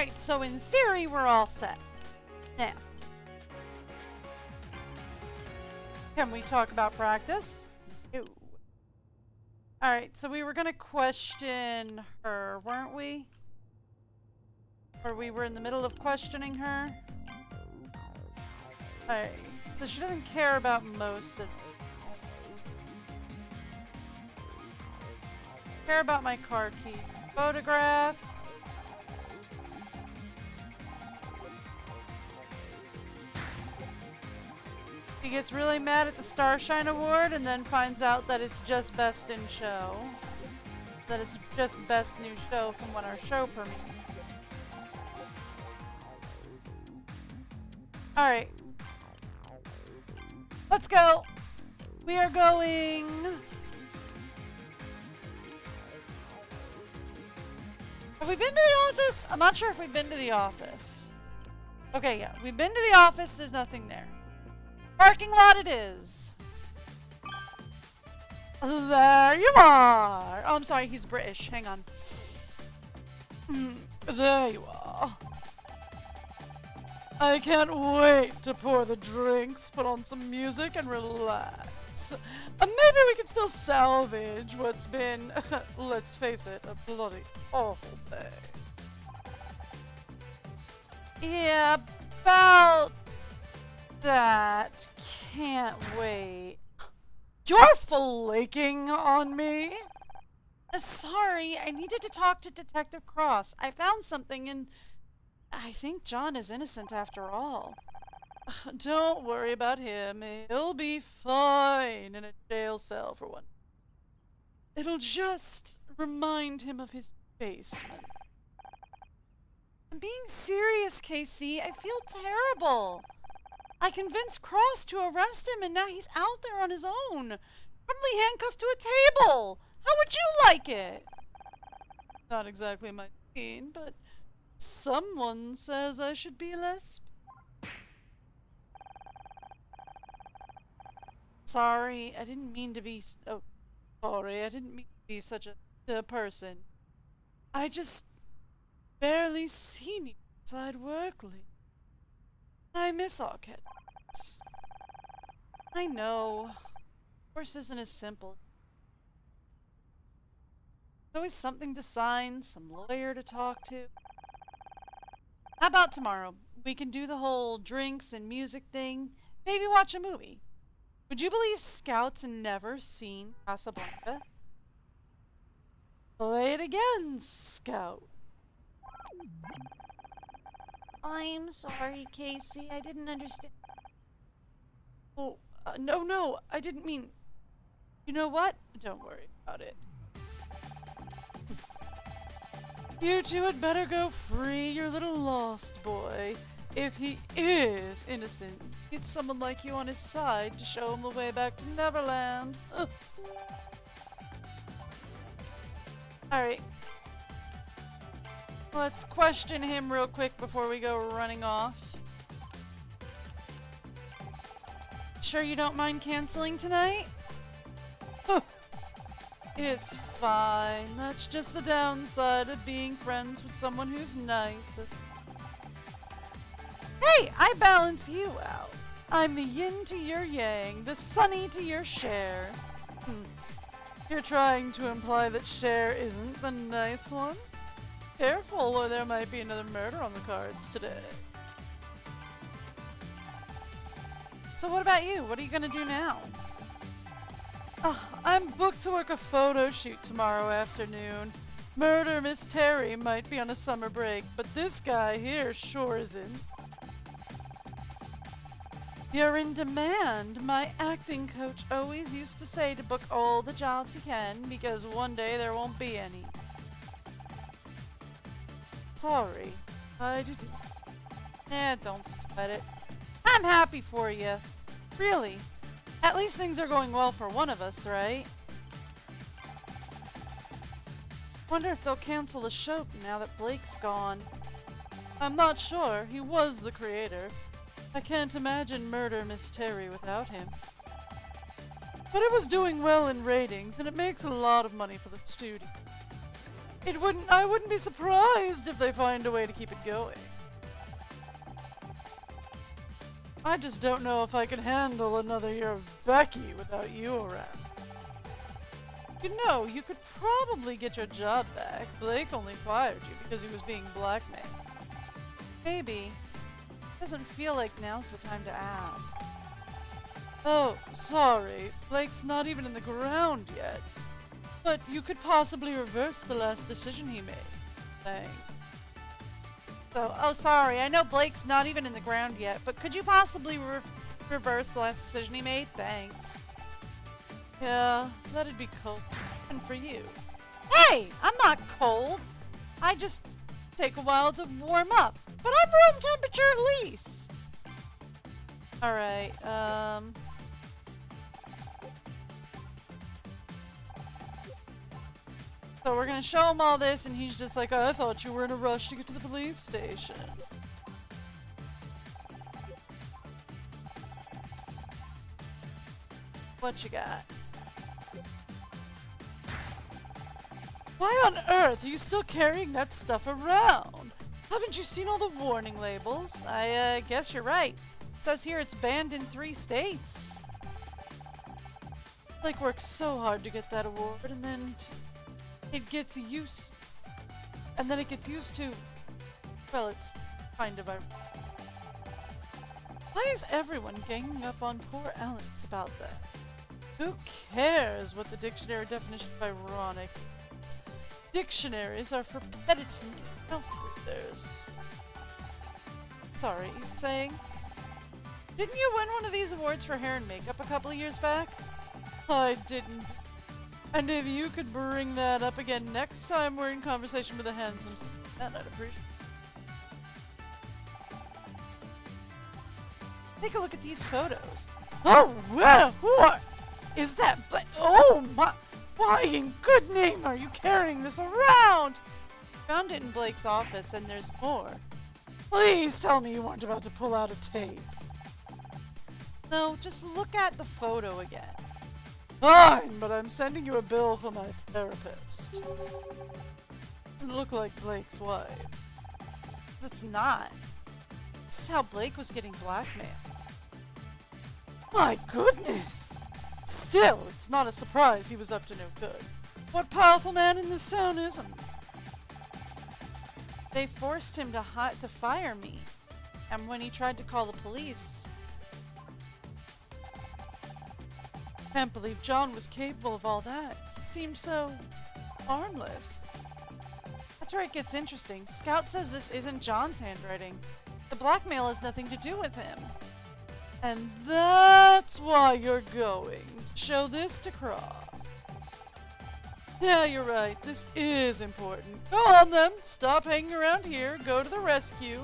Alright, so in theory, we're all set. Now, can we talk about practice? No. Alright, so we were gonna question her, weren't we? Or we were in the middle of questioning her? Alright, so she doesn't care about most of this. Care about my car key. Photographs. He gets really mad at the Starshine Award and then finds out that it's just Best in Show. That it's just Best New Show from when our show premiered. Alright. Let's go! We are going... Have we been to the office? I'm not sure if we've been to the office. Okay, yeah. We've been to the office. There's nothing there. Parking lot it is. There you are. Oh, I'm sorry. He's British. Hang on. There you are. I can't wait to pour the drinks, put on some music, and relax. Maybe we can still salvage what's been, let's face it, a bloody awful day. Yeah, about that. Can't wait. You're flaking on me? Sorry, I needed to talk to Detective Cross. I found something and I think John is innocent after all. Don't worry about him. He'll be fine in a jail cell for one. It'll just remind him of his basement. I'm being serious, Casey. I feel terrible. I convinced Cross to arrest him and now he's out there on his own. Probably handcuffed to a table. How would you like it? Not exactly my scene, but someone says I should be less. Sorry, I didn't mean to be. Oh, sorry, I didn't mean to be such a person. I just barely seen you inside Workley. I miss our cats. I know. Of course, isn't as simple. There's always something to sign, some lawyer to talk to. How about tomorrow? We can do the whole drinks and music thing. Maybe watch a movie. Would you believe Scout's never seen Casablanca? Play it again, Scout. I'm sorry, Casey. I didn't understand. Oh, no, I didn't mean... You know what? Don't worry about it. You two had better go free your little lost boy. If he is innocent, need someone like you on his side to show him the way back to Neverland. Alright. Let's question him real quick before we go running off. Sure you don't mind canceling tonight? It's fine. That's just the downside of being friends with someone who's nice. Hey, I balance you out. I'm the yin to your yang, the sunny to your Cher. You're trying to imply that Cher isn't the nice one? Careful, or there might be another murder on the cards today. So what about you? What are you gonna do now? I'm booked to work a photo shoot tomorrow afternoon. Murder Miss Terry might be on a summer break, but this guy here sure isn't. You're in demand. My acting coach always used to say to book all the jobs you can, because one day there won't be any. Sorry, I didn't. Don't sweat it. I'm happy for you. Really. At least things are going well for one of us, right? Wonder if they'll cancel the show now that Blake's gone. I'm not sure. He was the creator. I can't imagine Murder Miss Terry without him. But it was doing well in ratings, and it makes a lot of money for the studio. I wouldn't be surprised if they find a way to keep it going. I just don't know if I can handle another year of Becky without you around. You know, you could probably get your job back. Blake only fired you because he was being blackmailed. Maybe. Doesn't feel like now's the time to ask. Oh, sorry. Blake's not even in the ground yet. But you could possibly reverse the last decision he made. Thanks. So, oh sorry, I know Blake's not even in the ground yet, but could you possibly reverse the last decision he made? Thanks. Yeah, that'd be cold. And for you. Hey! I'm not cold! I just take a while to warm up. But I'm room temperature at least! Alright, so we're gonna show him all this, and he's just like, oh, I thought you were in a rush to get to the police station. What you got? Why on earth are you still carrying that stuff around? Haven't you seen all the warning labels? I guess you're right. It says here it's banned in 3 states. Blake worked so hard to get that award, and then it gets used to, well, it's kind of ironic. Why is everyone ganging up on poor Alex about that? Who cares what the dictionary definition of ironic is? Dictionaries are for penitent health readers. Sorry, saying? Didn't you win one of these awards for hair and makeup a couple of years back? I didn't. And if you could bring that up again next time we're in conversation with a handsome that I'd appreciate. Take a look at these photos. Oh, wow! What is that? Oh my! Why in good name are you carrying this around? Found it in Blake's office, and there's more. Please tell me you weren't about to pull out a tape. No, just look at the photo again. Fine, but I'm sending you a bill for my therapist. Doesn't look like Blake's wife. It's not. This is how Blake was getting blackmailed. My goodness! Still, it's not a surprise he was up to no good. What powerful man in this town isn't? They forced him to fire me. And when he tried to call the police... Can't believe John was capable of all that. He seemed so harmless. That's where it gets interesting. Scout says this isn't John's handwriting. The blackmail has nothing to do with him. And that's why you're going. Show this to Cross. Yeah, you're right. This is important. Go on then. Stop hanging around here. Go to the rescue.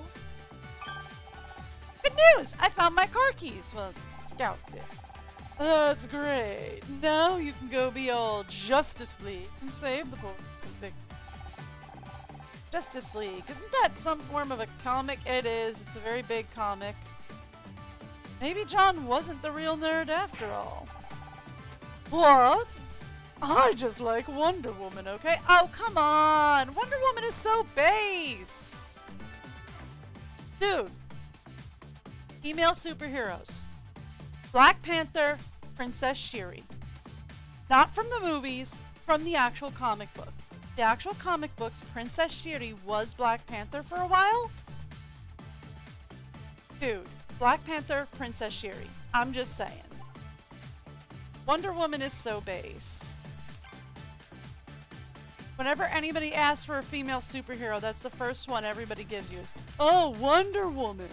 Good news! I found my car keys. Well, Scout did. That's great. Now you can go be all Justice League and save the poor victim. Justice League. Isn't that some form of a comic? It is. It's a very big comic. Maybe John wasn't the real nerd after all. What? I just like Wonder Woman, okay? Oh, come on! Wonder Woman is so base! Dude. Female superheroes. Black Panther, Princess Shuri. Not from the movies, from the actual comic book. The actual comic books, Princess Shuri was Black Panther for a while. Dude, Black Panther, Princess Shuri. I'm just saying. Wonder Woman is so base. Whenever anybody asks for a female superhero, that's the first one everybody gives you. Oh, Wonder Woman.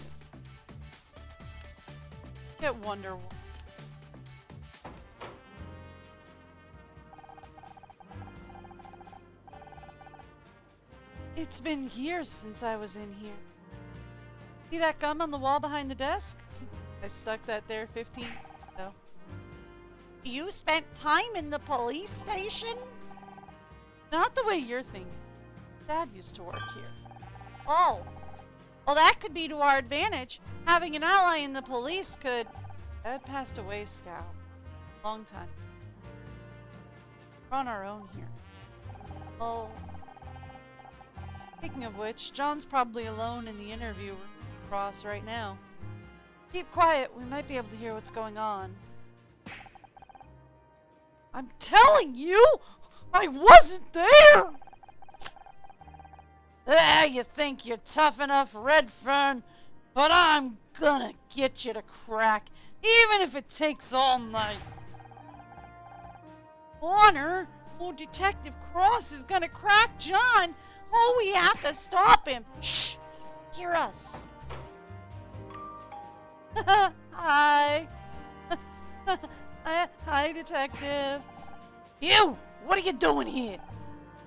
Get Wonder Woman. It's been years since I was in here. See that gum on the wall behind the desk? I stuck that there 15 years ago. You spent time in the police station? Not the way you're thinking. Dad used to work here. Oh. Well, that could be to our advantage. Having an ally in the police could... Dad passed away, Scout. Long time. We're on our own here. Oh. Speaking of which, John's probably alone in the interview room with Ross right now. Keep quiet, we might be able to hear what's going on. I'm telling you, I wasn't there! Ah, you think you're tough enough, Redfern, but I'm gonna get you to crack, even if it takes all night. Connor, oh, Detective Cross is gonna crack John. Oh, we have to stop him. Shh, hear us. Hi. Hi, Detective. You, what are you doing here?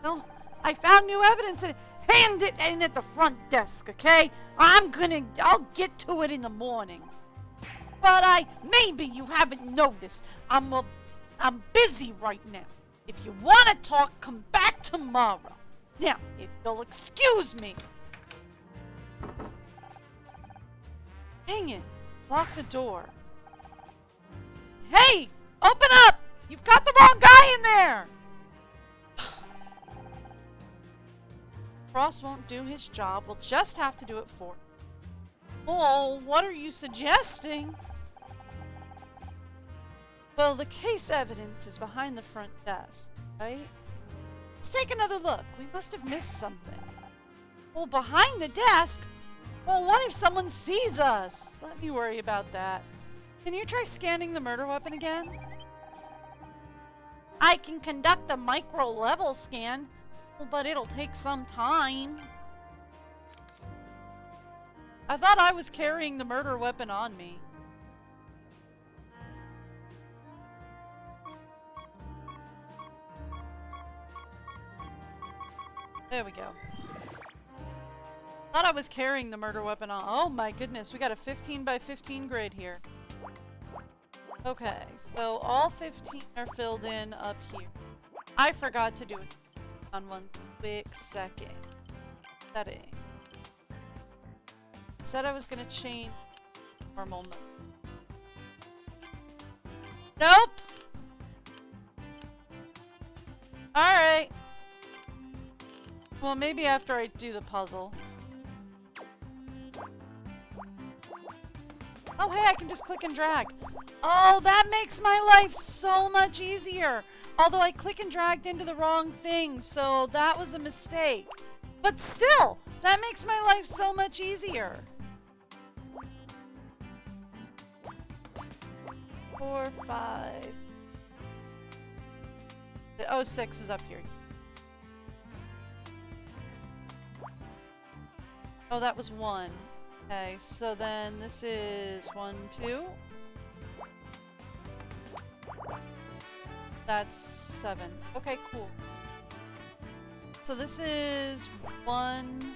No, I found new evidence and hand it in at the front desk, okay? I'll get to it in the morning. But maybe you haven't noticed. I'm busy right now. If you want to talk, come back tomorrow. Now, if you'll excuse me. Hang it. Lock the door. Hey! Open up! You've got the wrong guy in there! Cross won't do his job. We'll just have to do it for him. Oh, what are you suggesting? Well, the case evidence is behind the front desk, right? Let's take another look. We must have missed something. Well, behind the desk? Well, what if someone sees us? Let me worry about that. Can you try scanning the murder weapon again? I can conduct a micro-level scan, but it'll take some time. I thought I was carrying the murder weapon on me. There we go. Thought I was carrying the murder weapon on. Oh my goodness, we got a 15 by 15 grid here. Okay, so all 15 are filled in up here. I forgot to do it on one quick second. Setting. Said I was gonna change normal mode. Nope! Alright. Well, maybe after I do the puzzle. Oh, hey, I can just click and drag. Oh, that makes my life so much easier. Although I click and dragged into the wrong thing, so that was a mistake. But still, that makes my life so much easier. 4, 5. The 06 is up here. Oh, that was 1. Okay, so then this is 1, 2. That's 7. Okay, cool. So this is 1,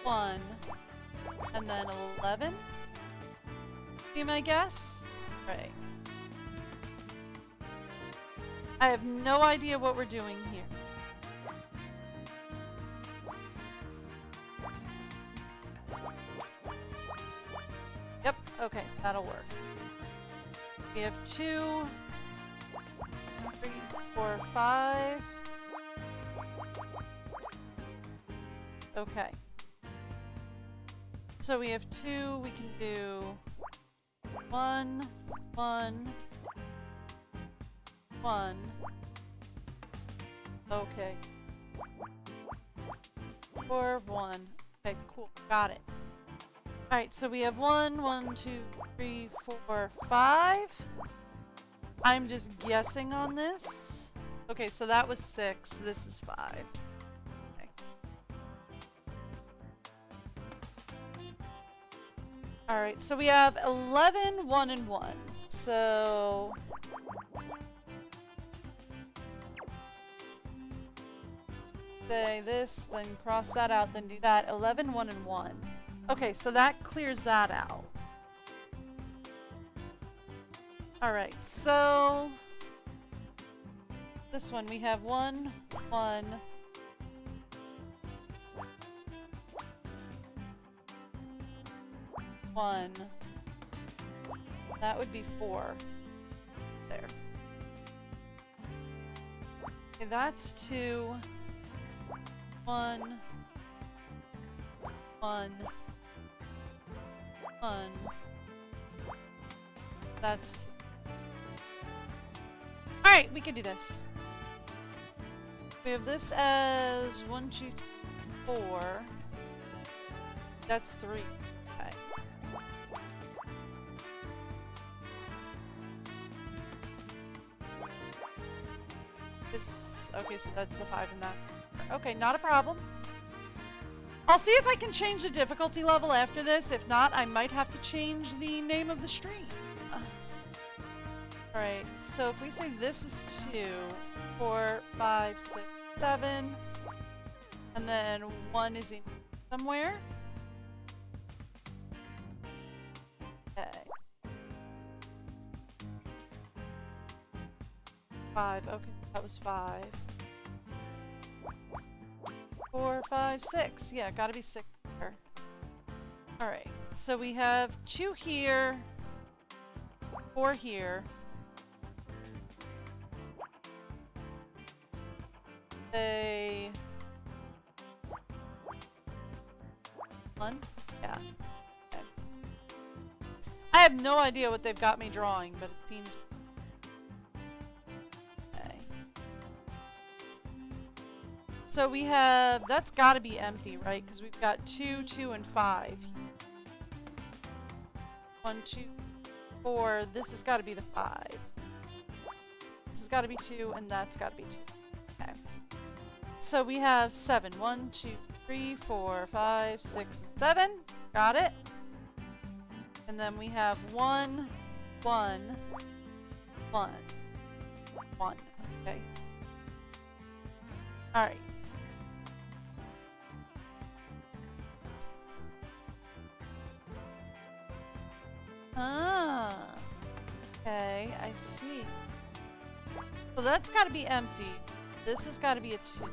1, and then 11. Be my guess? Right. I have no idea what we're doing here. Yep, okay, that'll work. We have 2, 3, 4, 5. Okay. So we have 2, we can do 1, 1, 1. Okay. 4, 1. Okay, cool. Got it. Alright, so we have 1, 1, 2, 3, 4, 5. I'm just guessing on this. Okay, so that was 6. This is 5. Okay. Alright, so we have 11, 1, and 1. So... say this, then cross that out, then do that. 11, 1, and 1. Okay, so that clears that out. Alright, so... this one, we have 1, 1... 1. That would be 4. There. Okay, that's 2. 1, 1, 1. That's 2. Alright, we can do this. We have this as 1, 2, 4. That's 3. Okay. This, okay, so that's the 5 in that. Okay, not a problem. I'll see if I can change the difficulty level after this. If not, I might have to change the name of the stream. Alright, so if we say this is 2, 4, 5, 6, 7, and then 1 is in somewhere. Okay. 5, okay, that was 5. 4, 5, 6. Yeah, gotta be 6 here. Alright, so we have 2 here, 4 here. Say 1? Yeah. Okay. I have no idea what they've got me drawing, but it seems... Okay. So we have... That's gotta be empty, right? Because we've got 2, 2, and 5. 1, 2, 4. This has gotta be the 5. This has gotta be 2, and that's gotta be 2. Okay. So we have 7. 1, 2, 3, 4, 5, 6, and 7. Got it. And then we have 1, 1, 1, 1. Okay. Alright. Ah. Okay, I see. So that's gotta be empty. This has gotta be a 2.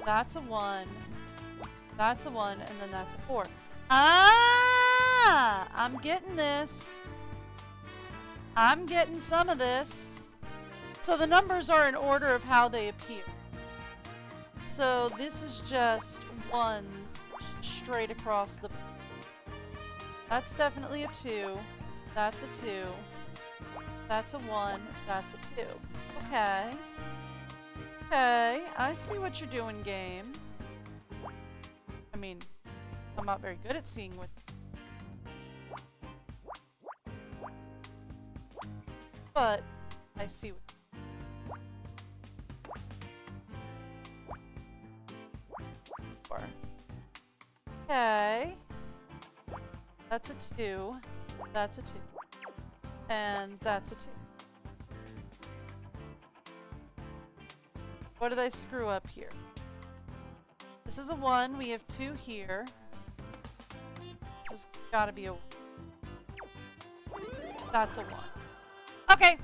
That's a 1. That's a 1, and then that's a 4. Ah! I'm getting this. I'm getting some of this. So the numbers are in order of how they appear. So this is just 1s straight across the... That's definitely a 2. That's a 2. That's a 1. That's a 2. Okay. Okay, I see what you're doing, game. I mean, I'm not very good at seeing what... But, I see what... Okay. That's a 2. That's a 2. And that's a 2. What did I screw up here? This is a 1. We have 2 here. This has gotta be a... That's a 1. Okay.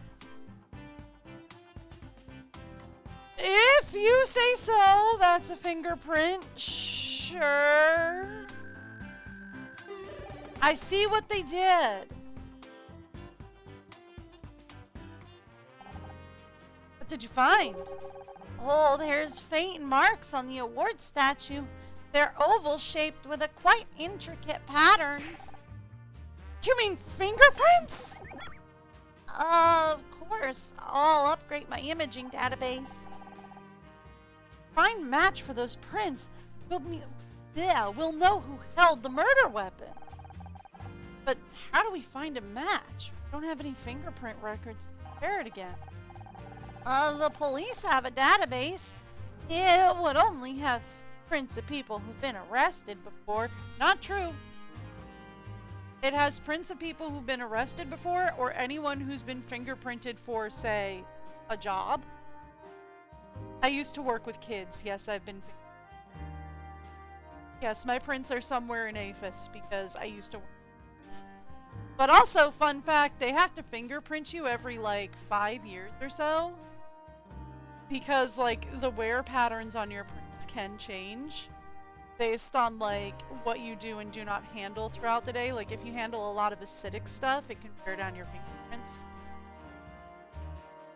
If you say so, that's a fingerprint. Sure. I see what they did. What did you find? Oh, there's faint marks on the award statue. They're oval-shaped with a quite intricate patterns. You mean fingerprints? Of course. I'll upgrade my imaging database. Find match for those prints. We'll know who held the murder weapon. But how do we find a match? We don't have any fingerprint records to compare it again. The police have a database. It would only have prints of people who've been arrested before. Not true. It has prints of people who've been arrested before or anyone who's been fingerprinted for, say, a job. I used to work with kids. Yes, I've been... Yes, my prints are somewhere in APHIS because I used to work with kids. But also, fun fact, they have to fingerprint you every, like, 5 years or so. Because, like, the wear patterns on your prints can change based on, like, what you do and do not handle throughout the day. Like, if you handle a lot of acidic stuff, it can wear down your fingerprints.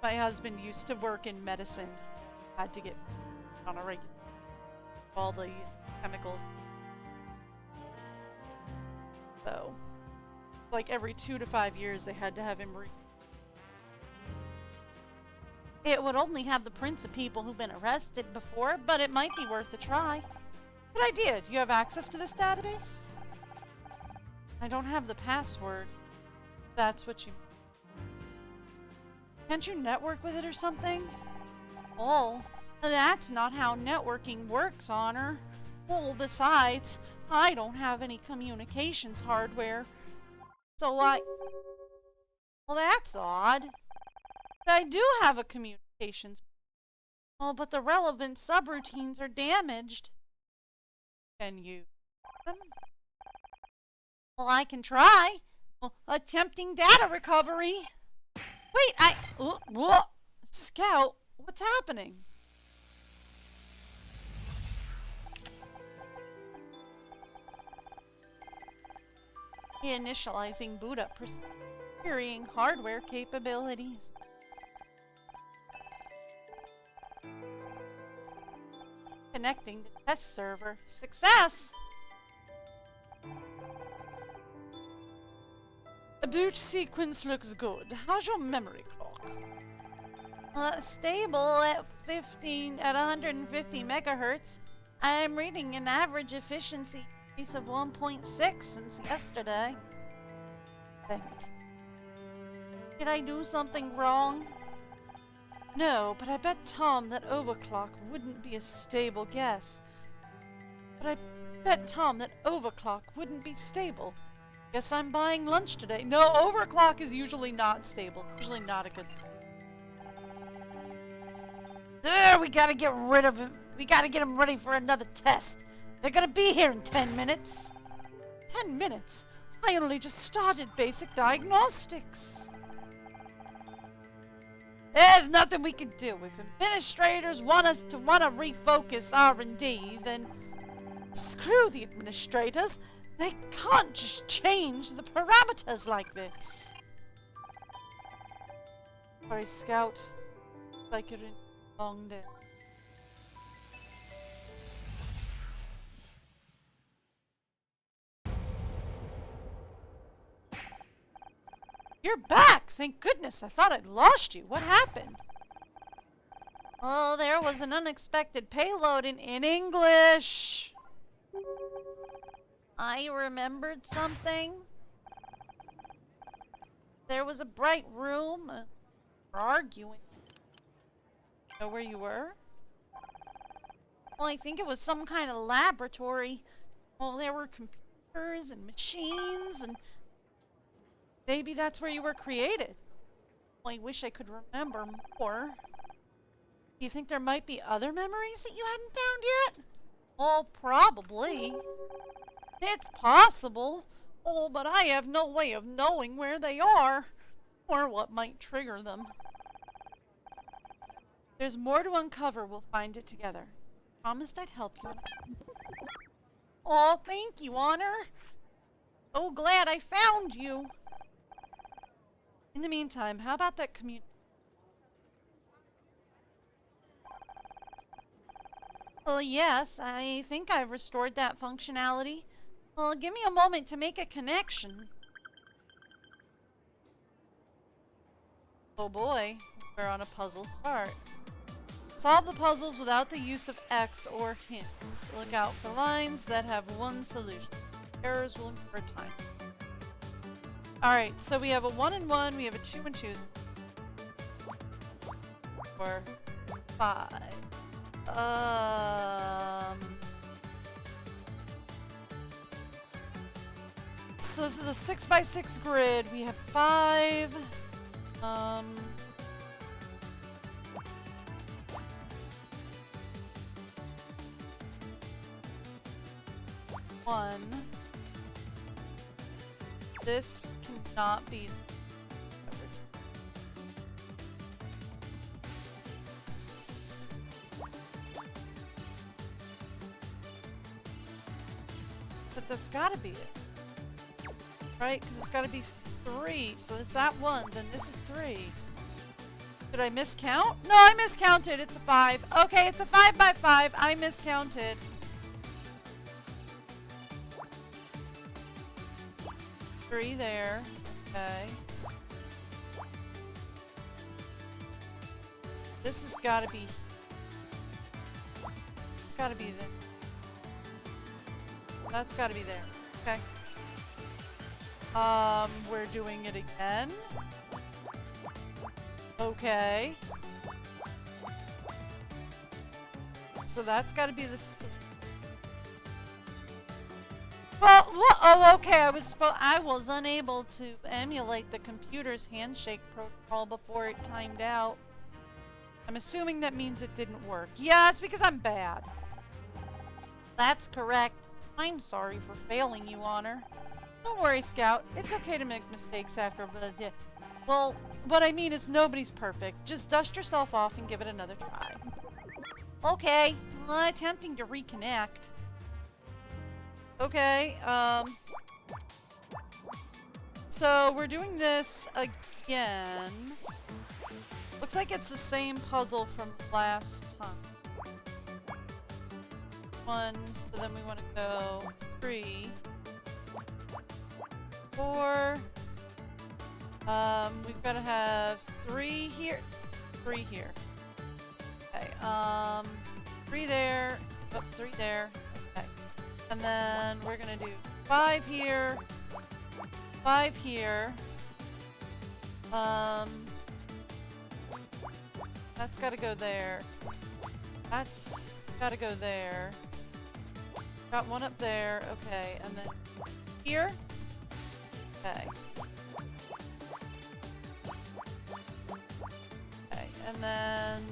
My husband used to work in medicine. Had to get on a regular. all the chemicals. So, like every 2 to 5 years, they had to have him It would only have the prints of people who've been arrested before, but it might be worth a try. Good idea. Do you have access to this database? I don't have the password. That's what you... Can't you network with it or something? Oh, that's not how networking works, Honor. Well, besides, I don't have any communications hardware. So well, that's odd. I do have a communications. Oh, but the relevant subroutines are damaged. Can you? Well, I can try. Well, attempting data recovery. Wait, Scout, what's happening? Initializing boot up, carrying hardware capabilities. Connecting to test server. Success! The boot sequence looks good. How's your memory clock? Stable at 150 megahertz. I'm reading an average efficiency increase of 1.6 since yesterday. Dang it. Did I do something wrong? No, but I bet Tom that overclock wouldn't be a stable guess. Guess I'm buying lunch today. No, overclock is usually not stable. Usually not a good thing. There, we gotta get rid of him. We gotta get him ready for another test. They're gonna be here in 10 minutes. 10 minutes? I only just started basic diagnostics. There's nothing we can do. If administrators want us to refocus R&D, then screw the administrators. They can't just change the parameters like this. Sorry, Scout. Like you're in a long day. You're back! Thank goodness. I thought I'd lost you. What happened? Oh, there was an unexpected payload in English. I remembered something. There was a bright room. We're arguing. Know where you were? Well, I think it was some kind of laboratory. Well, there were computers and machines and... Maybe that's where you were created. Well, I wish I could remember more. Do you think there might be other memories that you haven't found yet? Well, probably. It's possible. Oh, but I have no way of knowing where they are. Or what might trigger them. There's more to uncover. We'll find it together. Promised I'd help you. Oh, thank you, Honor. Oh, glad I found you. In the meantime, how about that community? Well, yes, I think I've restored that functionality. Well, give me a moment to make a connection. Oh boy, we're on a puzzle start. Solve the puzzles without the use of X or hints. Look out for lines that have one solution. Errors will incur time. Alright, so we have a 1 and 1, we have a 2 and 2. 4, 5. So this is a 6x6 grid. We have 5. One. This cannot be. But that's gotta be it. Right? Because it's gotta be 3. So it's that 1. Then this is 3. Did I miscount? No, I miscounted. It's a 5. Okay, it's a 5x5. I miscounted. 3 there. Okay. This has got to be... It's got to be there. That's got to be there. Okay. We're doing it again. Okay. So that's got to be the... Well, oh, okay. I was unable to emulate the computer's handshake protocol before it timed out. I'm assuming that means it didn't work. Yeah, it's because I'm bad. That's correct. I'm sorry for failing you, Honor. Don't worry, Scout. It's okay to make mistakes after, but yeah. Well, what I mean is nobody's perfect. Just dust yourself off and give it another try. Okay. Attempting to reconnect. Okay, so we're doing this again. Looks like it's the same puzzle from last time. 1, so then we want to go 3, 4. We've got to have 3 here, 3 here. Okay, 3 there, oh, 3 there. Okay. And then we're gonna do 5 here, 5 here. That's gotta go there. That's gotta go there. Got one up there, okay, and then here. Okay. Okay, and then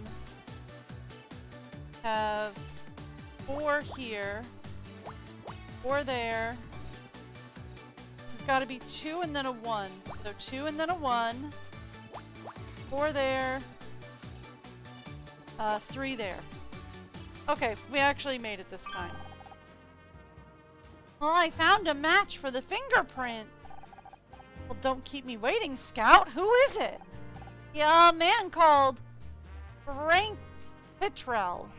have 4 here. 4 there. This has got to be 2 and then a 1. So 2 and then a 1. 4 there. 3 there. Okay, we actually made it this time. Well, I found a match for the fingerprint. Well, don't keep me waiting, Scout. Who is it? Yeah, a man called Frank Petrel.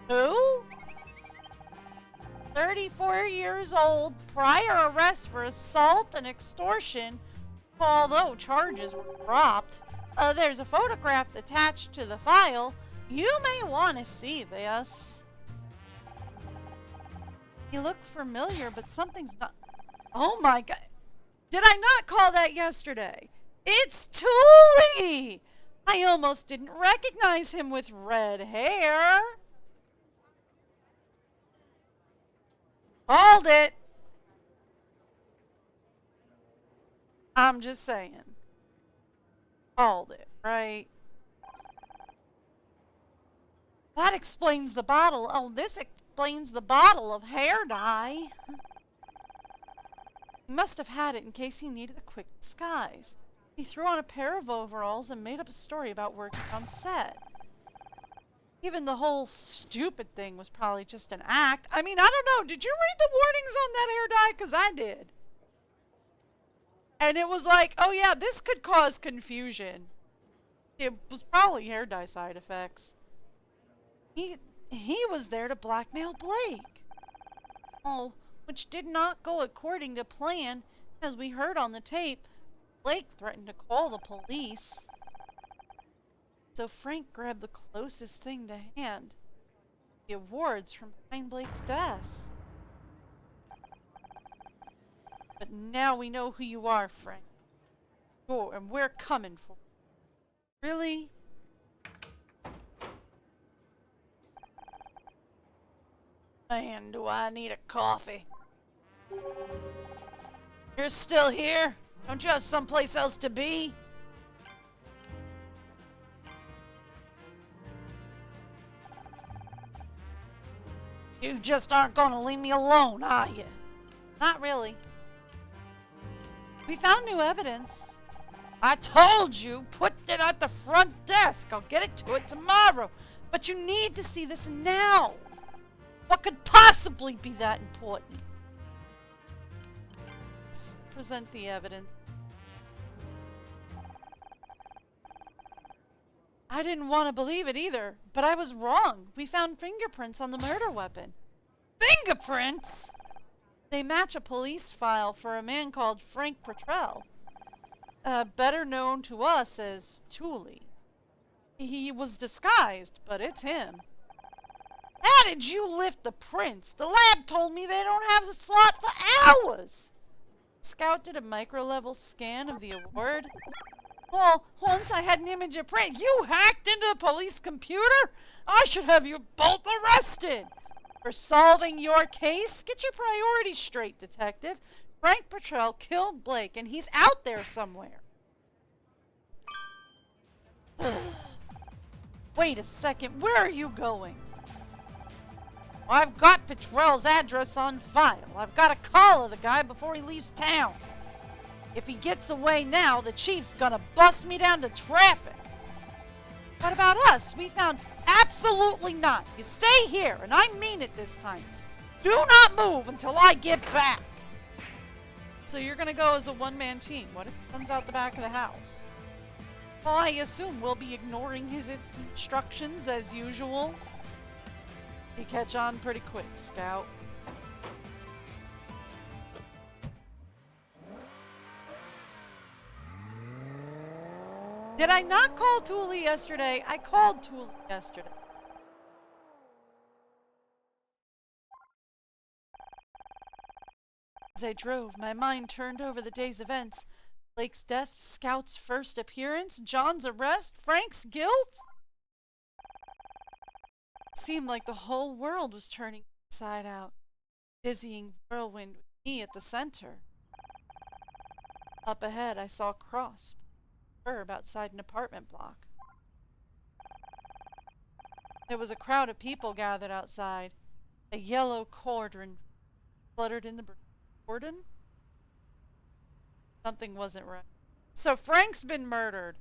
Who? 34 years old, prior arrest for assault and extortion. Although charges were dropped, there's a photograph attached to the file. You may want to see this. You look familiar, but something's not... Oh my god. Did I not call that yesterday? It's Thule! I almost didn't recognize him with red hair. Hold it! I'm just saying. Hold it, right? That explains the bottle. Oh, this explains the bottle of hair dye. He must have had it in case he needed a quick disguise. He threw on a pair of overalls and made up a story about working on set. Even the whole stupid thing was probably just an act. I mean, I don't know. Did you read the warnings on that hair dye? Because I did. And it was like, oh yeah, this could cause confusion. It was probably hair dye side effects. He was there to blackmail Blake. Oh, which did not go according to plan. As we heard on the tape, Blake threatened to call the police. So Frank grabbed the closest thing to hand. The awards from behind Blake's desk. But now we know who you are, Frank. Oh, and we're coming for you. Really? Man, do I need a coffee. You're still here? Don't you have someplace else to be? You just aren't gonna leave me alone, are you? Not really. We found new evidence. I told you, put it at the front desk. I'll get it to it tomorrow. But you need to see this now. What could possibly be that important? Let's present the evidence. I didn't want to believe it either, but I was wrong. We found fingerprints on the murder weapon. Fingerprints? They match a police file for a man called Frank Petrell, better known to us as Thule. He was disguised, but it's him. How did you lift the prints? The lab told me they don't have a slot for hours. Scout did a micro-level scan of the award. Well, once I had an image of print, you hacked into the police computer? I should have you both arrested. For solving your case? Get your priorities straight, detective. Frank Petrell killed Blake, and he's out there somewhere. Wait a second, where are you going? I've got Petrell's address on file. I've got to collar the guy before he leaves town. If he gets away now, the chief's gonna bust me down to traffic. What about us? We found absolutely not. You stay here, and I mean it this time. Do not move until I get back. So you're gonna go as a one-man team. What if he comes out the back of the house? Well, I assume we'll be ignoring his instructions as usual. You catch on pretty quick, Scout. Did I not call Thule yesterday? I called Thule yesterday. As I drove, my mind turned over the day's events. Blake's death, Scout's first appearance, John's arrest, Frank's guilt. It seemed like the whole world was turning inside out. Dizzying whirlwind with me at the center. Up ahead, I saw a cross. Curb outside an apartment block. There was a crowd of people gathered outside. A yellow cordon fluttered in the breeze. Cordon? Something wasn't right. So Frank's been murdered.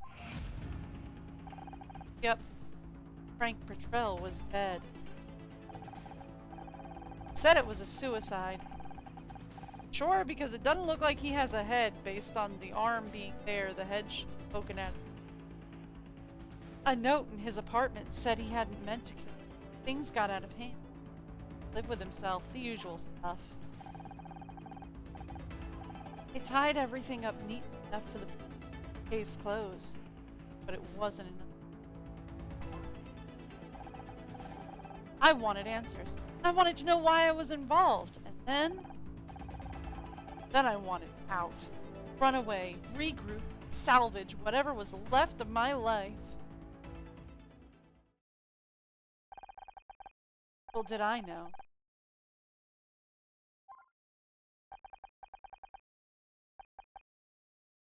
Yep. Frank Petrell was dead. Said it was a suicide. Sure, because it doesn't look like he has a head based on the arm being there, the head poking at him. A note in his apartment said he hadn't meant to kill him. Things got out of hand. Lived with himself, the usual stuff. They tied everything up neatly enough for the case closed, but it wasn't enough. I wanted answers. I wanted to know why I was involved, and then I wanted out. Run away, regroup, salvage whatever was left of my life. Little did I know.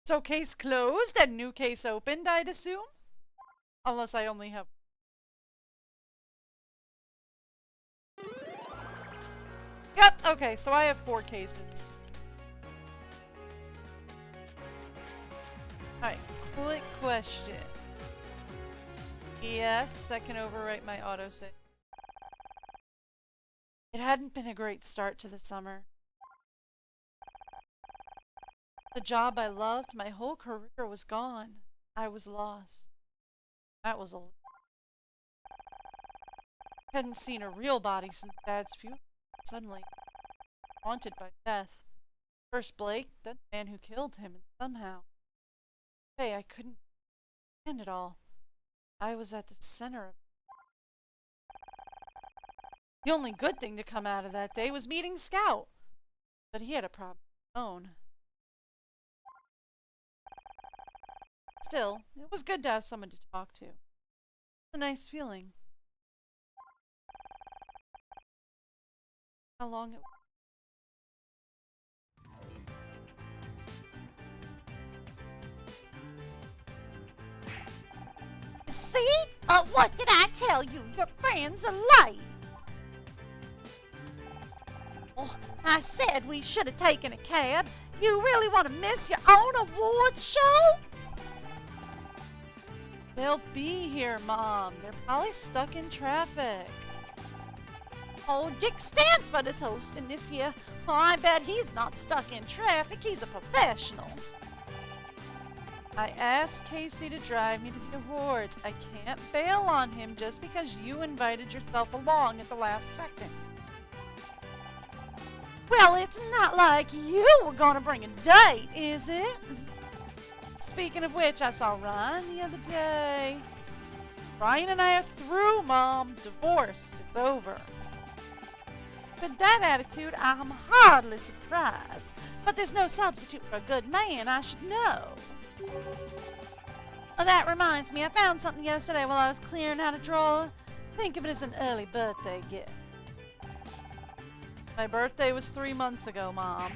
So case closed and new case opened, I'd assume? Unless I only have... Yep, okay, so I have 4 cases. Alright, quick question. Yes, I can overwrite my autosave. It hadn't been a great start to the summer. The job I loved, my whole career was gone. I was lost. That was a... Hadn't seen a real body since Dad's funeral. Suddenly, haunted by death. First Blake, then the man who killed him, and somehow... Hey, I couldn't stand it all. I was at the center of it. The only good thing to come out of that day was meeting Scout. But he had a problem of his own. Still, it was good to have someone to talk to. It's a nice feeling. How long it was. See? What did I tell you? Your friend's a lie. Oh, I said we should have taken a cab. You really want to miss your own awards show? They'll be here, Mom. They're probably stuck in traffic. Oh, Dick Stanford is hosting this year. Oh, I bet he's not stuck in traffic. He's a professional. I asked Casey to drive me to the awards. I can't bail on him just because you invited yourself along at the last second. Well, it's not like you were gonna bring a date, is it? Speaking of which, I saw Ryan the other day. Ryan and I are through, Mom. Divorced. It's over. With that attitude, I'm hardly surprised. But there's no substitute for a good man, I should know. Oh, that reminds me, I found something yesterday while I was clearing out a drawer. Think of it as an early birthday gift. My birthday was 3 months ago, Mom.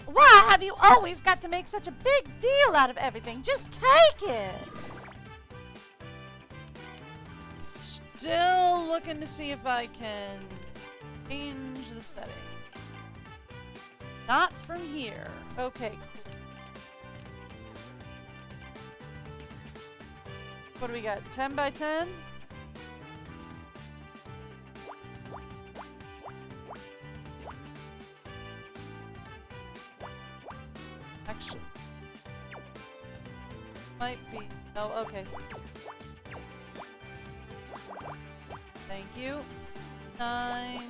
Why have you always got to make such a big deal out of everything? Just take it. Still looking to see if I can change the setting. Not from here. Okay, cool. What do we got? 10 by 10? Actually, might be. Oh, okay. Thank you. 9.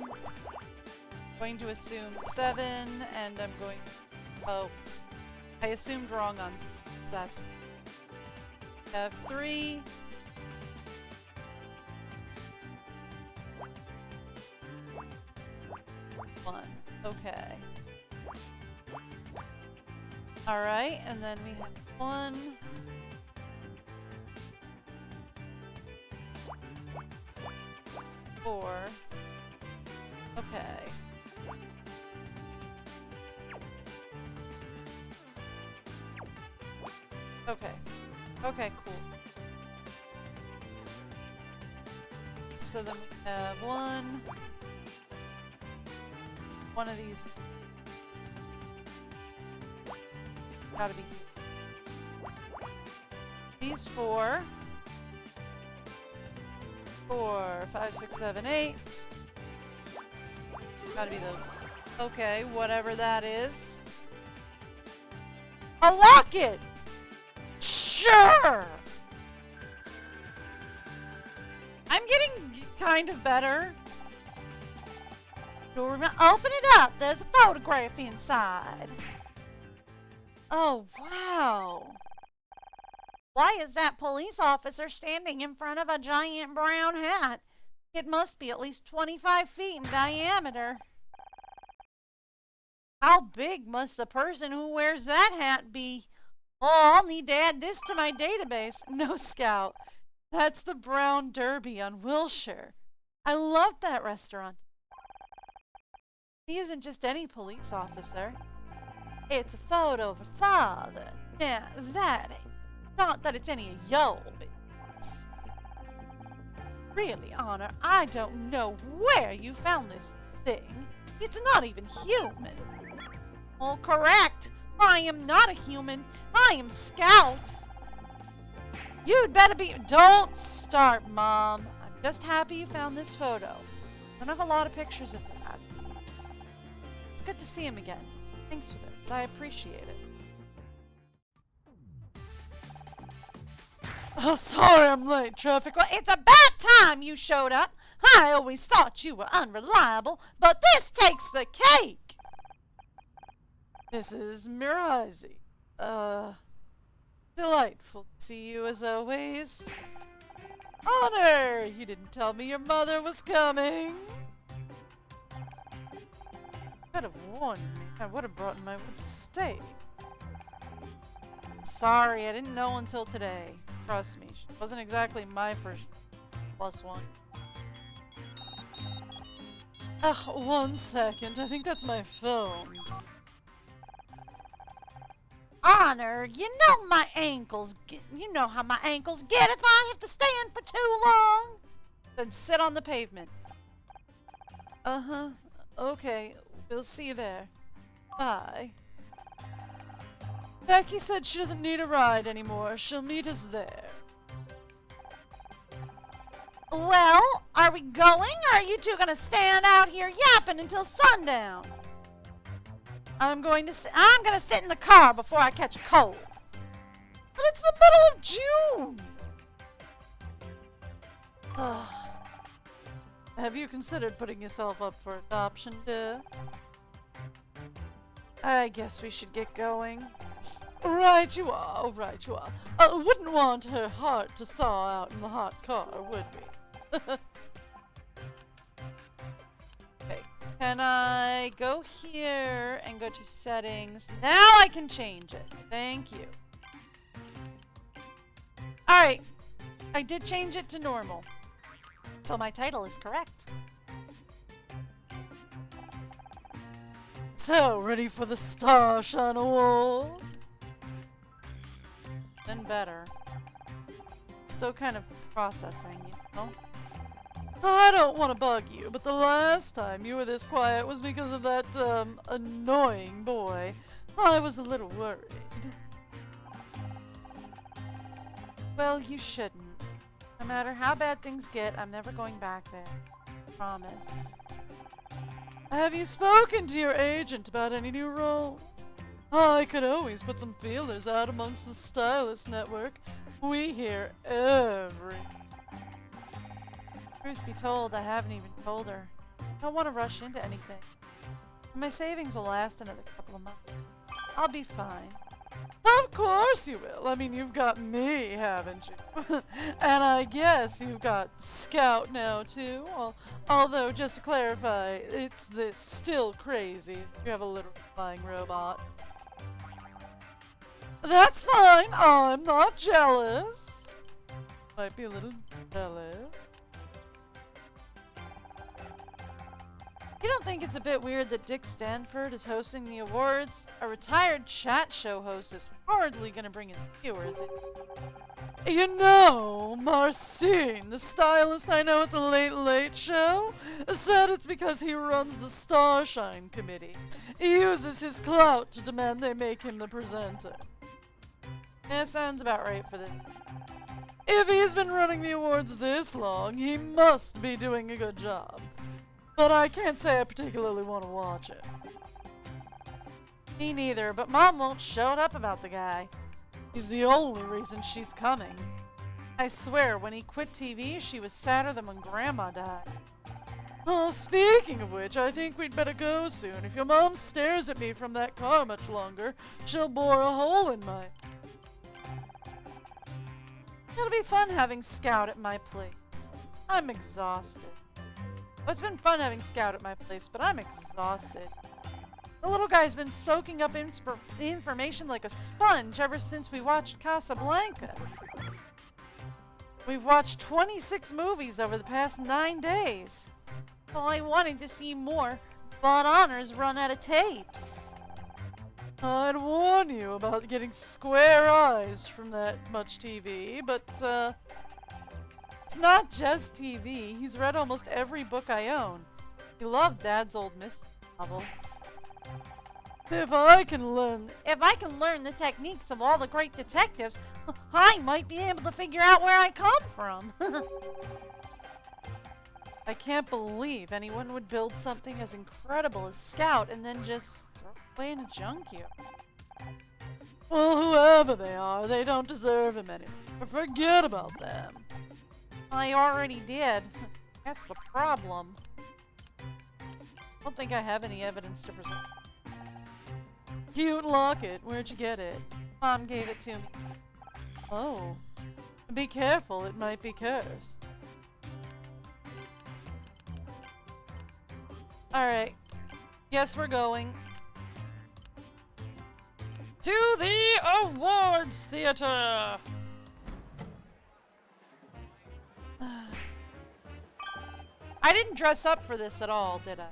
Going to assume 7, and I'm going. Oh, I assumed wrong on. So that's. Have 3. One. Okay. Alright, and then we have 1. Four. Okay. Okay. Okay, cool. So then we have 1. One of these. Gotta be here. These 4. 4, 5, 6, 7, 8. Gotta be those. Okay, whatever that is. A locket! Sure! I'm getting kind of better. Open it up. There's a photograph inside. Oh, wow. Why is that police officer standing in front of a giant brown hat? It must be at least 25 feet in diameter. How big must the person who wears that hat be? Oh, I'll need to add this to my database. No, Scout. That's the Brown Derby on Wilshire. I love that restaurant. He isn't just any police officer. It's a photo of a father. Now, that ain't. Not that it's any of your business. Really, Honor, I don't know where you found this thing. It's not even human. Oh, correct. I am not a human. I am Scout. You'd better be. Don't start, Mom. I'm just happy you found this photo. Don't have a lot of pictures of Dad. It's good to see him again. Thanks for this. I appreciate it. Oh, sorry I'm late, traffic. Well, it's about time you showed up. I always thought you were unreliable, but this takes the cake. Mrs. Mirazi. Delightful to see you as always. Honor! You didn't tell me your mother was coming. Could have warned me. I would have brought my own steak. Sorry, I didn't know until today. Trust me, she wasn't exactly my first +1. Ugh, 1 second. I think that's my phone. Honor, you know my ankles. You know how my ankles get if I have to stand for too long. Then sit on the pavement. Uh-huh. Okay, we'll see you there. Bye. Becky said she doesn't need a ride anymore. She'll meet us there. Well, are we going, or are you two gonna stand out here yapping until sundown? I'm gonna sit in the car before I catch a cold. But it's the middle of June. Ugh. Have you considered putting yourself up for adoption, dear? I guess we should get going. Right you are, right you are. Wouldn't want her heart to thaw out in the hot car, would we? Okay, can I go here and go to settings? Now I can change it. Thank you. Alright, I did change it to normal. So my title is correct. So, ready for the Starshine Awards? Then better. Still kind of processing, you know? I don't want to bug you, but the last time you were this quiet was because of that, annoying boy. I was a little worried. Well, you shouldn't. No matter how bad things get, I'm never going back there. Promise. Have you spoken to your agent about any new roles? I could always put some feelers out amongst the stylist network. We hear every... Truth be told, I haven't even told her. I don't want to rush into anything. My savings will last another couple of months. I'll be fine. Of course you will. I mean, you've got me, haven't you? And I guess you've got Scout now, too. Although, just to clarify, it's this still crazy. You have a little flying robot. That's fine. I'm not jealous. Might be a little jealous. You don't think it's a bit weird that Dick Stanford is hosting the awards? A retired chat show host is hardly gonna bring in viewers. You know, Marcine, the stylist I know at the Late Late Show, said it's because he runs the Starshine Committee. He uses his clout to demand they make him the presenter. Yeah, sounds about right for this. If he's been running the awards this long, he must be doing a good job. But I can't say I particularly want to watch it. Me neither, but Mom won't shut up about the guy. He's the only reason she's coming. I swear, when he quit TV, she was sadder than when Grandma died. Oh, speaking of which, I think we'd better go soon. If your mom stares at me from that car much longer, she'll bore a hole in my... It'll be fun having Scout at my place. I'm exhausted. Well, it's been fun having Scout at my place, but I'm exhausted. The little guy's been soaking up information like a sponge ever since we watched Casablanca. We've watched 26 movies over the past 9 days. Well, I wanted to see more, but Honor's run out of tapes. I'd warn you about getting square eyes from that much TV, but, it's not just TV. He's read almost every book I own. He loved Dad's old mystery novels. If I can learn the techniques of all the great detectives, I might be able to figure out where I come from. I can't believe anyone would build something as incredible as Scout and then just throw it away in a junkyard. Well, whoever they are, they don't deserve him anymore. Forget about them. I already did. That's the problem. I don't think I have any evidence to present. Cute locket. Where'd you get it? Mom gave it to me. Oh. Be careful, it might be cursed. Alright. Guess we're going to the awards theater! I didn't dress up for this at all, did I?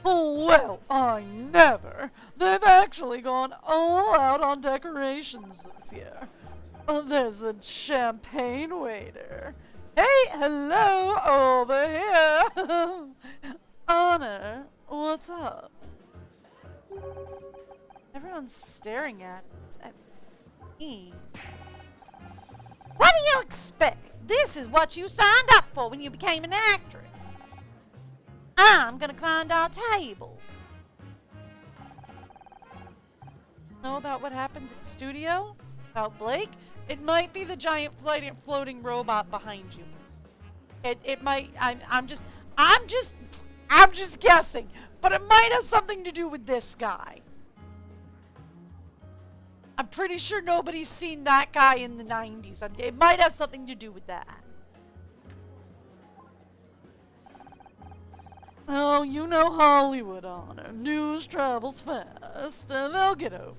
Oh, well, I never. They've actually gone all out on decorations this year. There's the champagne waiter. Hey, hello, over here. Honor, what's up? Everyone's staring at me. What do you expect? This is what you signed up for when you became an actress. I'm gonna find our table. Know about what happened at the studio? About Blake? It might be the giant floating robot behind you. It might. I'm just guessing, but it might have something to do with this guy. I'm pretty sure nobody's seen that guy in the 90s. It might have something to do with that. Oh, you know Hollywood, Honor. News travels fast, and they'll get over.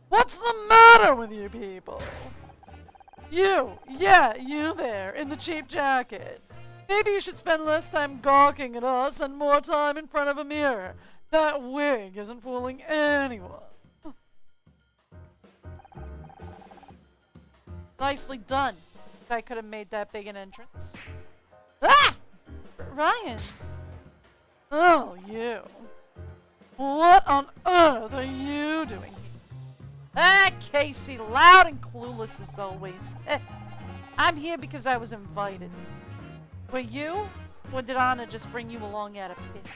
What's the matter with you people? You, yeah, you there, in the cheap jacket. Maybe you should spend less time gawking at us and more time in front of a mirror. That wig isn't fooling anyone. Nicely done. If I could have made that big an entrance. Ah! Ryan! Oh, you. What on earth are you doing here? Ah, Casey, loud and clueless as always. I'm here because I was invited. Were you? Or did Anna just bring you along at a pit?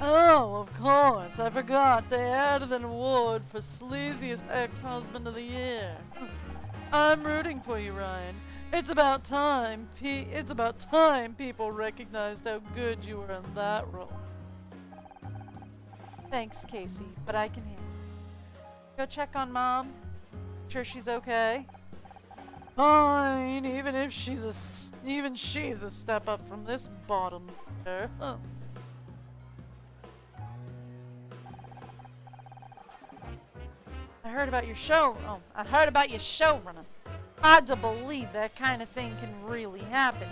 Oh, of course. I forgot they added an award for sleaziest ex-husband of the year. I'm rooting for you, Ryan. It's about time people recognized how good you were in that role. Thanks, Casey, but I can handle it. Go check on Mom. Sure she's okay? Fine, even she's a step up from this bottom there. Huh. I heard about your show running. Hard to believe that kind of thing can really happen.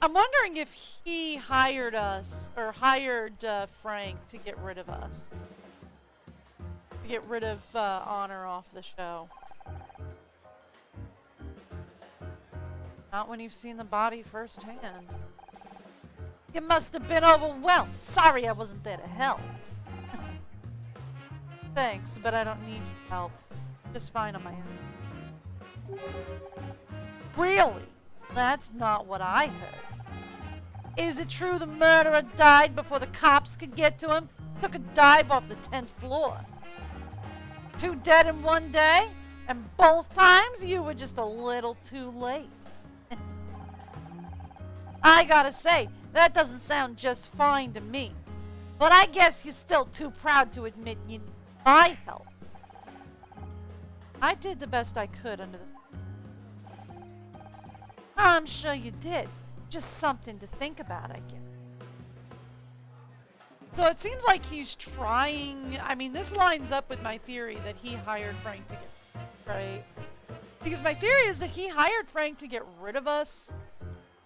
I'm wondering if he hired us, or hired Frank to get rid of us. To get rid of Honor off the show. Not when you've seen the body firsthand. You must have been overwhelmed. Sorry I wasn't there to help. Thanks, but I don't need your help. Just fine on my own. Really? That's not what I heard. Is it true the murderer died before the cops could get to him? Took a dive off the 10th floor. 2 dead in 1 day? And both times you were just a little too late. I gotta say, that doesn't sound just fine to me. But I guess you're still too proud to admit you need my help. I did the best I could under the... I'm sure you did. Just something to think about, I guess. So it seems like he's trying... I mean, this lines up with my theory that he hired Frank to get... Right? Because my theory is that he hired Frank to get rid of us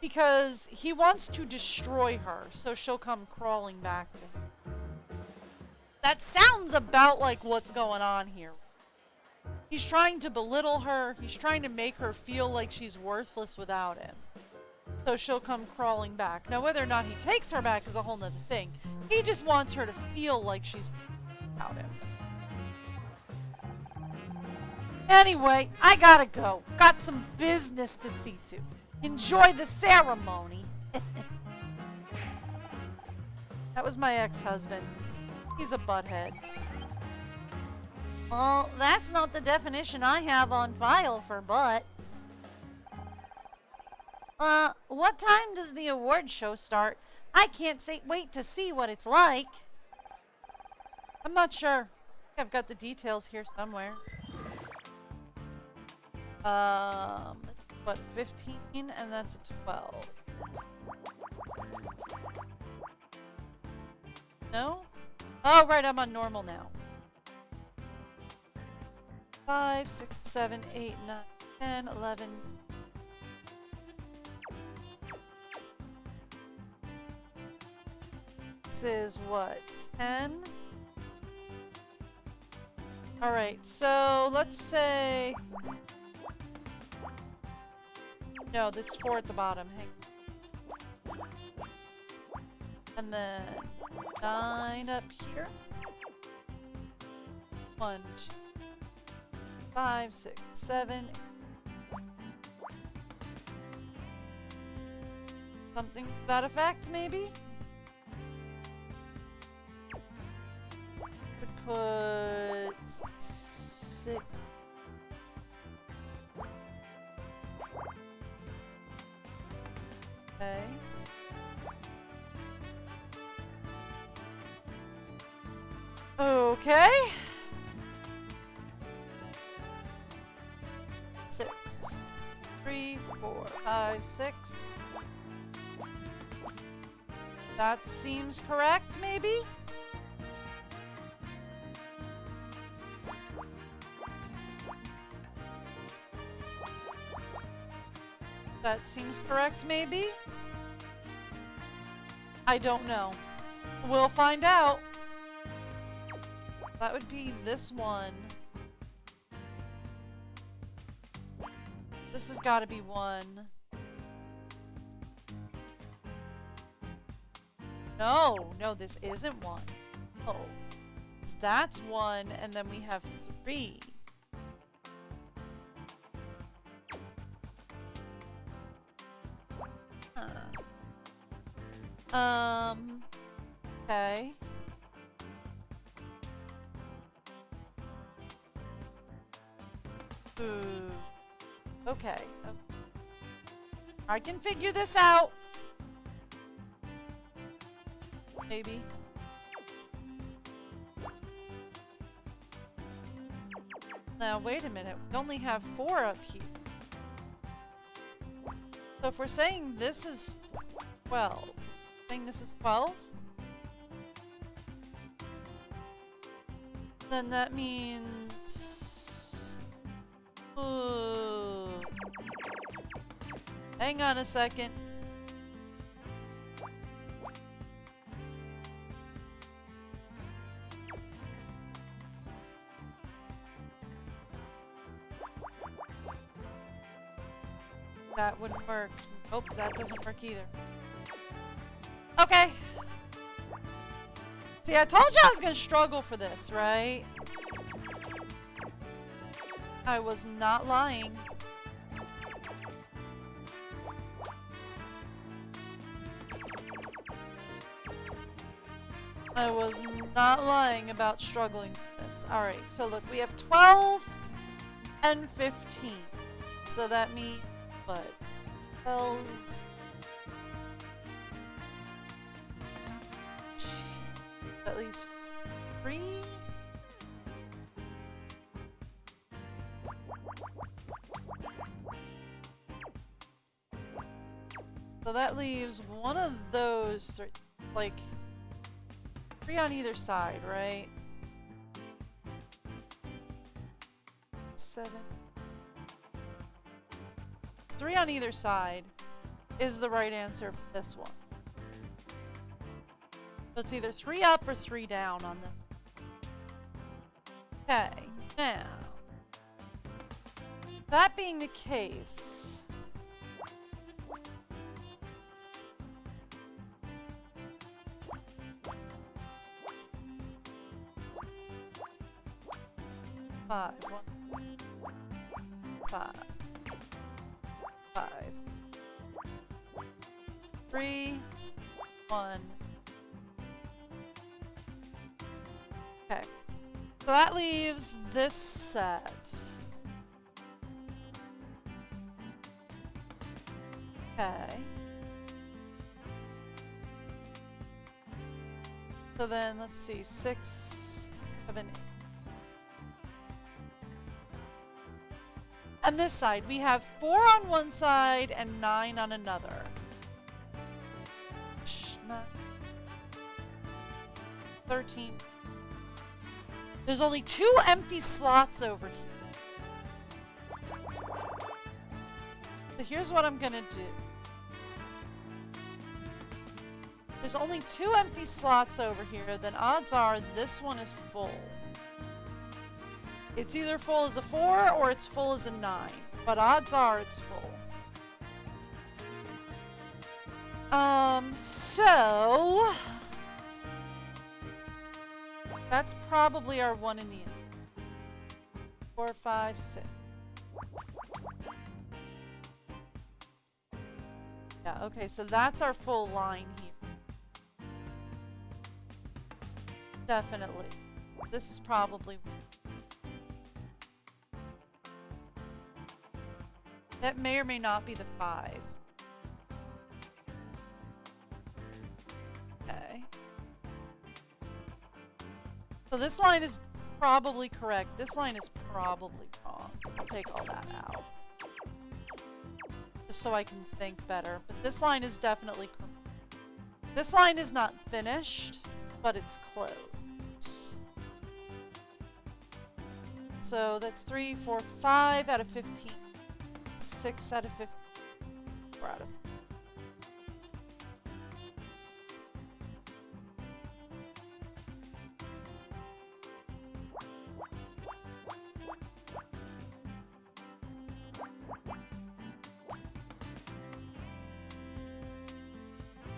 because he wants to destroy her so she'll come crawling back to him. That sounds about like what's going on here. He's trying to belittle her. He's trying to make her feel like she's worthless without him. So she'll come crawling back. Now, whether or not he takes her back is a whole nother thing. He just wants her to feel like she's without him. Anyway, I gotta go. Got some business to see to. Enjoy the ceremony. That was my ex-husband. He's a butthead. Well, that's not the definition I have on file for butt. What time does the award show start? I can't wait to see what it's like. I'm not sure. I've got the details here somewhere. What, 15? And that's a 12. No? Oh, right, I'm on normal now. 5, 6, 7, 8, 9, 10, 11. This is what? 10? Alright, so let's say... No, that's 4 at the bottom. Hang on. And then 9 up here. 1, 2, 5, 6, 7. Something to that effect, maybe? Could put 6. Okay. Okay. 6. 3, 4, 5, 6. That seems correct, maybe? That seems correct, maybe? I don't know. We'll find out. That would be this one. This has got to be 1. No, no, this isn't 1. Oh. That's 1, and then we have 3. Okay. Ooh. Okay. I can figure this out. Maybe. Now, wait a minute. We only have 4 up here. So if we're saying this is 12, saying this is 12, then that means... Ooh. Hang on a second. That wouldn't work. Nope, that doesn't work either. Okay. See, I told you I was gonna struggle for this, right? I was not lying. I was not lying about struggling with this. Alright, so look, we have 12 and 15. So that means, what? 12... At least 3? So that leaves one of those three, like 3 on either side, right? 7. It's 3 on either side is the right answer for this one. So it's either 3 up or 3 down on them. Okay, now, that being the case, five, 1, 5, 5, 3, 1. Okay, so that leaves this set. Okay. So then, let's see, 6, 7, 8. On this side, we have 4 on one side and 9 on another. 13. There's only 2 empty slots over here. So here's what I'm gonna do. There's only 2 empty slots over here, then odds are this one is full. It's either full as a 4 or it's full as a 9, but odds are it's full. So that's probably our one in the end. 4, 5, 6. Yeah, okay, so that's our full line here. Definitely. This is probably... That may or may not be the 5. Okay. So this line is probably correct. This line is probably wrong. I'll take all that out. Just so I can think better. But this line is definitely correct. This line is not finished, but it's close. So that's 3, 4, 5 out of 15. 6 out of 15. 4 out of 15.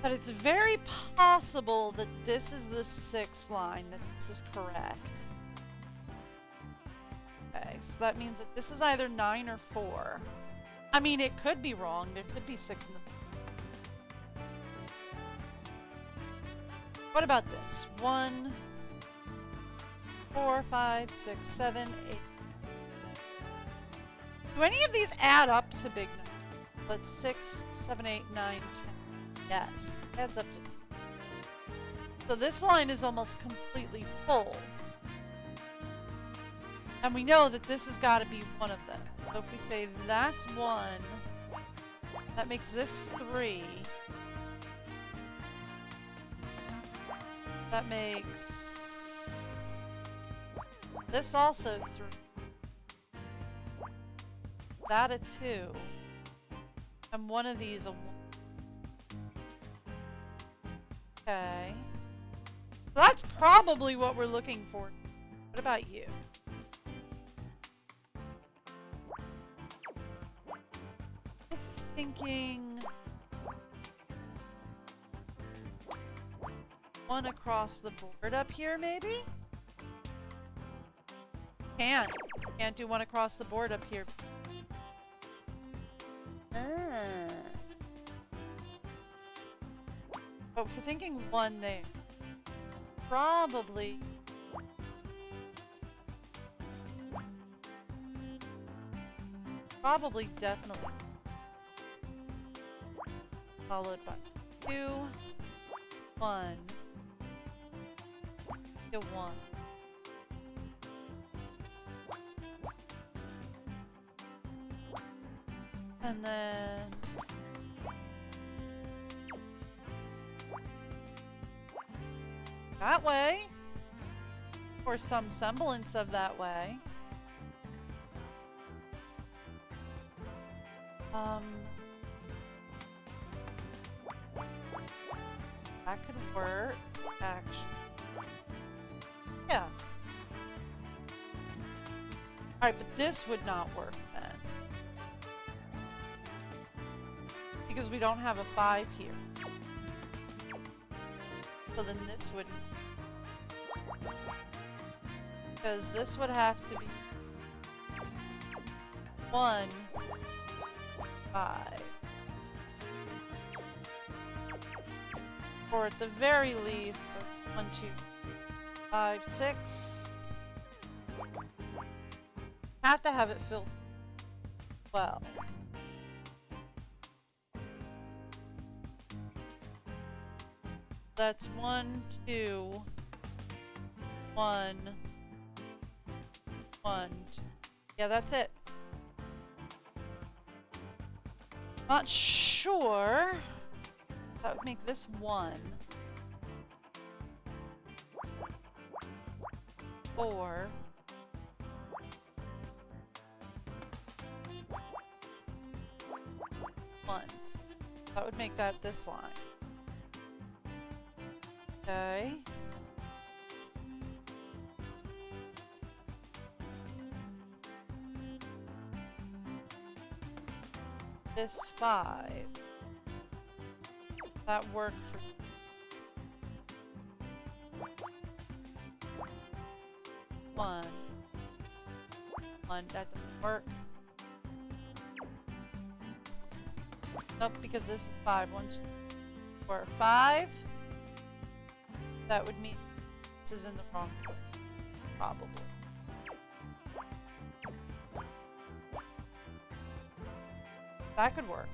But it's very possible that this is the 6th line, that this is correct. Okay, so that means that this is either 9 or 4. I mean, it could be wrong. There could be 6 in the... What about this? 1, 4, 5, 6, 7, 8. Do any of these add up to big numbers? Let's 6, 7, 8, 9, 10. Yes, adds up to 10. So this line is almost completely full. And we know that this has got to be one of them. So if we say that's 1, that makes this 3. That makes this also 3. That a 2. And one of these a 1. Okay. So that's probably what we're looking for. What about you? Thinking 1 across the board up here, maybe? Can't do 1 across the board up here. But if we're thinking 1 there, probably definitely followed by 2, 1, to 1. And then that way, or some semblance of that way. That could work, actually. Yeah. Alright, but this would not work then. Because we don't have a 5 here. So then this would... Because this would have to be 1, 5. Or at the very least, 1, 2, 3, 5, 6. Have to have it filled well. That's 1, 2, 1, 1, 2. Yeah, that's it. Not sure. That would make this 1. 4. That would make that this line. Okay. This 5. That worked for 1. 1. That doesn't work. Nope, because this is 5. 1, 2, 4, 5. That would mean this is in the wrong place. Probably. That could work.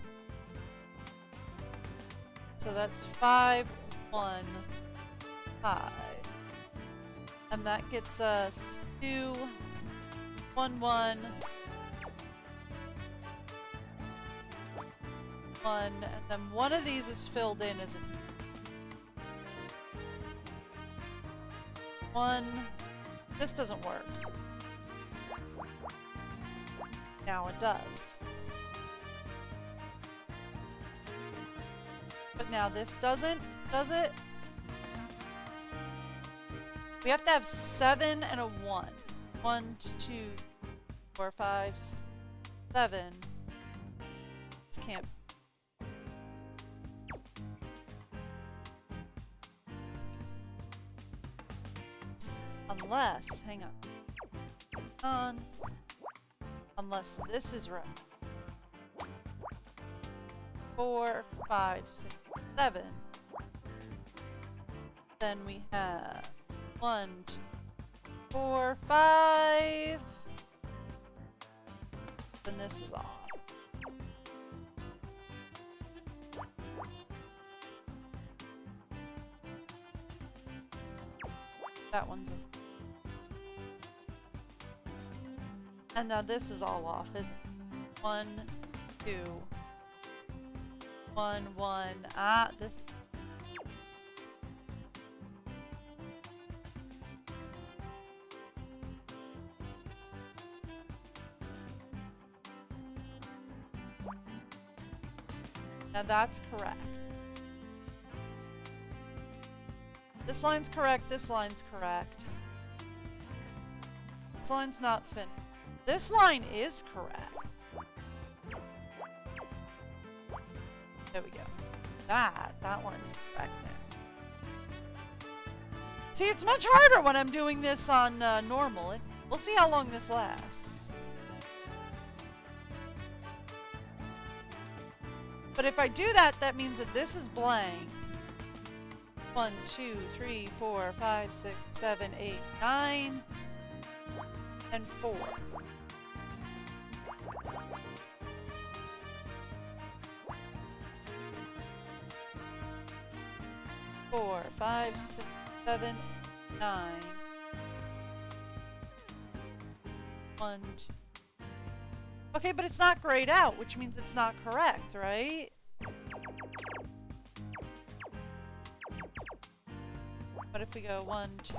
So that's 5, 1, 5. And that gets us 2, 1, 1, 1, and then one of these is filled in as a 1. This doesn't work. Now it does. But now this doesn't, does it? We have to have 7 and a 1. 1, 2, 4, 5, 7. This can't. Unless, hang on. Unless this is right. 4, 5, 6, 7. Then we have 1, 2, 4, 5. Then this is off. That one's in. And now this is all off, isn't it? 1, 2, 1, 1. Ah, this. Now that's correct. This line's correct, this line's correct. This line's not finished. This line is correct. There we go. That line's correct now. See, it's much harder when I'm doing this on normal. We'll see how long this lasts. But if I do that, that means that this is blank. 1, 2, 3, 4, 5, 6, 7, 8, 9, and 4. Four, 5, 6, 7, 9. 1, 2. Okay, but it's not grayed out, which means it's not correct, right? What if we go 1, 2,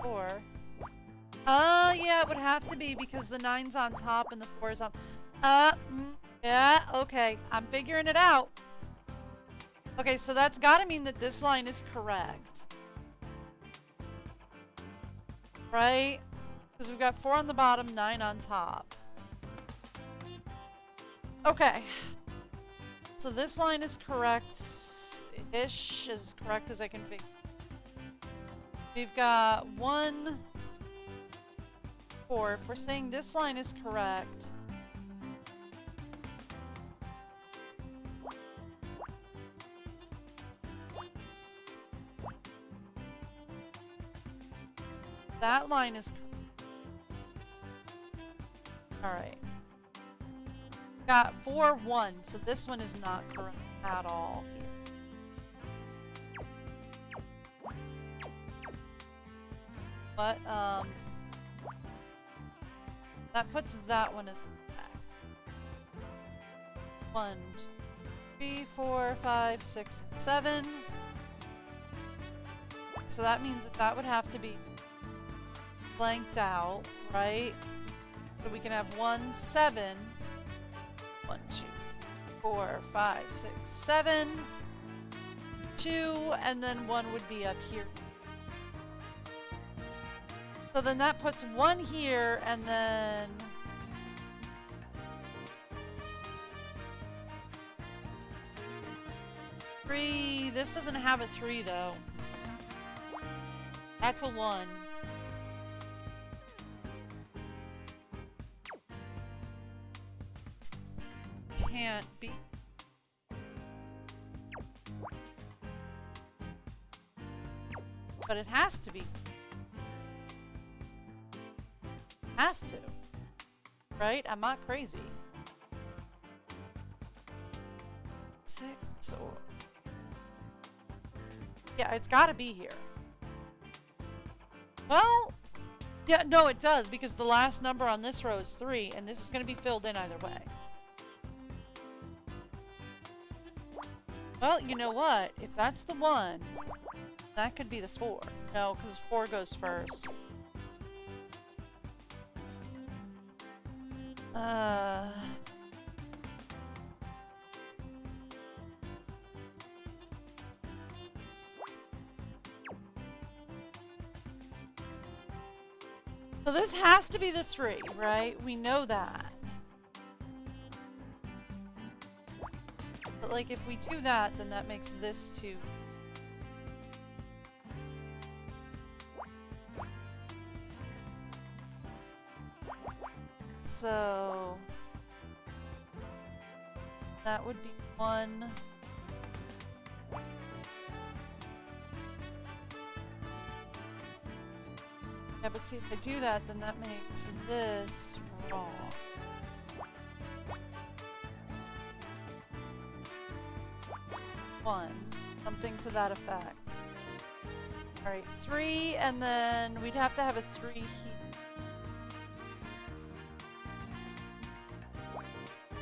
4? Oh, yeah, it would have to be because the 9's on top and the 4 is on. Yeah, okay. I'm figuring it out. Okay, so that's gotta mean that this line is correct. Right? Because we've got 4 on the bottom, 9 on top. Okay. So this line is correct-ish, as correct as I can figure. We've got 1, 4. If we're saying this line is correct, that line is alright. Got 4, 1, so this one is not correct at all here. But, that puts that one as back. 1, 2, 3, 4, 5, 6, 7. So that means that that would have to be blanked out, right? So we can have 1, 7. 1, 2, 4, 5, 6, 7. 2, and then 1 would be up here. So then that puts 1 here, and then 3. This doesn't have a 3 though. That's a 1. Can't be. But it has to be. Has to. Right? I'm not crazy. 6 or Yeah, it's gotta be here. Well, yeah, no, it does, because the last number on this row is 3, and this is gonna be filled in either way. Well, you know what? If that's the 1, that could be the 4. No, because 4 goes first. So this has to be the 3, right? We know that. But like if we do that, then that makes this 2. So that would be 1. Yeah, but see, if I do that, then that makes this wrong. One. Something to that effect. Alright, 3, and then we'd have to have a 3 here.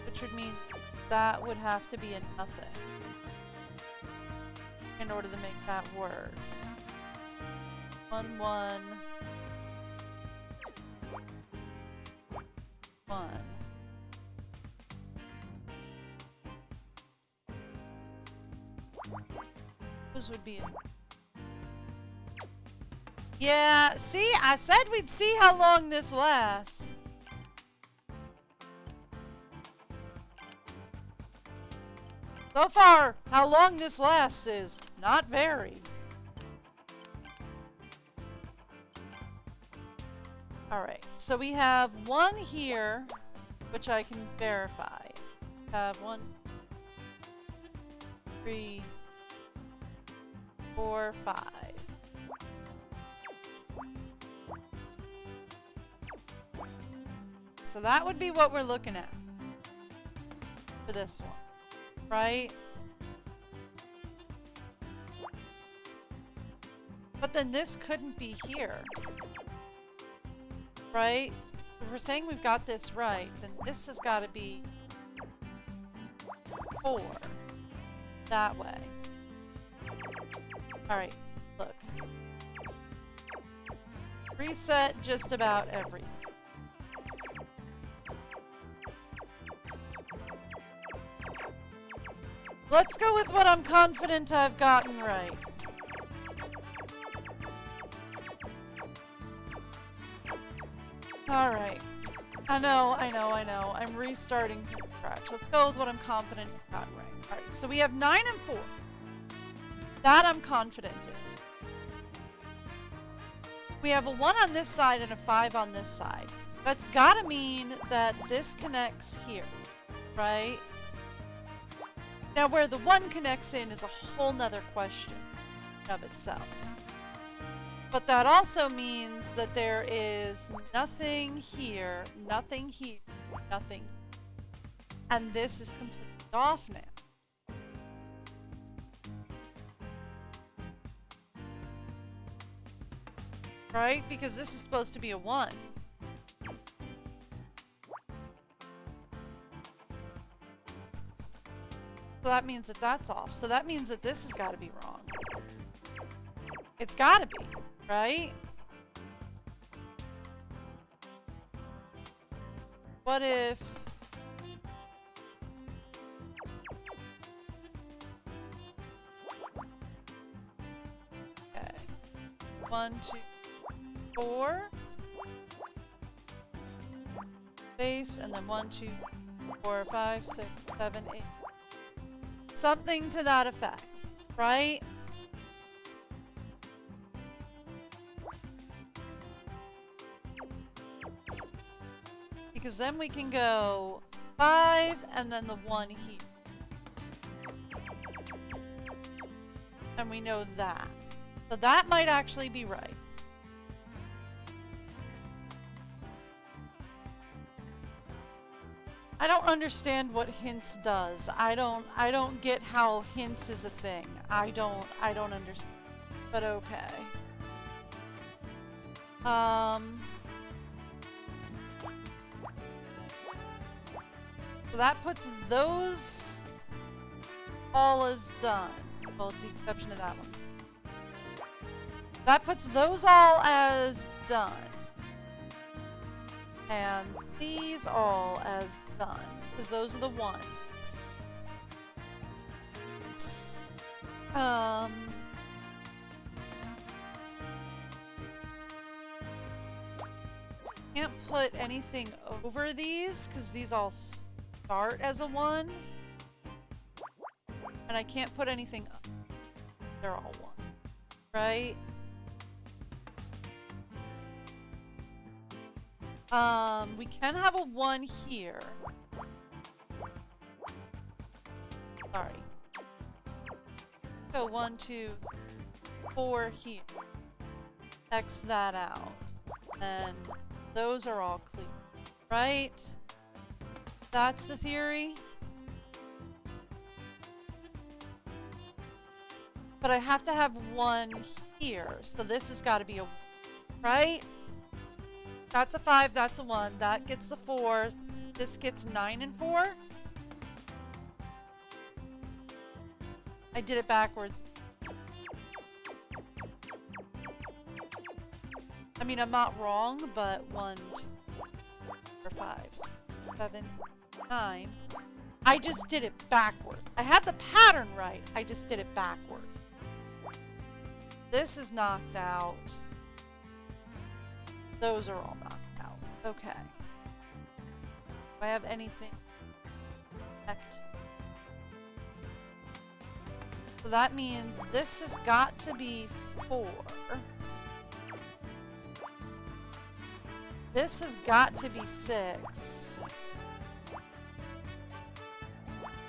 Which would mean that would have to be a nothing in order to make that work. 1, 1. 1. Those would be. Yeah, see, I said we'd see how long this lasts. So far, how long this lasts is not very. Alright, so we have 1 here, which I can verify. Have 1, 3, 4, 5. So that would be what we're looking at for this one, right? But then this couldn't be here, right? If we're saying we've got this right, then this has got to be 4 that way. Alright, look. Reset just about everything. Let's go with what I'm confident I've gotten right. Alright. I know. I'm restarting from scratch. Let's go with what I'm confident I've got right. Alright, so we have 9 and 4. That I'm confident in. We have a 1 on this side and a 5 on this side. That's gotta mean that this connects here, right? Now where the 1 connects in is a whole nother question of itself. But that also means that there is nothing here, nothing here, nothing. And this is completely off now. Right? Because this is supposed to be a 1. So that means that that's off. So that means that this has got to be wrong. It's got to be, right? What if... Okay. 1, 2, 4. Base, and then 1, 2, 4, 5, 6, 7, 8. Something to that effect, right? Because then we can go 5 and then the 1 here. And we know that. So that might actually be right. I don't understand what hints does. I don't get how hints is a thing. I don't understand. but okay. So that puts those all as done. Well, with the exception of that one. That puts those all as done. And these all as done. Because those are the ones. Can't put anything over these because these all start as a 1. And I can't put anything up. They're all 1. Right? We can have a 1 here. Sorry. So 1, 2, 4 here. X that out. And those are all clear. Right? That's the theory. But I have to have 1 here. So this has got to be a 1. Right? That's a 5, that's a 1. That gets the 4. This gets 9 and 4. I did it backwards. I mean, I'm not wrong, but 1, 2, 4, 5, 6, 7, 9. I just did it backward. I had the pattern right. I just did it backward. This is knocked out. Those are all knocked out. Okay. Do I have anything checked? So that means this has got to be 4. This has got to be 6.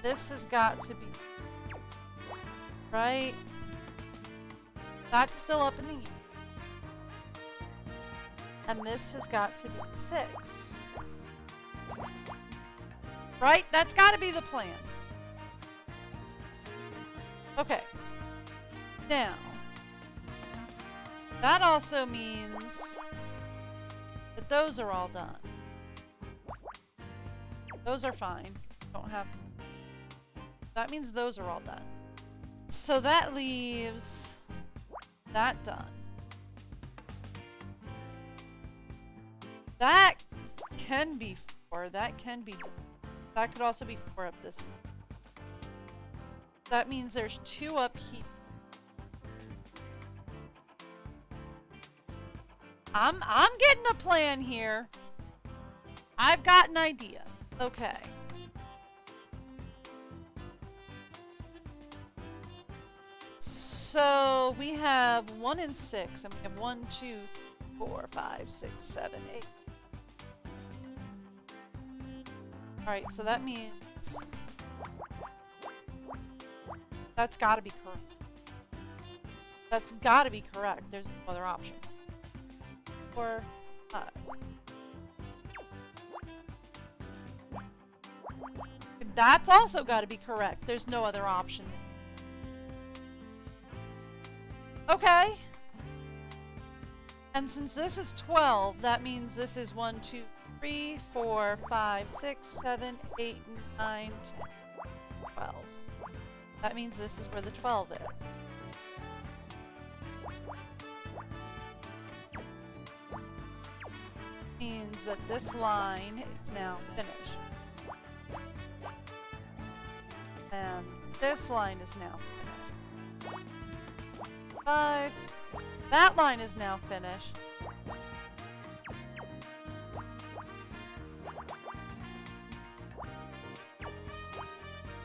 This has got to be... Right? That's still up in the air. And this has got to be 6. Right? That's got to be the plan. Okay. Now, that also means that those are all done. Those are fine. Don't have... That means those are all done. So that leaves that done. That can be 4. That can be... That could also be 4 up this way. That means there's 2 up here. I'm getting a plan here. I've got an idea. Okay. So we have 1 and 6, and we have 1, 2, 4, 5, 6, 7, 8. Alright, so that means that's gotta be correct. That's gotta be correct. There's no other option. 4, 5. That's also gotta be correct. There's no other option. Okay. And since this is 12, that means this is 1, 2, 3, 4, 5, 6, 7, 8, 9, 10, 12. That means this is where the 12 is. Means that this line is now finished. And this line is now finished. 5. That line is now finished.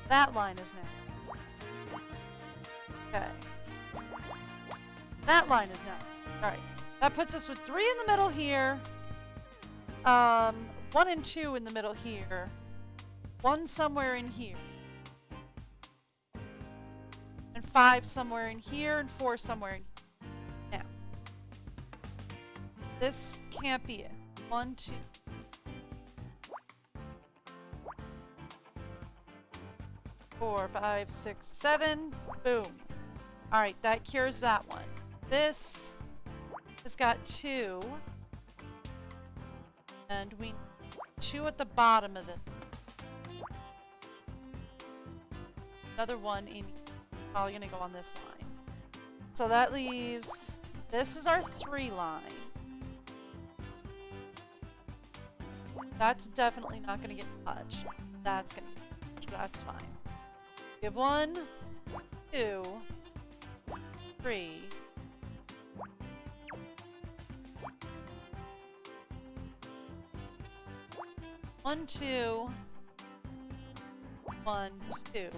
That line is now. Okay. That line is now. Alright. That puts us with 3 in the middle here. 1 and 2 in the middle here. 1 somewhere in here. And 5 somewhere in here, and 4 somewhere in here. Now. This can't be it. 1, 2. Four, 5, 6, 7. Boom. Alright, that cures that one. this has got 2. And we need 2 at the bottom of this. Another 1 in, probably gonna go on this line. So that leaves, this is our 3 line. That's definitely not gonna get touched. That's gonna get touched, that's fine. We have 1, 2, 3. 1, 2. 1, 2.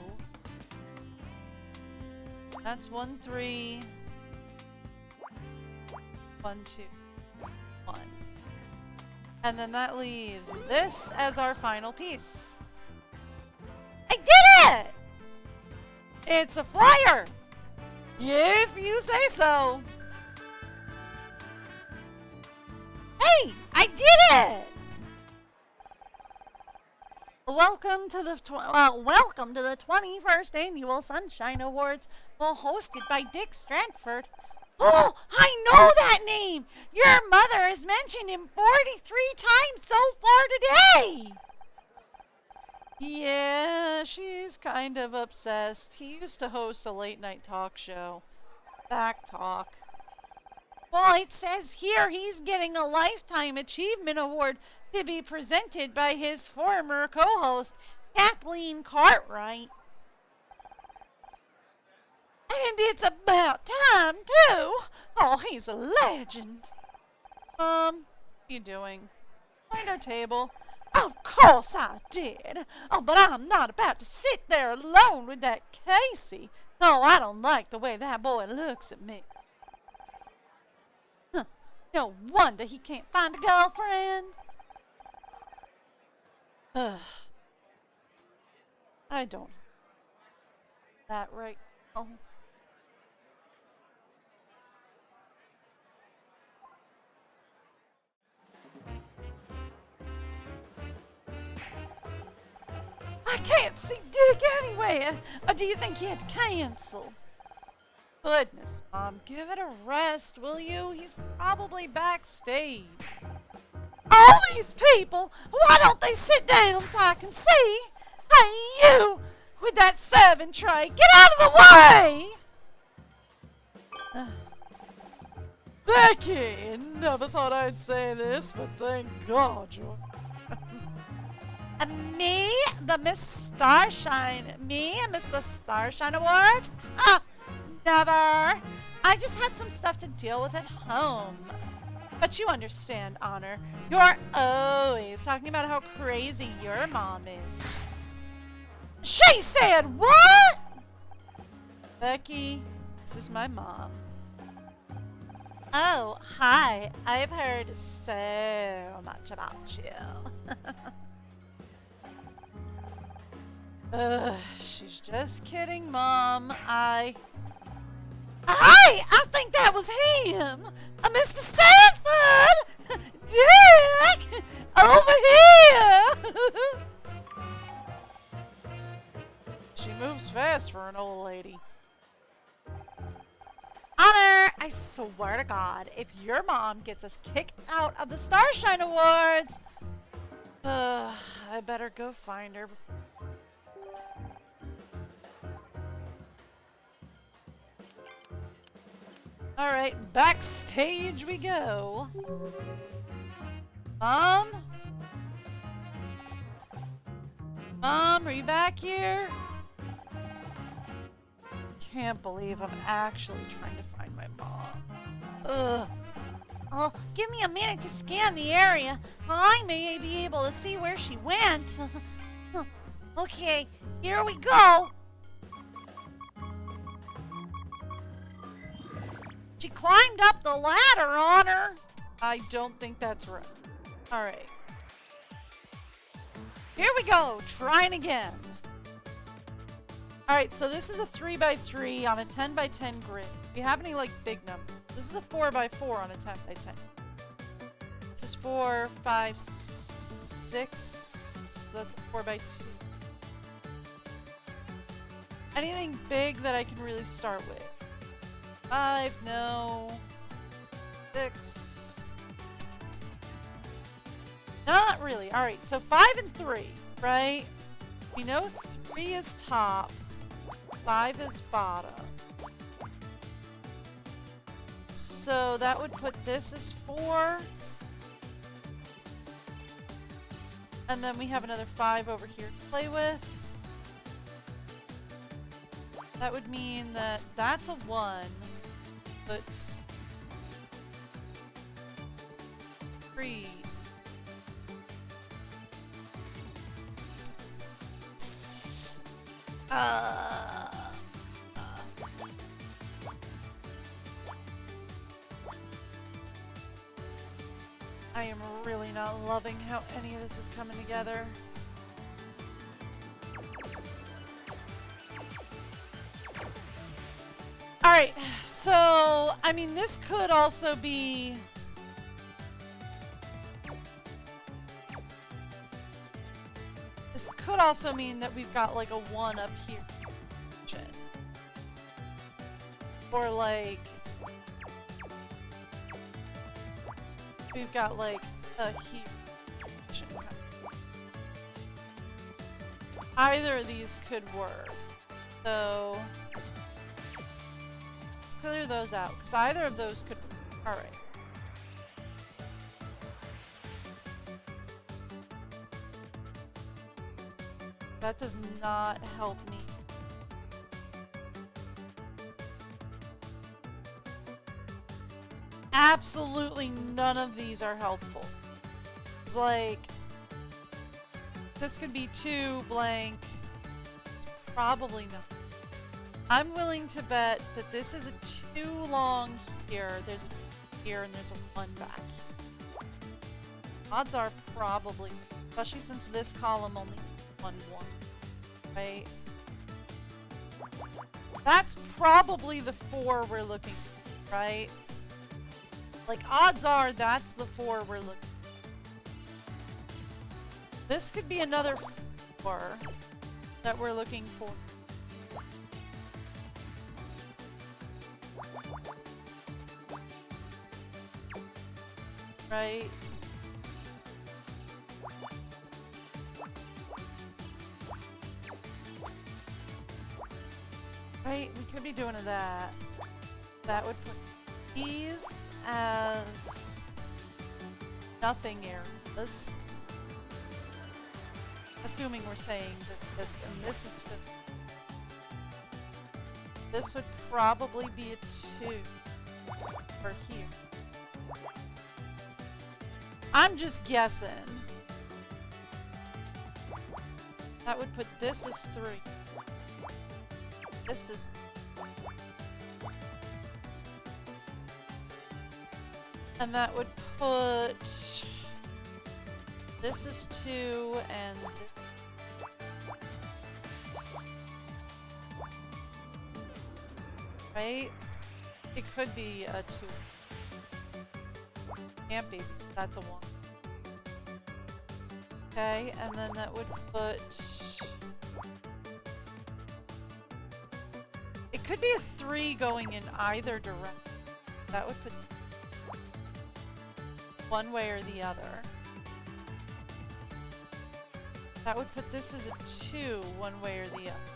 That's 1, 3. 1, 2, 1. And then that leaves this as our final piece. I did it! It's a flyer! If you say so. Hey, I did it! Welcome to the 21st Annual Sunshine Awards, hosted by Dick Stratford. Oh, I know that name! Your mother has mentioned him 43 times so far today! Yeah, she's kind of obsessed. He used to host a late-night talk show. Back talk. Well, it says here he's getting a Lifetime Achievement Award to be presented by his former co-host, Kathleen Cartwright. And it's about time, too. Oh, he's a legend. What are you doing? Find our table. Of course I did. Oh, but I'm not about to sit there alone with that Casey. Oh, I don't like the way that boy looks at me. Huh. No wonder he can't find a girlfriend. I don't. That right. Oh. I can't see Dick anywhere. Or do you think he had to cancel? Goodness, Mom, give it a rest, will you? He's probably backstage. All these people, why don't they sit down so I can see? Hey, you, with that serving tray, get out of the way! Becky, never thought I'd say this, but thank God you're... Me, the Miss Starshine. Me and Mr. Starshine Awards? Never. I just had some stuff to deal with at home. But you understand, Honor. You're always talking about how crazy your mom is. She said what? Becky, this is my mom. Oh, hi. I've heard so much about you. She's just kidding, Mom. I think that was him! Mr. Stanford! Dick! Over here! She moves fast for an old lady. Honor, I swear to God, if your mom gets us kicked out of the Starshine Awards, I better go find her before. Alright, backstage we go. Mom? Mom, are you back here? Can't believe I'm actually trying to find my mom. Ugh. Oh, give me a minute to scan the area. I may be able to see where she went. Okay, here we go. She climbed up the ladder, Honor. I don't think that's right. All right. Here we go. Trying again. All right, so this is a 3x3 on a 10x10 grid. Do you have any, like, big numbers? This is a 4x4 on a 10x10. This is 4, 5, 6. That's a 4x2. Anything big that I can really start with? 5, no. 6. Not really. Alright, so 5 and 3, right? We know 3 is top, 5 is bottom. So that would put this as 4. And then we have another 5 over here to play with. That would mean that that's a 1, but 3. I am really not loving how any of this is coming together. Alright, so, I mean, this could also be... This could also mean that we've got, like, a 1 up here. Or, like... We've got, like, a here. Either of these could work. So... clear those out, because either of those could... Alright. That does not help me. Absolutely none of these are helpful. It's like... This could be 2 blank. It's probably not. I'm willing to bet that this is a 2 long here, there's a here, and there's a 1 back here. Odds are probably, especially since this column only has 1, 1, right? That's probably the 4 we're looking for, right? Like, odds are that's the 4 we're looking for. This could be another 4 that we're looking for. Right? Right, we could be doing that. That would put these as nothing areas. Assuming we're saying that this and this is 50. This would probably be a 2 for here. I'm just guessing. That would put this as 3. This is... And that would put... This is 2 and... Right? It could be a 2. Can't be. That's a 1. Okay, and then that would put... It could be a 3 going in either direction. That would put one way or the other. That would put this as a 2 one way or the other.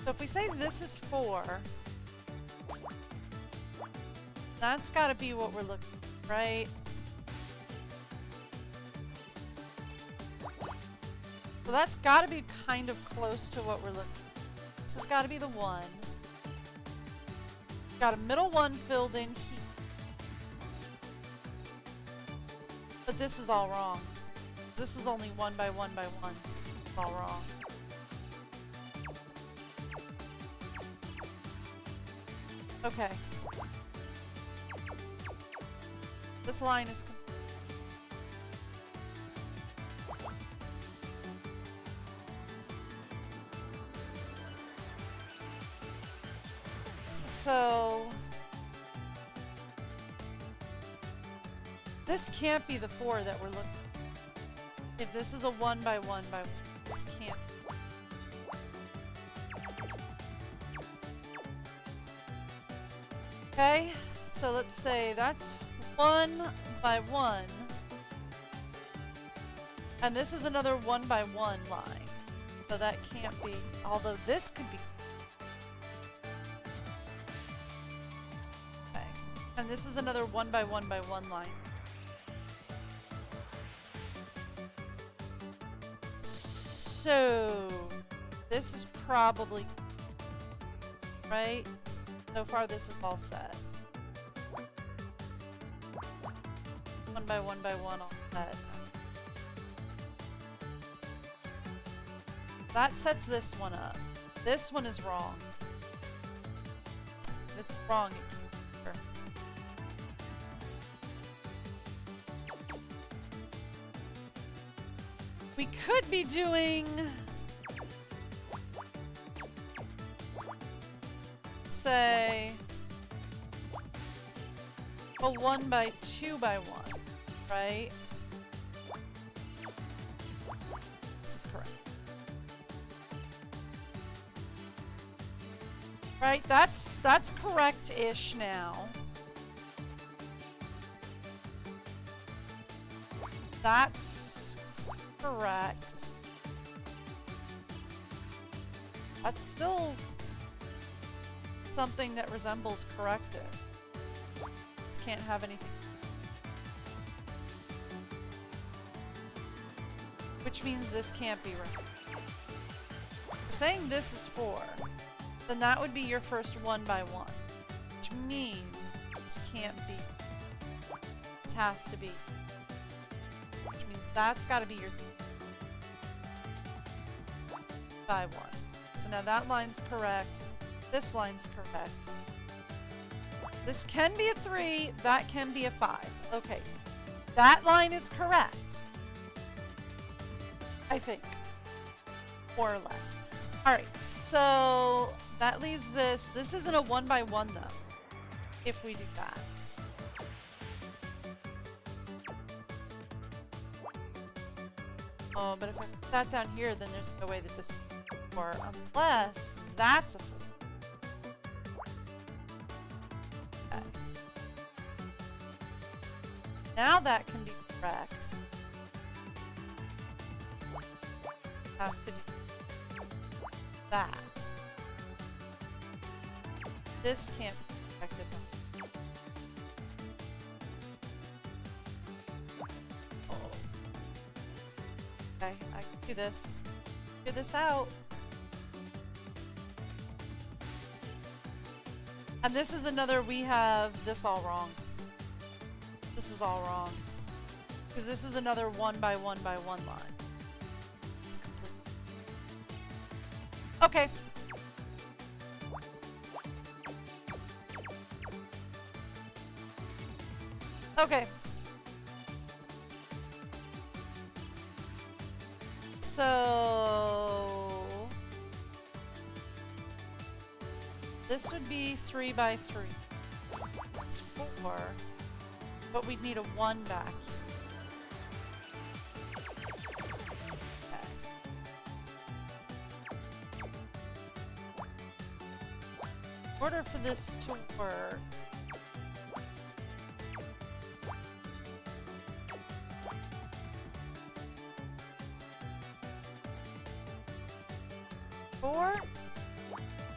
So if we say this is 4, that's got to be what we're looking for, right? So that's got to be kind of close to what we're looking for. This has got to be the 1. Got a middle 1 filled in here. But this is all wrong. This is only 1 by 1 by 1. So it's all wrong. Okay. This line is... So... This can't be the 4 that we're looking for. If this is a 1 by 1 by 1, this can't. Okay, so let's say that's 1 by 1. And this is another 1 by 1 line. So that can't be, although this could be. Okay, and this is another 1 by 1 by 1 line. So this is probably right. So far, this is all set. 1 by 1 by 1 all set. That sets this one up. This one is wrong. This is wrong. We could be doing, say, a 1 by 2 by 1, right? This is correct. Right, that's correct-ish now. That's correct. That's still something that resembles corrective. Just can't have anything. Which means this can't be right. We're saying this is 4. Then that would be your first 1 by 1. Which means this can't be. This has to be. Which means that's got to be your by 1. So now that line's correct. This line's correct. This can be a 3. That can be a 5. Okay. That line is correct. I think. More or less. Alright, so that leaves this. This isn't a 1 by 1 though. If we do that. Oh, but if I put that down here, then there's no way that this is 4, unless that's a 4. Okay. Now that can be correct. Have to do that. This can't be corrected. Oh. Okay, I can do this. Figure this out. And this is another, we have this all wrong. This is all wrong. Because this is another 1 by 1 by 1 line. It's complete. Okay. Okay. So this would be 3 by 3. It's 4, but we'd need a 1 back here. Okay. In order for this to work,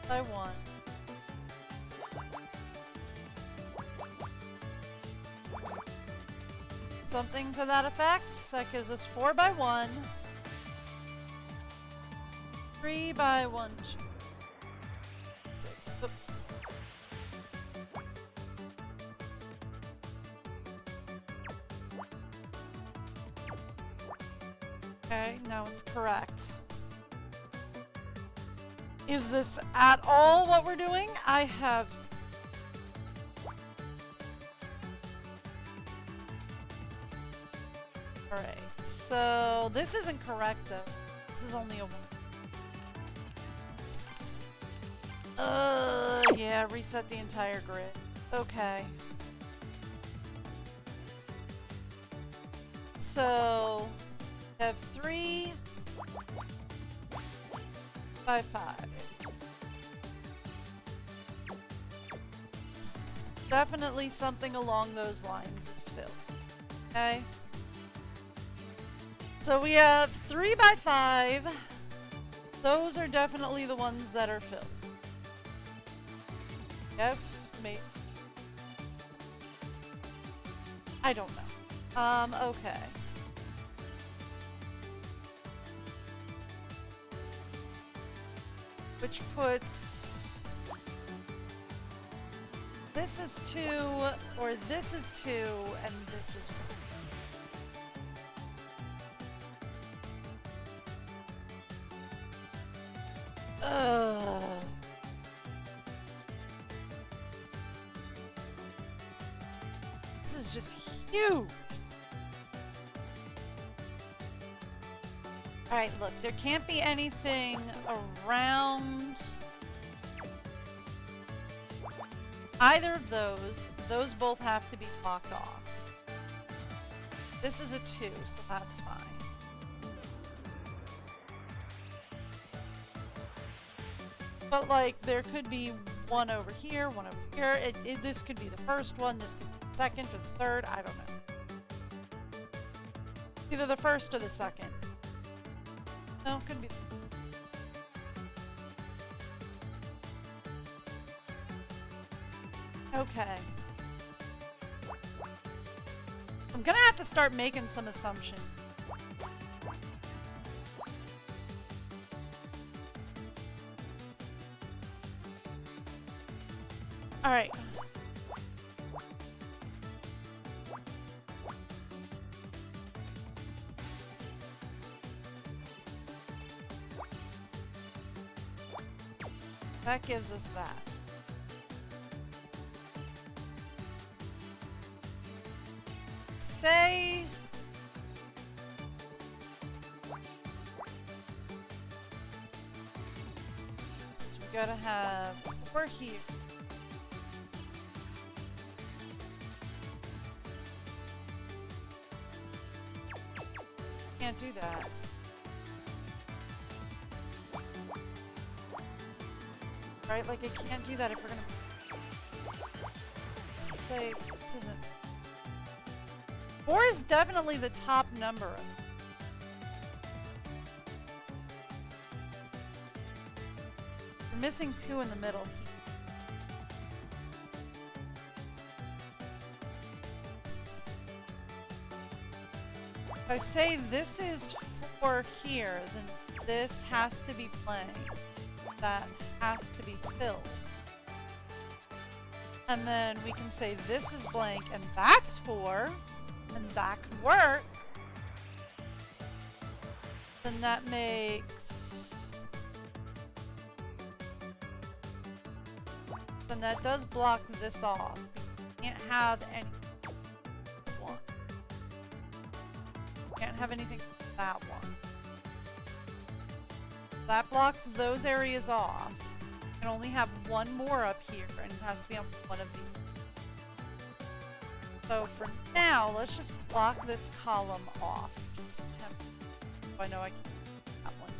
by 1. Something to that effect. That gives us 4 by 1. 3 by 1. 6. Oop. Okay, now it's correct. Is this at all what we're doing? I have... Alright, so this isn't correct though. This is only a 1. Yeah, reset the entire grid. Okay. So We have 3 by 5. It's definitely something along those lines is filled. Okay? So we have 3 by 5. Those are definitely the ones that are filled. Yes, maybe. I don't know. Okay. Which puts... This is 2, or this is 2, and this is 1. Ugh. This is just huge. Alright, look, there can't be anything around either of those. Those both have to be blocked off. This is a 2, so that's fine. But, like, there could be one over here, one over here. This could be the first one, this could be the second or the third. I don't know. Either the first or the second. No, it could be. Okay. I'm gonna have to start making some assumptions. All right. That gives us that. Say... So we gotta have 4 here. Can't do that. Right? Like, I can't do that if we're gonna say this isn't. 4 is definitely the top number of it. We're missing 2 in the middle here. If I say this is 4 here, then this has to be playing. That has to be filled. And then we can say this is blank and that's 4, and that could work. Then that makes... Then that does block this off. You can't have any... Can't have anything from that one. That blocks those areas off. You can only have one more up here, and it has to be on one of these. So for now, let's just block this column off. Just attempt. I know I can do that one.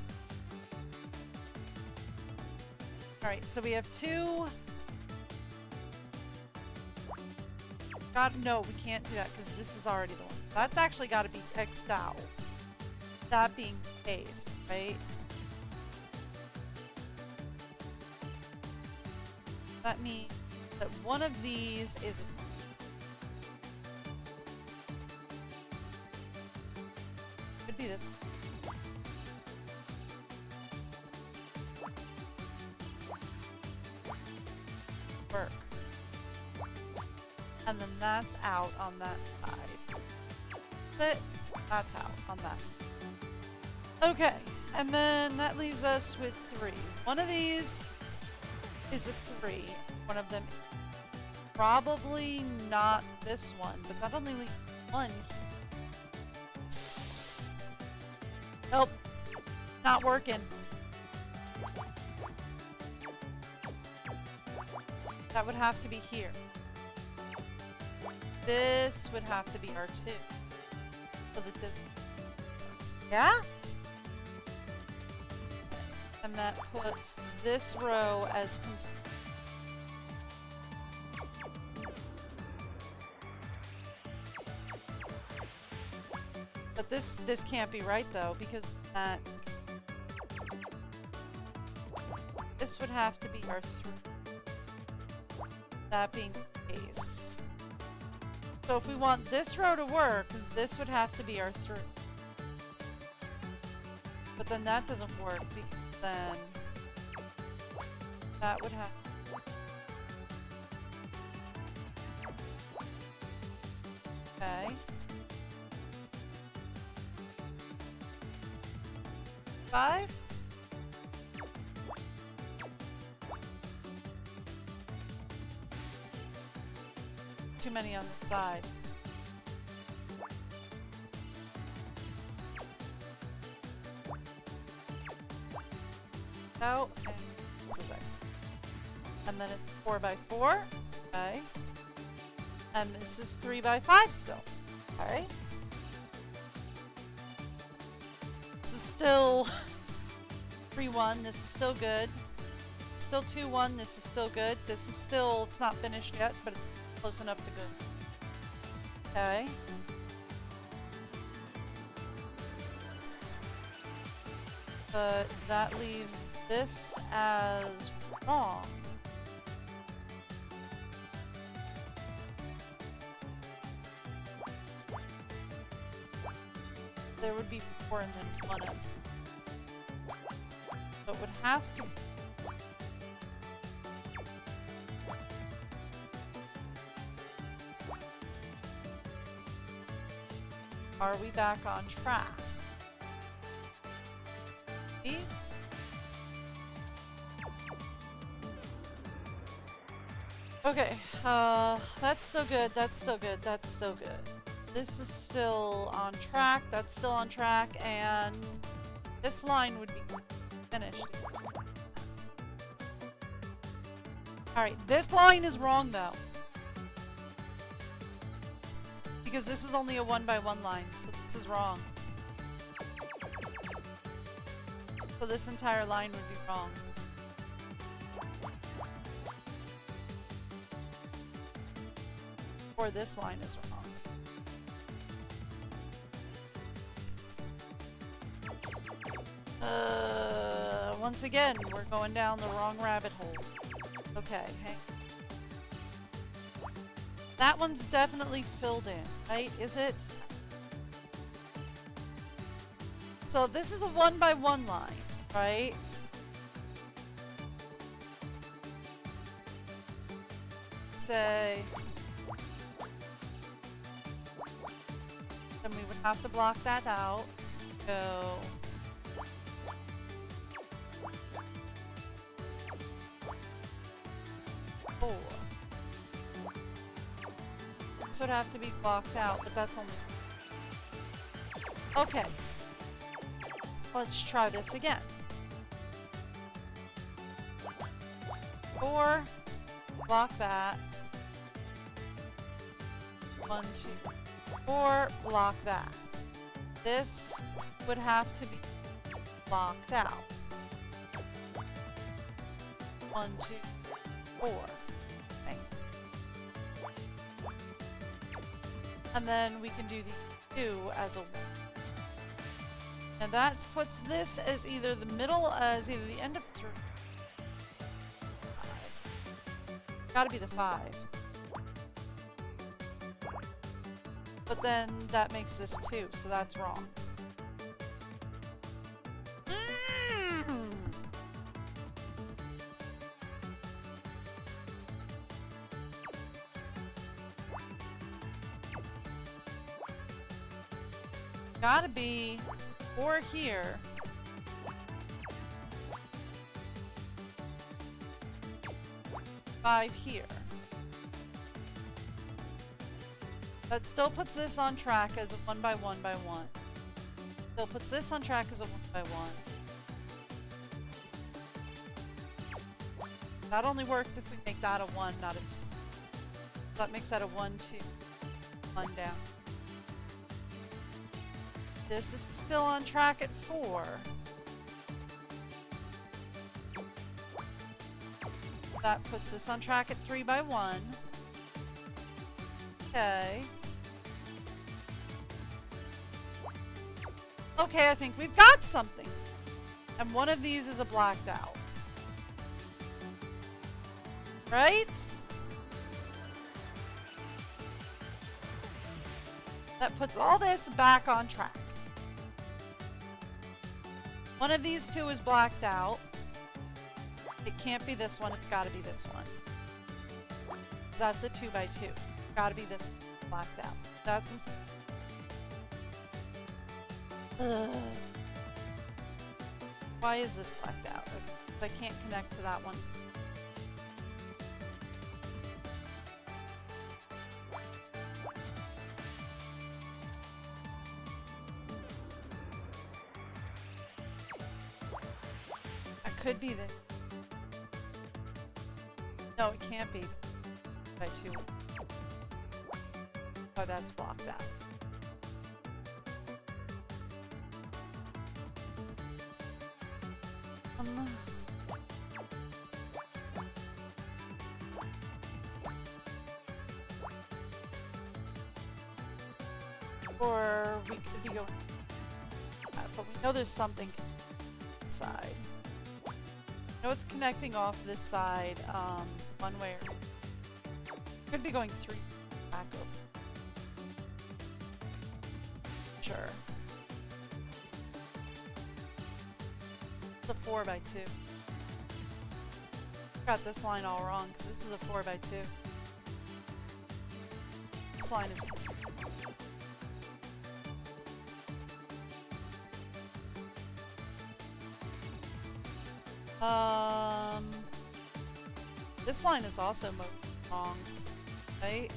Alright, so we have 2. No, we can't do that because this is already the one. That's actually got to be X'd out. That being the case, right? That means that one of these is could be this. Work. And then that's out on that side. That's out on that. Okay, and then that leaves us with 3. One of these is a 3. One of them probably not this one, but that only leaves 1. Nope. Not working. That would have to be here. This would have to be our 2. So that this... Yeah? And that puts this row as complete. But this can't be right though, because that this would have to be our 3. That being the case. So if we want this row to work, this would have to be our 3. But then that doesn't work because then that would have. Okay. 5. Too many on the side. Out, and this is it. And then it's 4 by 4. Okay. And this is 3 by 5 still. Okay. This is still 3-1. This is still good. Still 2-1. This is still good. This is still, it's not finished yet, but it's close enough to good. Okay. But that leaves this as wrong. There would be 4 and then 1 up. So it would have to. Are we back on track? See? Okay, that's still good, that's still good, that's still good. This is still on track, that's still on track, and this line would be finished. Alright, this line is wrong though. Because this is only a 1 by 1 line, so this is wrong. So this entire line would be wrong. Or this line is wrong. Once again, we're going down the wrong rabbit hole. Okay, hang. That one's definitely filled in, right? Is it? So this is a 1 by 1 line, right? Say. Then we would have to block that out. Go. Would have to be blocked out, but that's only. Okay. Let's try this again. 4, block that. 1, 2, 4, block that. This would have to be blocked out. 1, 2, 4. And then we can do the 2 as a 1. And that puts this as either the middle, as either the end of 3. 5. Gotta be the 5. But then that makes this 2, so that's wrong. Gotta be 4 here. Five here. That still puts this on track as a 1 by 1 by 1. Still puts this on track as a 1 by 1. That only works if we make that a 1, not a 2. That makes that a 1, 2. 1 down. This is still on track at 4. That puts us on track at 3 by 1. Okay. Okay, I think we've got something. And one of these is a blacked out. Right? That puts all this back on track. One of these two is blacked out. It can't be this one, it's gotta be this one. That's a 2 by 2. Gotta be this blacked out. That one's... Ugh. Why is this blacked out? I can't connect to that one. That could be the... No, it can't be. By 2. Oh, that's blocked out. Or we could be going... but we know there's something inside. I know it's connecting off this side, one way or... Could be going 3 back over. Sure. It's a 4 by 2. Got this line all wrong, because this is a 4 by 2. This line is... This line is also wrong, right?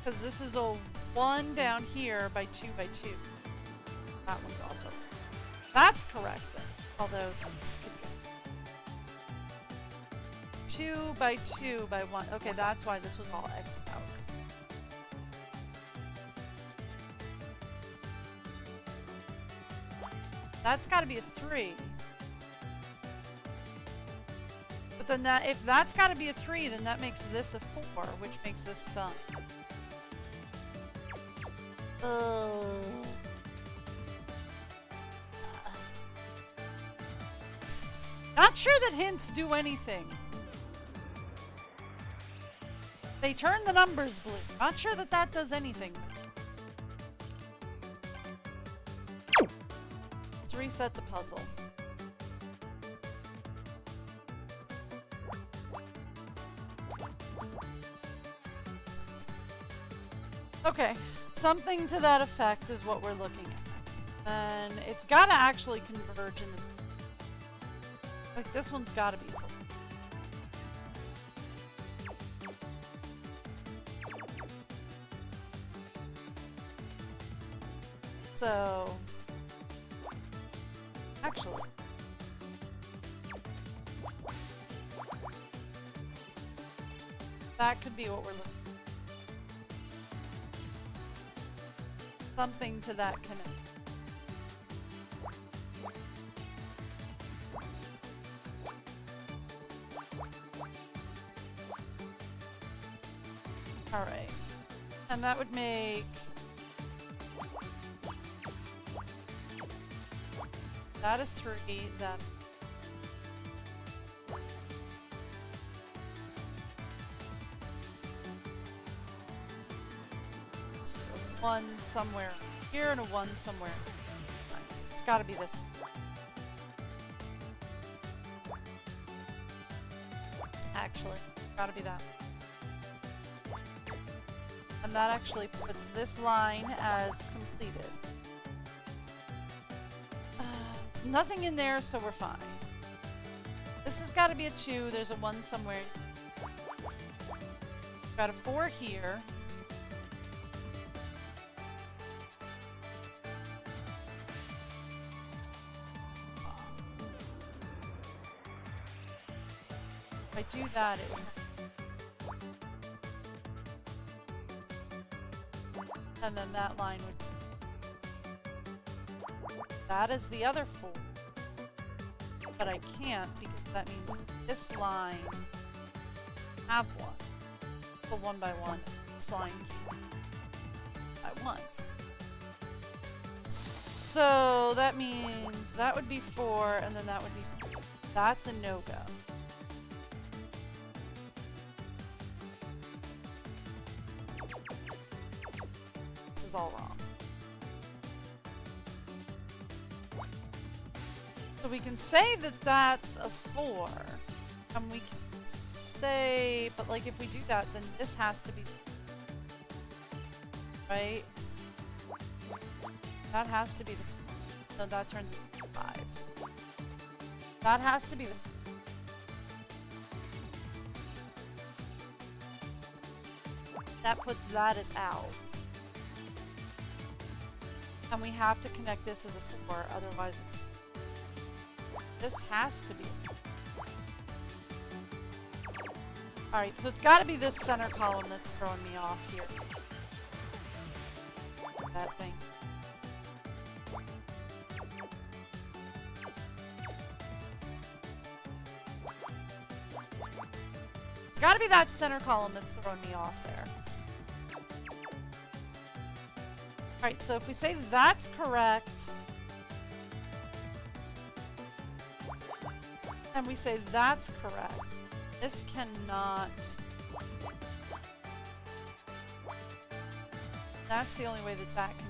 Because this is a 1 down here by 2 by 2. That one's also... That's correct then. Although this could go 2 by 2 by 1. Okay, that's why this was all X'd out. That's got to be a 3. But then that, if that's got to be a 3, then that makes this a 4, which makes this done. Not sure that hints do anything. They turn the numbers blue. Not sure that that does anything. Let's reset the puzzle. Okay, something to that effect is what we're looking at. And it's gotta actually converge in the... Like, this one's gotta be... So... Actually... That could be what we're looking at. Something to that connect. Alright. And that would make... that a 3, that... So 1 somewhere here and a 1 somewhere. It's gotta be this. Actually, gotta be that. And that actually puts this line as completed. There's nothing in there, so we're fine. This has got to be a 2. There's a 1 somewhere. Got a 4 here. If I do that, it would... And then that line would... That is the other 4. But I can't because that means this line have 1. So 1 by 1. This line by 1. So that means that would be 4, and then that would be 3. That's a no-go. This is all wrong. So we can say that that's a 4, and we can say, but like if we do that, then this has to be, right? That has to be the, so that turns into 5. That has to be the, that puts that as out. And we have to connect this as a 4, otherwise it's, this has to be. Alright, so it's got to be this center column that's throwing me off here. That thing. It's got to be that center column that's throwing me off there. Alright, so if we say that's correct, and we say that's correct, this cannot... That's the only way that that can...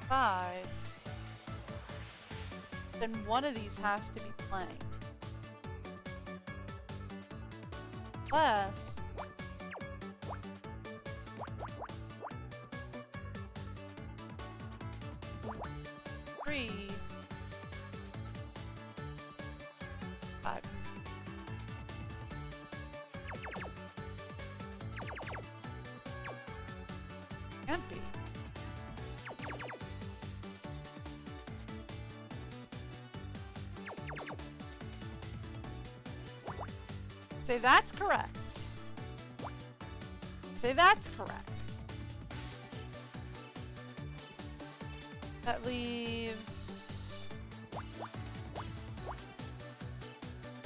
5. Then one of these has to be playing. Unless... 3... 5. Can't be. Say that's correct. Say that's correct. That leaves...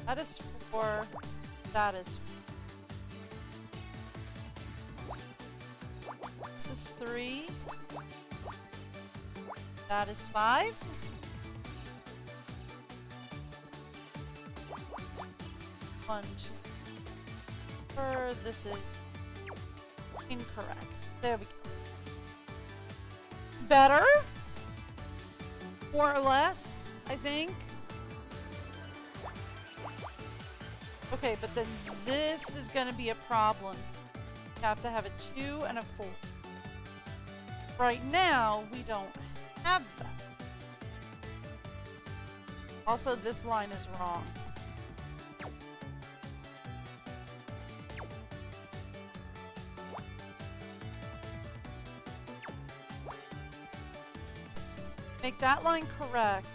That is 4. That is 4. This is 3. That is 5. One, two. This is incorrect. There we go. Better? More or less, I think. Okay, but then this is going to be a problem. You have to have a 2 and a 4. Right now, we don't have that. Also, this line is wrong. Make that line correct.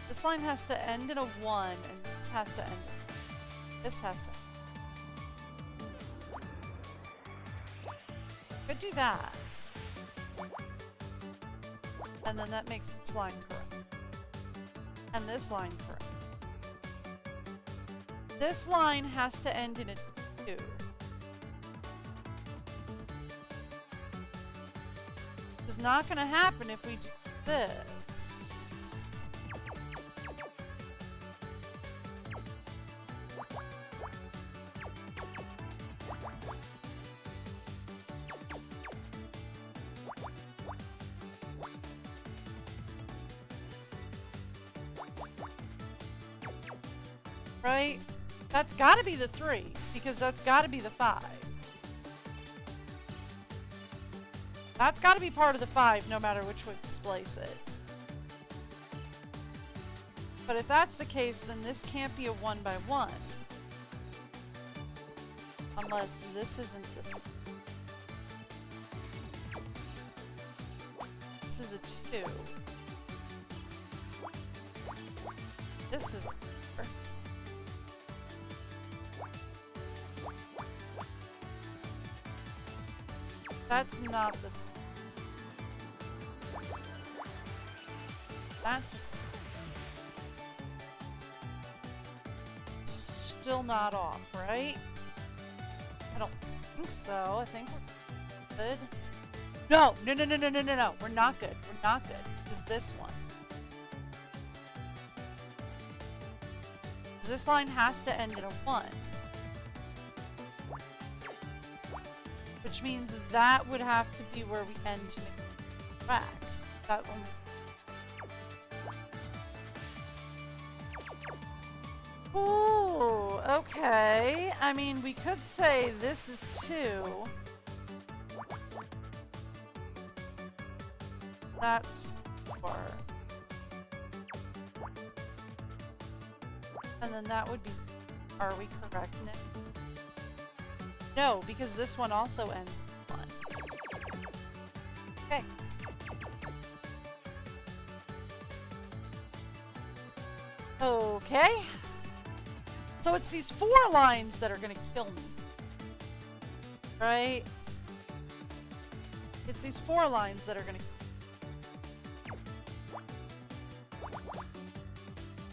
This line has to end in a 1, and this has to end. This has to. Could do that. And then that makes this line correct. And this line correct. This line has to end in a 2. It's not going to happen if we do this. Right? That's got to be the 3, because that's got to be the 5. That's got to be part of the 5, no matter which way we displace it. But if that's the case, then this can't be a 1 by 1. Unless this isn't the... This is a 2. This is a 4. That's not the... That's... Still not off, right? I don't think so. I think we're good. No! No, no, no, no, no, no, no. We're not good. We're not good. It's this one. This line has to end in a 1. Which means that would have to be where we end to make it back. That only... Ooh, okay. I mean, we could say this is 2. That's 4. And then that would be... Are we correct, Nick? No, because this one also ends in 1. Okay. Okay. So it's these 4 lines that are gonna kill me. Right? It's these 4 lines that are gonna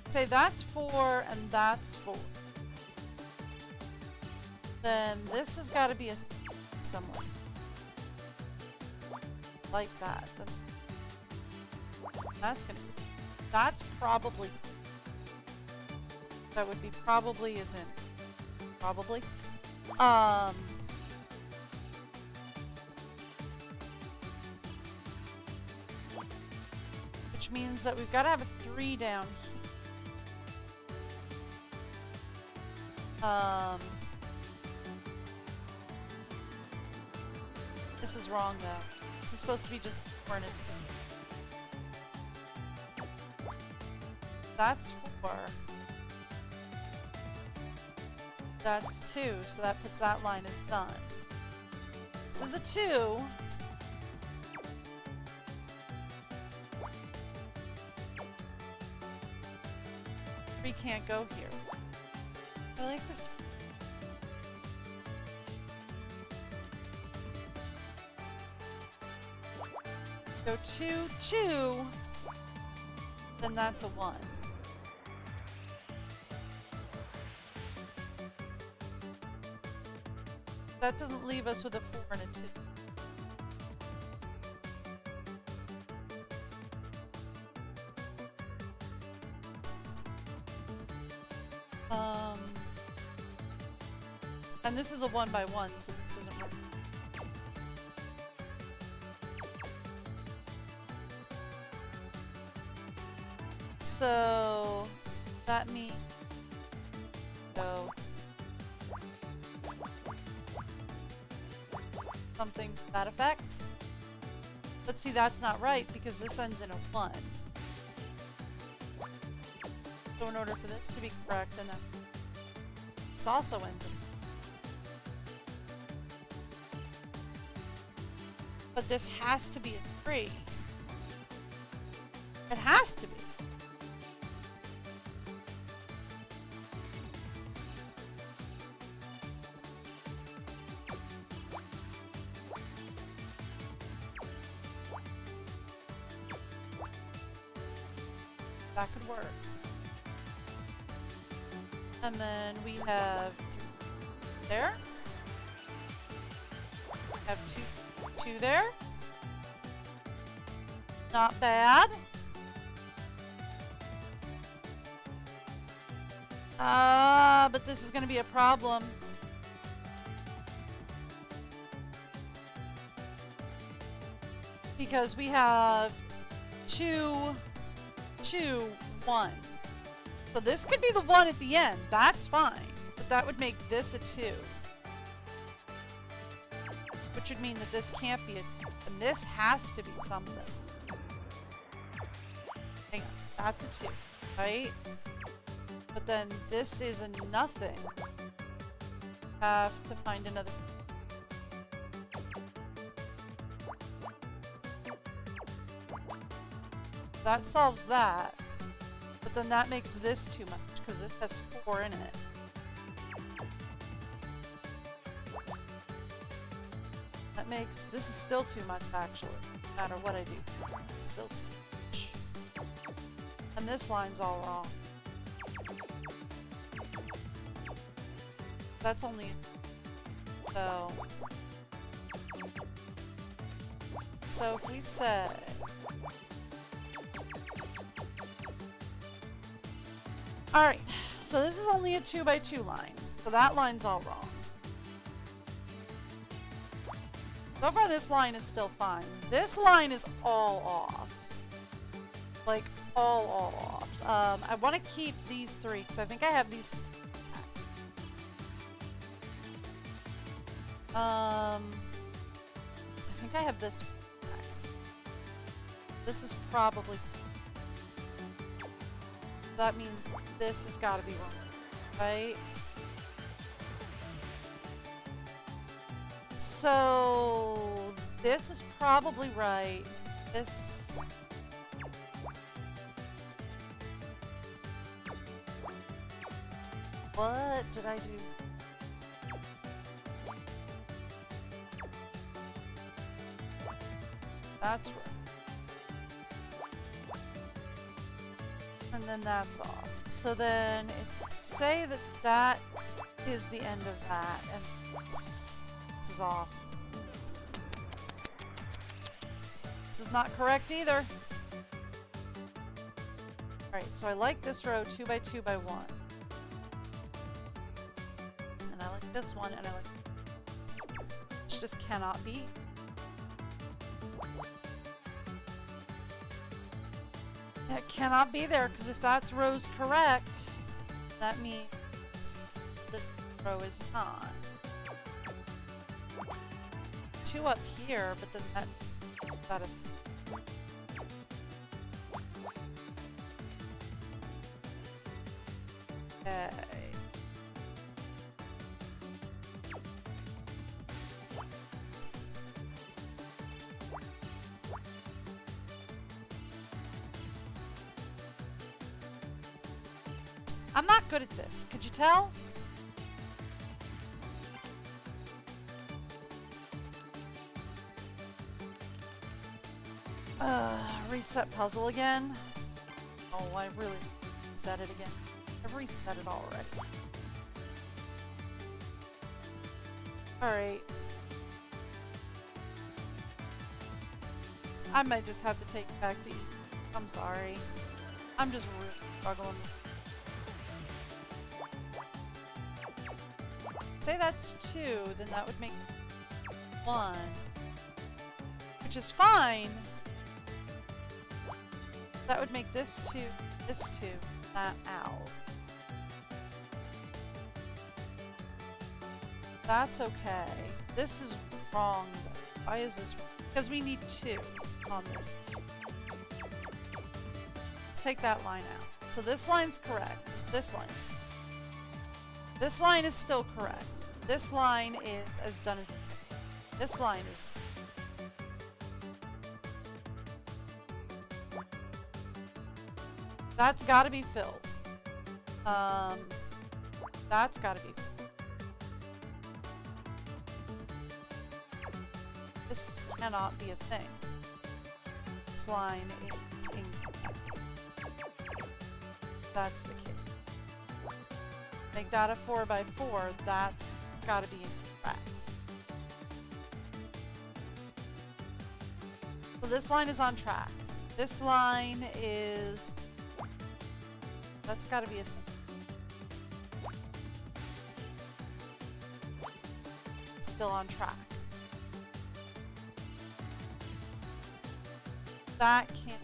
say that's 4 and that's 4. Then this has got to be a somewhere like that. Then that's gonna be, that's probably, that would be probably is in probably which means that we've got to have a 3 down here. This is wrong though. This is supposed to be just 4 and a 2. That's 4. That's 2, so that puts that line as done. This is a 2. We can't go here. I like this. Go 2, 2, then that's a 1. That doesn't leave us with a 4 and a 2. And this is a 1 by 1, so this isn't working. So that means go something to that effect. But see, that's not right because this ends in a 1. So in order for this to be correct, then this also ends in. But this has to be a 3. It has to be. That could work. And then we have there. Have 2 there. Not bad. But this is going to be a problem. Because we have 2, 2, 1. So this could be the 1 at the end. That's fine. But that would make this a 2. Which would mean that this can't be a 2. And this has to be something. Hang on. That's a 2, right? But then this is a nothing. Have to find another. That solves that. But then that makes this too much because it has 4 in it. That makes, this is still too much actually, no matter what I do. It's still too much. And this line's all wrong. That's only, so if we say, alright, so this is only a 2x2 line, so that line's all wrong. So far this line is still fine. This line is all off. Like, all off. I want to keep these three, because I think I have these. I think I have this. This is probably. That means this has got to be wrong, right? So this is probably right. This. What did I do? That's right. And then that's off. So then, say that that is the end of that, and this is off. This is not correct either. Alright, so I like this row 2x2 by 1. And I like this one, and I like this. Which just cannot be. That cannot be there, because if that row's correct, that means the row is not. 2 up here, but then that is. Okay. I'm not good at this. Could you tell? Reset puzzle again. Oh, I really reset it again. I've reset it already. Alright. I might just have to take it back to you. I'm sorry. I'm just really struggling. Say that's 2, then that would make 1. Which is fine. That would make this 2, that out. That's okay. This is wrong though. Why is this wrong? Because we need 2 on this. Let's take that line out. So this line's correct. This line's correct. This line is still correct. This line is as done as it's going. This line is. That's got to be filled. That's got to be filled. This cannot be a thing. This line is incorrect. That's the case. Make that a 4x4, that's gotta be incorrect. So this line is on track. This line is... That's gotta be a... It's still on track. That can't...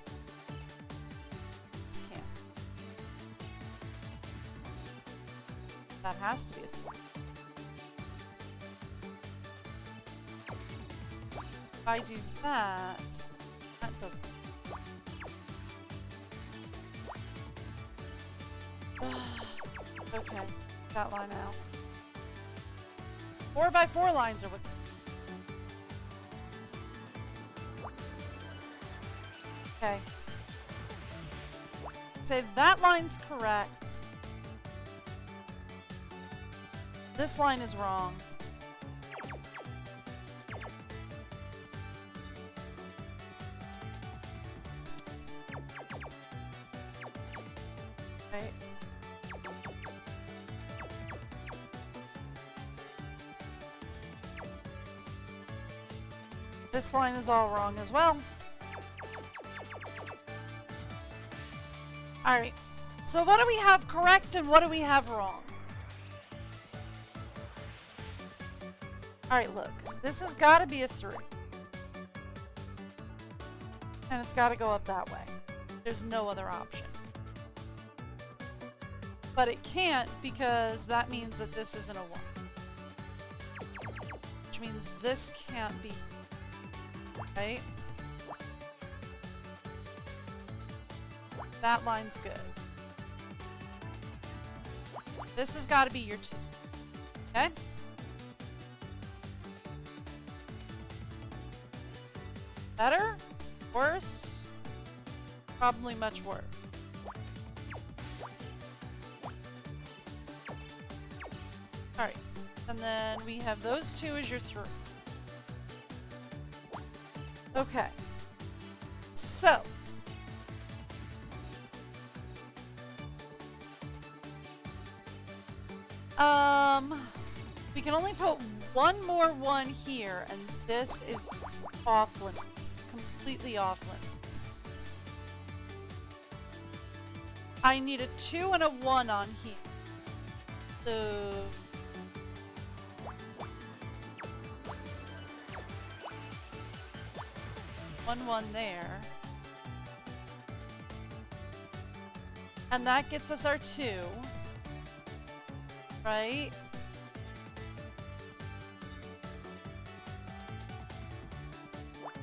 That has to be a 3. If I do that, that doesn't. Okay, that line out. 4x4 lines are what. Okay. Say that line's correct. This line is wrong. This line is all wrong as well. Alright, so what do we have correct and what do we have wrong? Alright, look. This has got to be a 3. And it's got to go up that way. There's no other option. But it can't because that means that this isn't a 1. Which means this can't be, right? That line's good. This has got to be your 2. Okay? Better? Worse? Probably much worse. Alright. And then we have those 2 as your 3. Okay. So. We can only put one more 1 here, and this is off limits. Completely off limits. I need a 2 and a 1 on here. So... one there. And that gets us our 2. Right?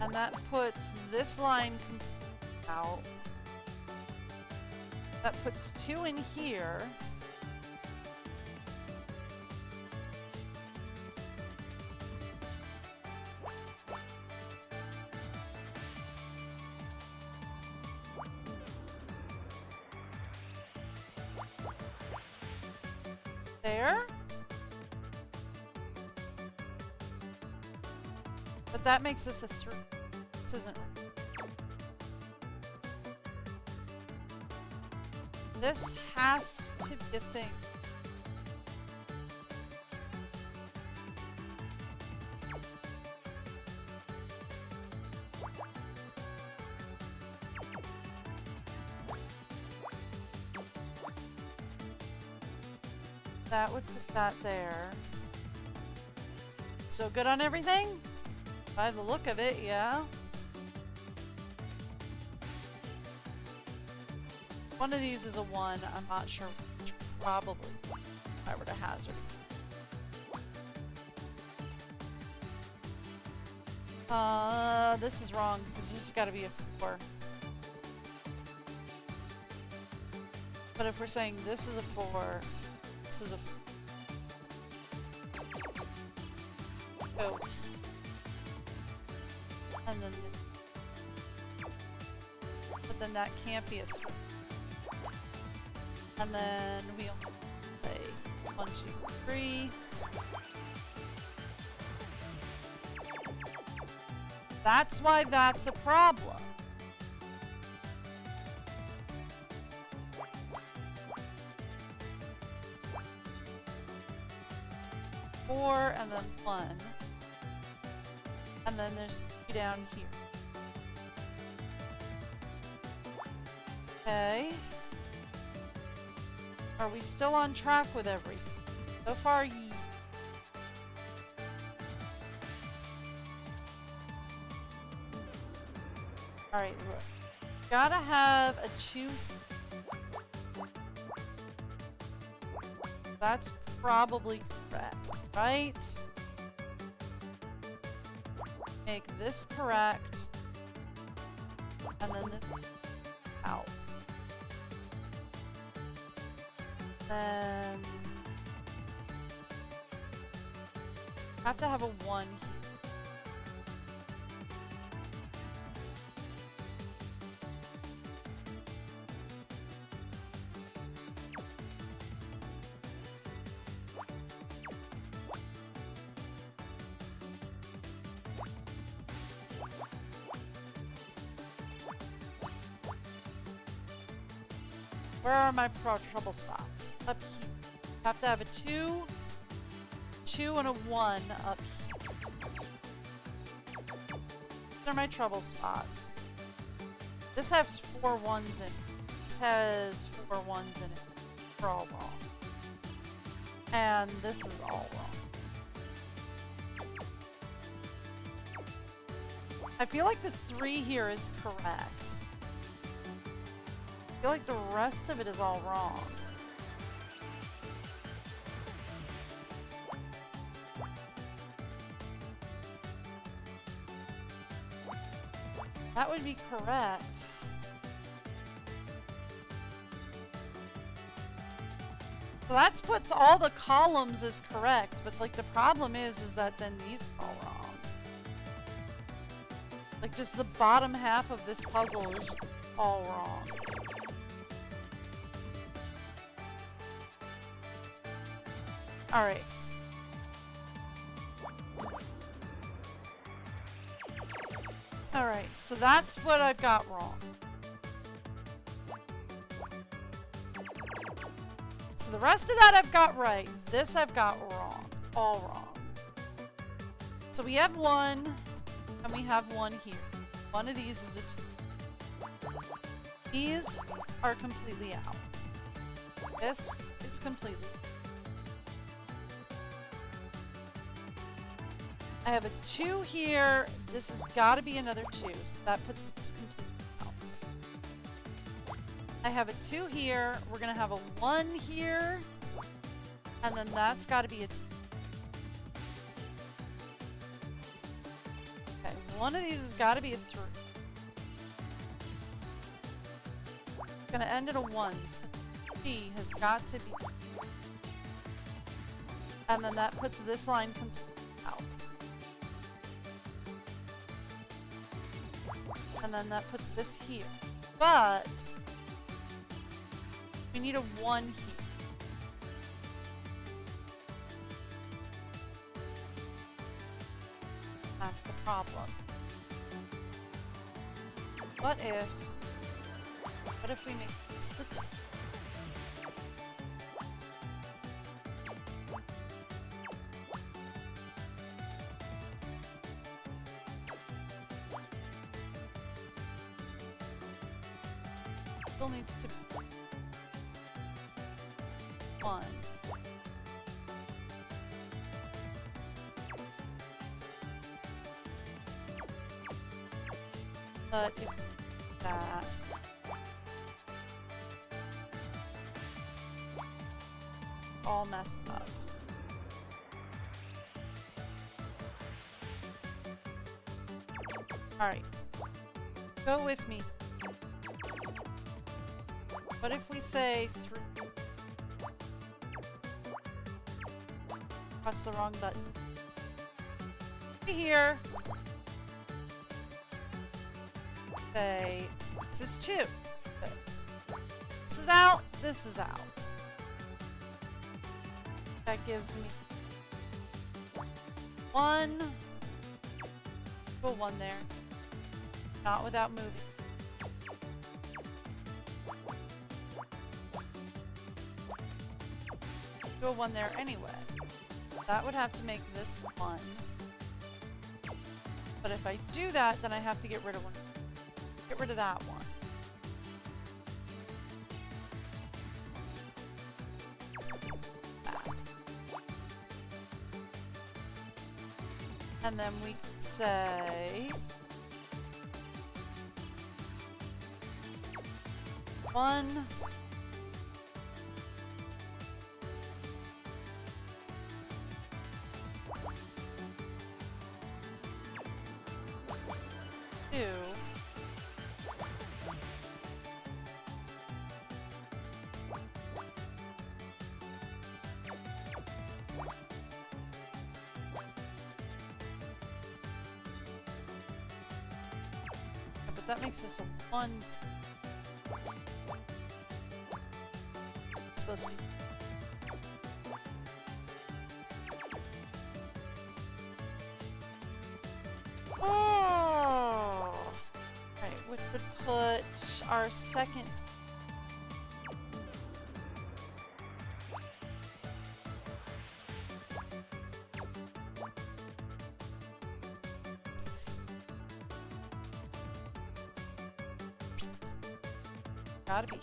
And that puts this line out. That puts 2 in here. There. But that makes this a 3. This isn't. This has to be a thing. That would put that there. So good on everything? By the look of it, yeah. One of these is a 1. I'm not sure which. Probably. If I were to hazard. This is wrong because this has got to be a 4. But if we're saying this is a 4, this is a 4. Oh. And then, but then that can't be a 3. And then we only play 1, 2, 3. That's why that's a problem. Four and then 1. And then there's 2 down here. Okay. Are we still on track with everything? So far, alright, look. Gotta have a 2. That's probably correct, right? Make this correct. And then this out. Then have to have a 1 here. Where are my trouble spots? Up here. Have to have a 2, 2 and a 1 up here. These are my trouble spots. This has 4 ones in it. This has 4 ones in it. They're all wrong. And this is all wrong. I feel like the 3 here is correct. I feel like the rest of it is all wrong. That would be correct. So that puts all the columns as correct, but like the problem is that then these are all wrong. Like just the bottom half of this puzzle is all wrong. Alright. Alright, so that's what I've got wrong. So the rest of that I've got right. This I've got wrong. All wrong. So we have 1, and we have 1 here. One of these is a 2. These are completely out. This is completely out. I have a 2 here. This has got to be another 2. So that puts this completely out. I have a 2 here. We're going to have a 1 here. And then that's got to be a 2. Okay, one of these has got to be a 3. It's going to end in a 1. So 3 has got to be. And then that puts this line completely out. And then that puts this here. But we need a 1 here. That's the problem. What if we make this the 2? Still needs to be 1. But if that all messed up. Alright. Go with me. What if we say 3? Press the wrong button. Here. Say, this is 2. This is out. This is out. That gives me 1. Go 1 there. Not without moving. Go 1 there anyway. That would have to make this 1. But if I do that, then I have to get rid of 1. Get rid of that 1. Back. And then we could say 1. 2. But that makes this a 1. It's supposed to be. Oh! Right, which would put our second. Gotta be.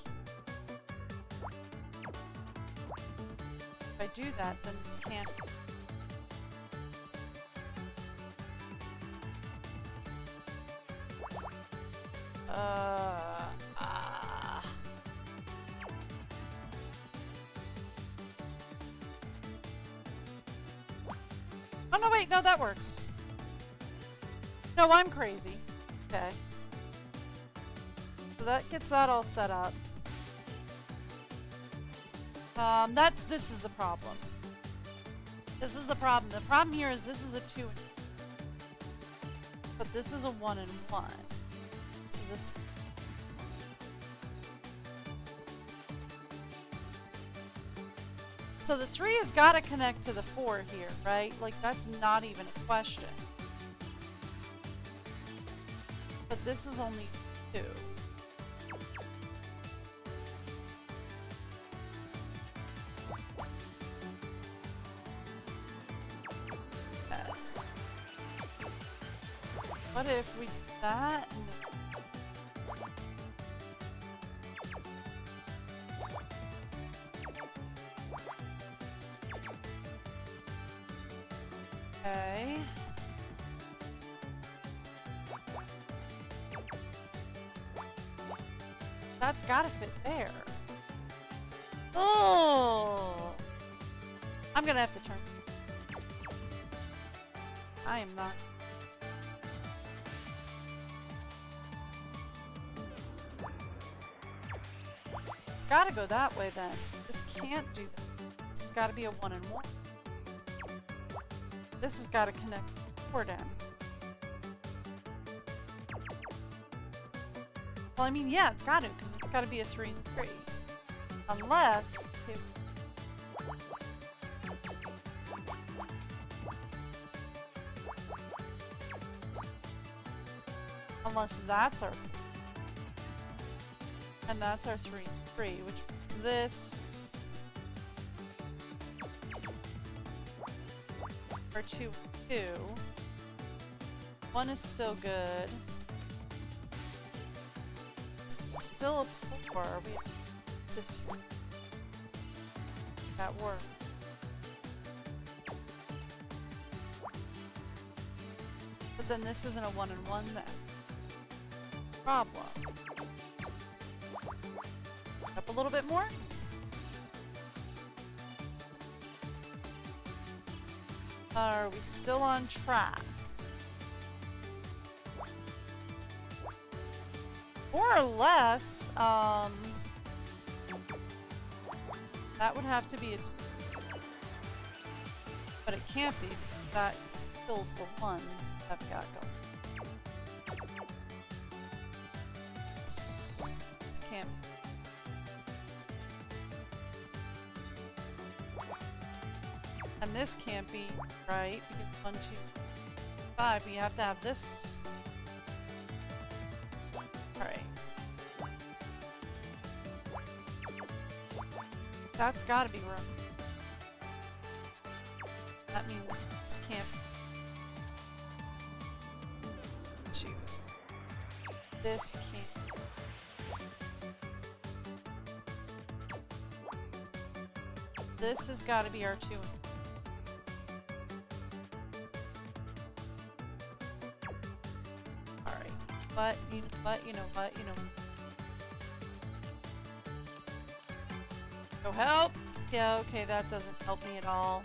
If I do that, then this can't. Oh no, wait, no, that works. No, I'm crazy. Okay. So that gets that all set up. This is the problem. This is the problem. The problem here is this is a 2 and but this is a 1 and 1. This is a so the 3 has got to connect to the 4 here, right? Like that's not even a question. But this is only 2. What if we do that? Okay. That's gotta fit there. Oh! I'm gonna have to turn. I am not. Gotta go that way then. This can't do that. This has gotta be a 1 and 1. This has gotta connect 4 down. Well, I mean, yeah, it's gotta, because it's gotta be a 3 and 3. Unless that's our 4. And that's our 3 and 3, which means this are 2 and 2. 1 is still good. Still a 4. It's a 2. That worked. But then this isn't a 1 and 1 then. Problem. Up a little bit more. Are we still on track? More or less, that would have to be a 2. But it can't be. That kills the ones I've got going. This can't be. And this can't be right because 1, 2, 5. We have to have this. Alright. That's gotta be right. That means this can't be 2. This can't. This has got to be our 2. Alright. But you know what. Go help! Yeah, okay, that doesn't help me at all.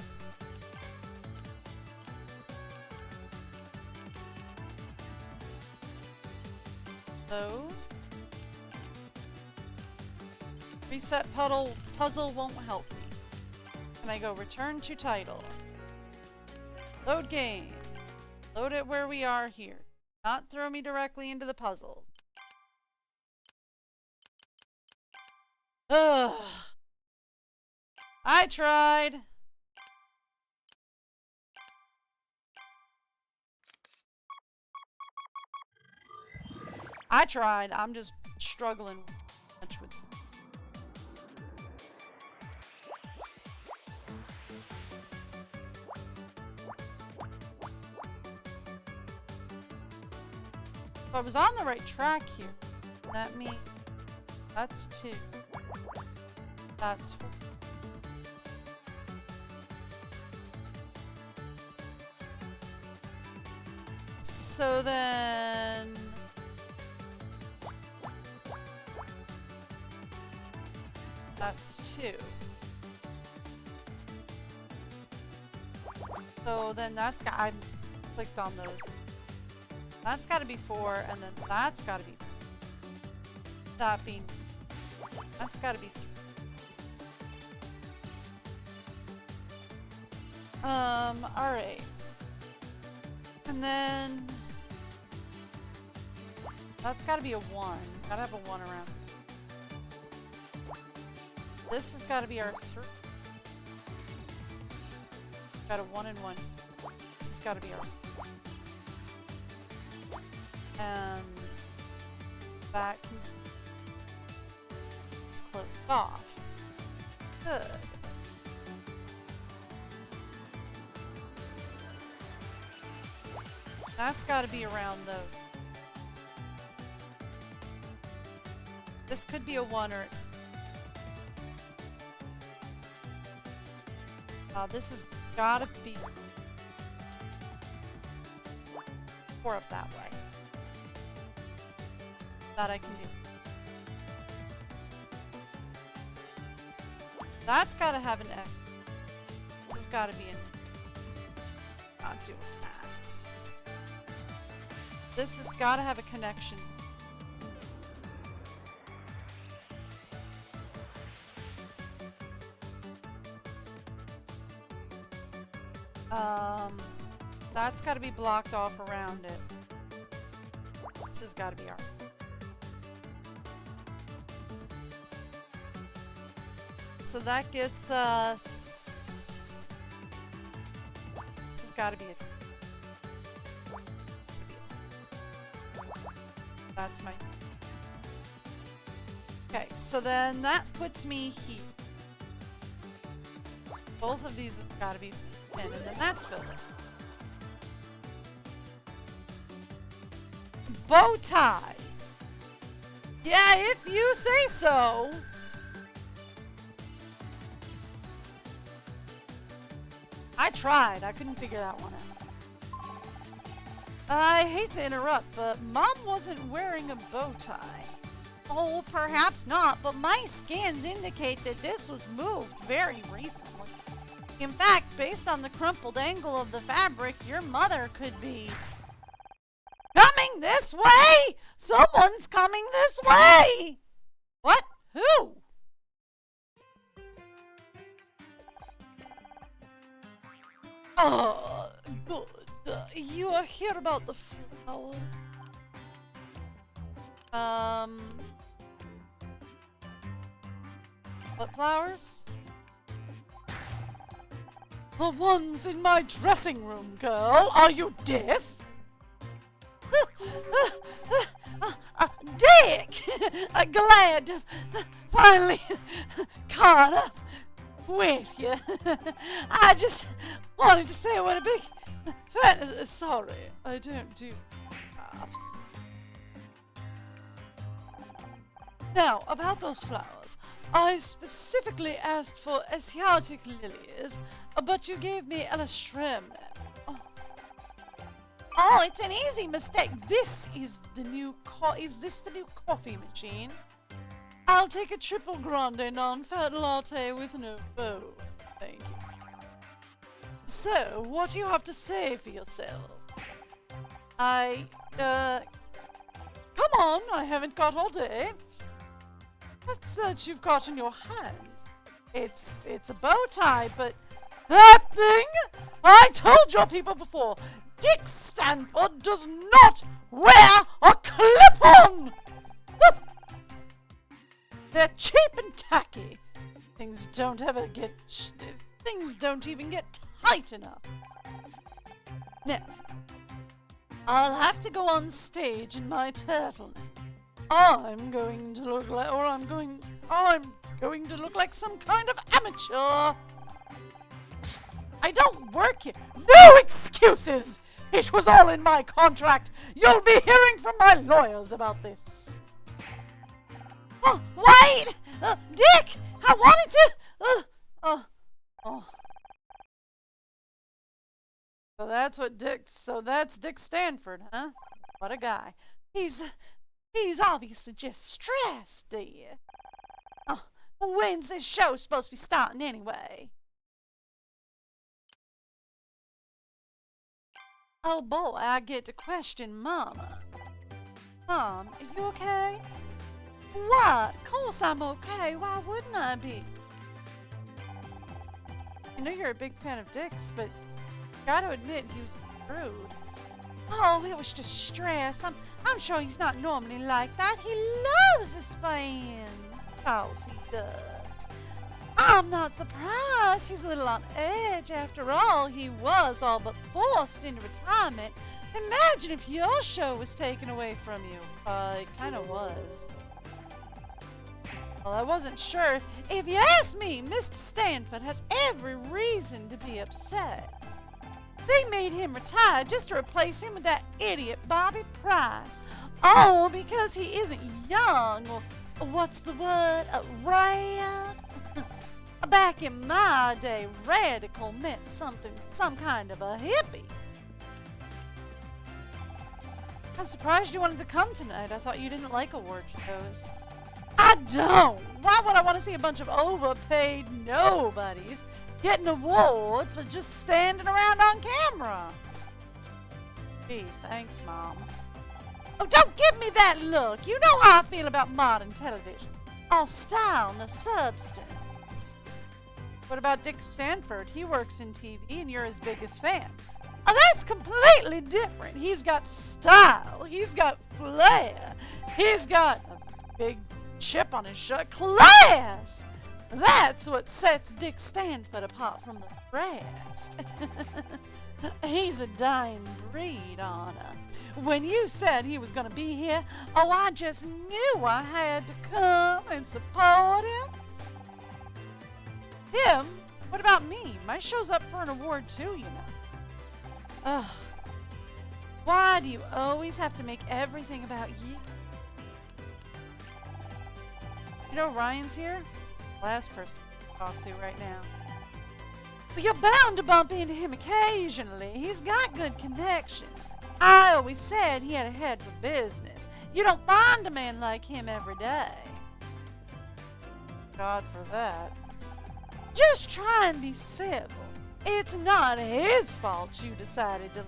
Those. Reset puzzle won't help me. Can I go return to title? Load game. Load it where we are here. Not throw me directly into the puzzle. Ugh. I tried. I'm just struggling much with. So I was on the right track here. That means That's 2. That's 4. So then... That's 2. So then that's got... I clicked on those. That's got to be 4, and then that's got to be... That being... That's got to be 3. Alright. And then... That's got to be a 1. Gotta have a 1 around. This has got to be our 3. Got a 1 and 1. This has got to be our... And... That can... It's closed off. Good. That's got to be around the... This could be a 1 or... This has got to be 4 up that way. That I can do. That's got to have an X. This has got to be an... Not doing that. This has got to have a connection. That's got to be blocked off around it. This has got to be our... So that gets us... This has got to be a... That's my... Okay, so then that puts me here. Both of these have got to be in, and then that's filled in. Bow tie! Yeah, if you say so! I tried. I couldn't figure that one out. I hate to interrupt, but Mom wasn't wearing a bow tie. Oh, perhaps not, but my scans indicate that this was moved very recently. In fact, based on the crumpled angle of the fabric, your mother could be... Coming this way! Someone's coming this way! What? Who? Oh, good. You are here about the flower. What flowers? The ones in my dressing room, girl. Are you deaf? Dick! Glad to finally caught up with you. I just wanted to say what a big fan. Sorry, I don't do laughs. Now, about those flowers. I specifically asked for Asiatic lilies, but you gave me Elastrem. Oh, it's an easy mistake. This is the new is this the new coffee machine? I'll take a triple grande non-fat latte with no bow. Thank you. So, what do you have to say for yourself? Come on, I haven't got all day. What's that you've got in your hand? It's a bow tie, but that thing? I told your people before. Dick Stanford does not wear a clip-on! They're cheap and tacky. Things don't even get tight enough. Now, I'll have to go on stage in my turtleneck. I'm going to look like some kind of amateur. I don't work here. No excuses! It was all in my contract. You'll be hearing from my lawyers about this. Oh, wait! Dick! I wanted to... oh. So that's Dick Stanford, huh? What a guy. He's obviously just stressed, dear. Oh, when's this show supposed to be starting anyway? Oh boy, I get to question Mama. Mom, are you okay? What? Of course I'm okay. Why wouldn't I be? I know you're a big fan of Dick's, but gotta admit he was rude. Oh, it was just stress. I'm sure he's not normally like that. He loves his fans. Of course he does. I'm not surprised. He's a little on edge. After all, he was all but forced into retirement. Imagine if your show was taken away from you. It kind of was. Well, I wasn't sure. If you ask me, Mr. Stanford has every reason to be upset. They made him retire just to replace him with that idiot Bobby Price. Oh, because he isn't young or what's the word? Rad? Back in my day, radical meant some kind of a hippie. I'm surprised you wanted to come tonight. I thought you didn't like award shows. I don't. Why would I want to see a bunch of overpaid nobodies get an award for just standing around on camera? Gee, thanks, Mom. Oh, don't give me that look. You know how I feel about modern television. All style, no substance. What about Dick Stanford? He works in TV and you're his biggest fan. Oh, that's completely different. He's got style. He's got flair. He's got a big chip on his shoulder. Class! That's what sets Dick Stanford apart from the rest. He's a dying breed, Anna. When you said he was going to be here, oh, I just knew I had to come and support him. Him? What about me? My show's up for an award too, you know. Ugh. Why do you always have to make everything about you? You know Ryan's here? Last person to talk to right now. But you're bound to bump into him occasionally. He's got good connections. I always said he had a head for business. You don't find a man like him every day. God for that. Just try and be civil. It's not his fault you decided to...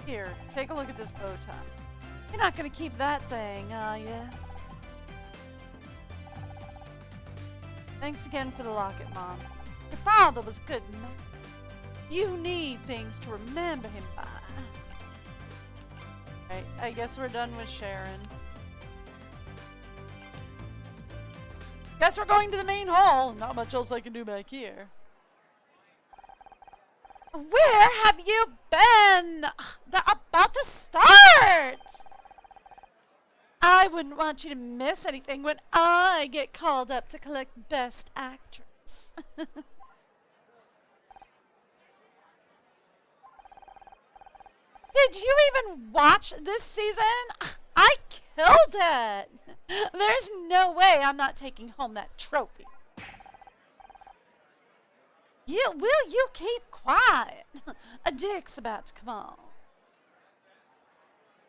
Here, take a look at this bow tie. You're not gonna keep that thing, are you? Thanks again for the locket, Mom. Your father was a good man. You need things to remember him by. Right, I guess we're done with Sharon. Guess we're going to the main hall. Not much else I can do back here. Where have you been? They're about to start! I wouldn't want you to miss anything when I get called up to collect Best Actress. Did you even watch this season? I killed it! There's no way I'm not taking home that trophy. Will you keep quiet? A dick's about to come on.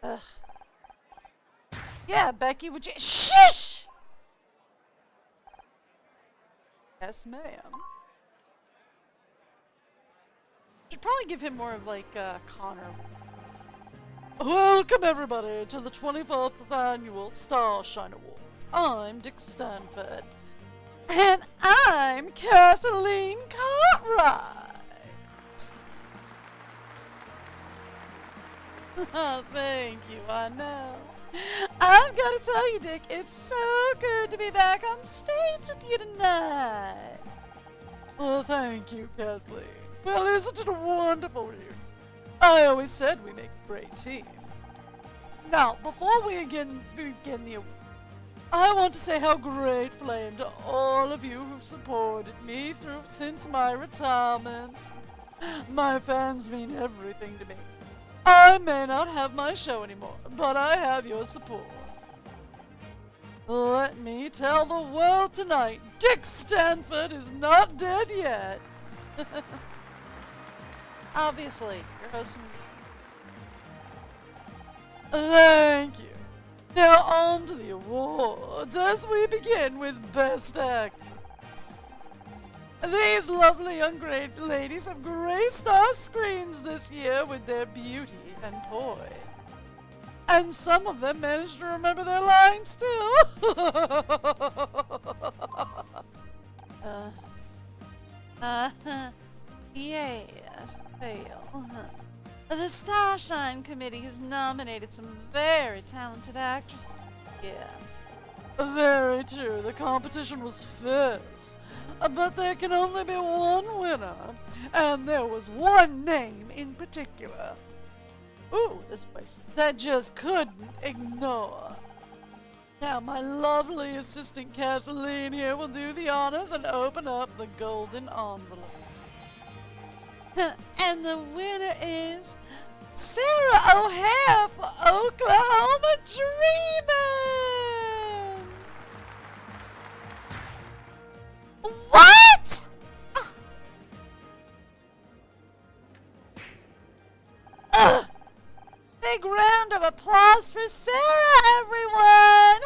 Ugh. Yeah, Becky, would you... Shush! Yes, ma'am. Should probably give him more of like Connor. Welcome everybody to the 24th annual Starshine Awards. I'm Dick Stanford. And I'm Kathleen Cartwright. Oh, thank you, I know. I've got to tell you, Dick, it's so good to be back on stage with you tonight. Well, thank you, Kathleen. Well, isn't it wonderful here? I always said we make a great team. Now, before we begin the award, I want to say how grateful I am to all of you who've supported me since my retirement. My fans mean everything to me. I may not have my show anymore, but I have your support. Let me tell the world tonight, Dick Stanford is not dead yet. Obviously, you're hosting. Thank you. Now on to the awards as we begin with Best Actress. These lovely young great ladies have graced our screens this year with their beauty and poise. And some of them managed to remember their lines too. Yes, well, the Starshine Committee has nominated some very talented actresses. Yeah. Very true, the competition was fierce. But there can only be one winner, and there was one name in particular. Ooh, this voice that just couldn't ignore. Now, my lovely assistant Kathleen here will do the honors and open up the golden envelope. And the winner is Sarah O'Hare for Oklahoma Dreamin'! What? Big round of applause for Sarah, everyone!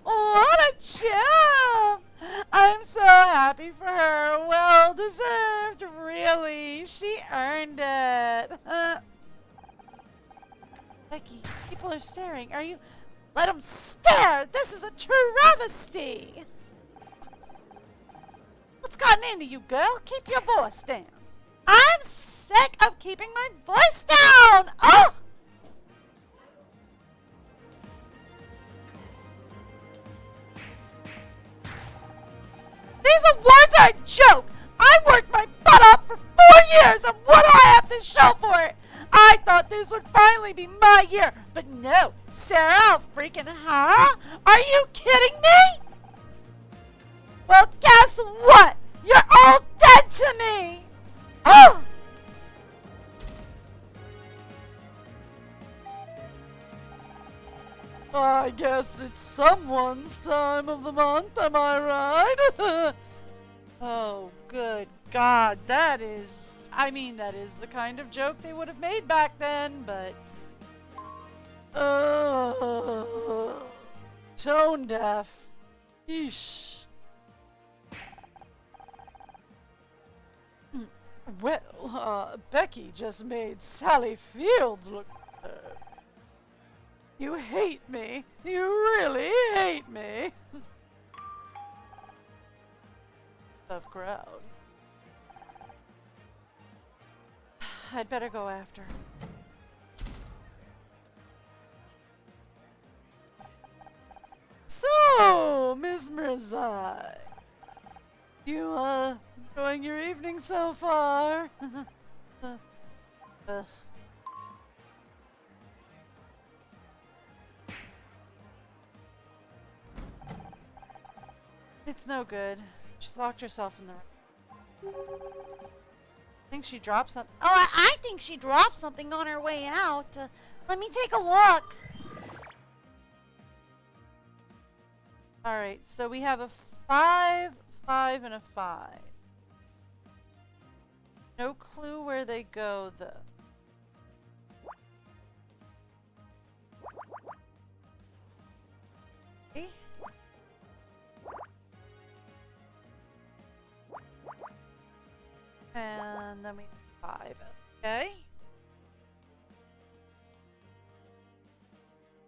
What a champ! I'm so happy for her. Well deserved, really. She earned it. Becky, people are staring. Are you? Let them stare! This is a travesty! What's gotten into you, girl? Keep your voice down. I'm sick of keeping my voice down! Oh! These awards are a joke! I worked my butt off for 4 years, and what do I have to show for it? I thought this would finally be my year, but no. Sarah freaking her? Are you kidding me? Well, guess what? You're all dead to me! Oh! I guess it's someone's time of the month, am I right? Oh, good God, that is the kind of joke they would have made back then, but... Tone deaf. Eesh. Well, Becky just made Sally Fields look better. You hate me. You really hate me. Tough crowd. I'd better go after. So, Miss Mirzai, you, enjoying your evening so far? It's no good. She's locked herself in the room. I think she dropped something. Oh, I think she dropped something on her way out. Let me take a look. Alright, so we have a 5, 5, and a 5. No clue where they go, though. Okay. And then we 5. Okay.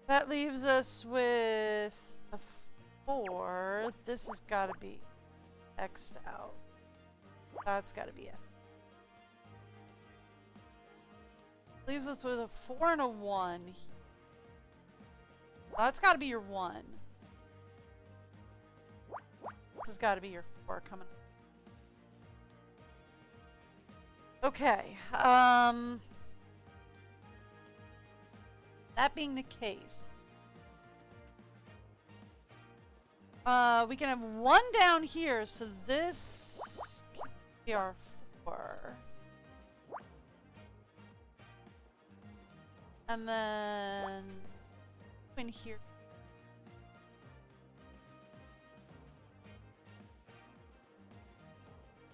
That leaves us with a 4. This has got to be X'd out. That's got to be it. Leaves us with a 4 and a 1. That's got to be your 1. This has got to be your 4 coming up. Okay, that being the case, we can have 1 down here, so this can be our 4. And then in here.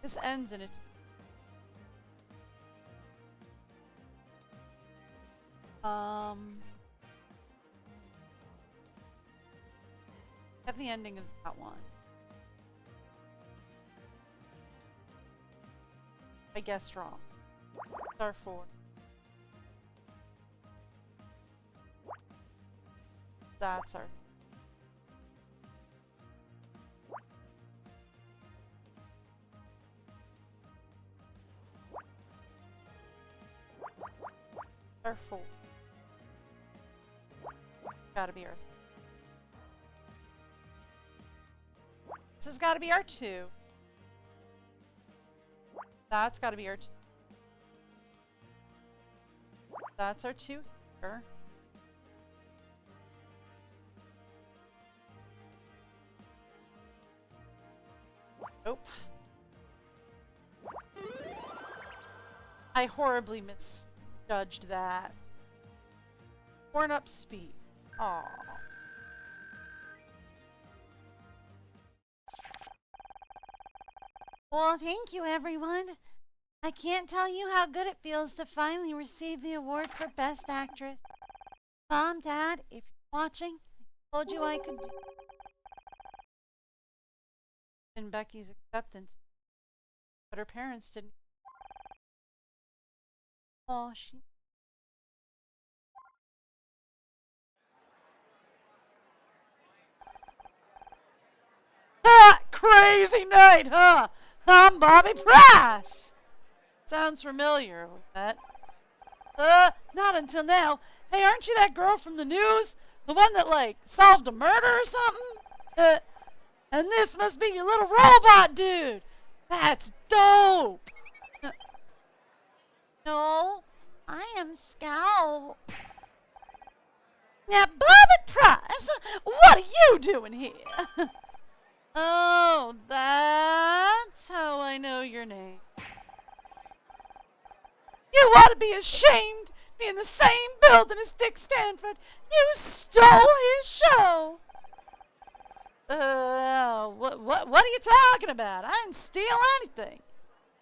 This ends in it. Have the ending of that one. I guessed wrong. Star 4. That's our. Star 4. Gotta be Earth. This has gotta be R2. That's gotta be R2. That's R2 here. Nope. I horribly misjudged that. Torn up speed. Aww. Well, thank you, everyone. I can't tell you how good it feels to finally receive the award for Best Actress. Mom, Dad, if you're watching, I told you I could do. In Becky's acceptance, but her parents didn't. Oh, she. Ha! Crazy night, huh? I'm Bobby Price. Sounds familiar, that. Not until now. Hey, aren't you that girl from the news? The one that, like, solved a murder or something? And this must be your little robot dude. That's dope. No, I am Scout. Now, Bobby Price, what are you doing here? Oh, that's how I know your name. You ought to be ashamed, be in the same building as Dick Stanford. You stole his show. What are you talking about? I didn't steal anything.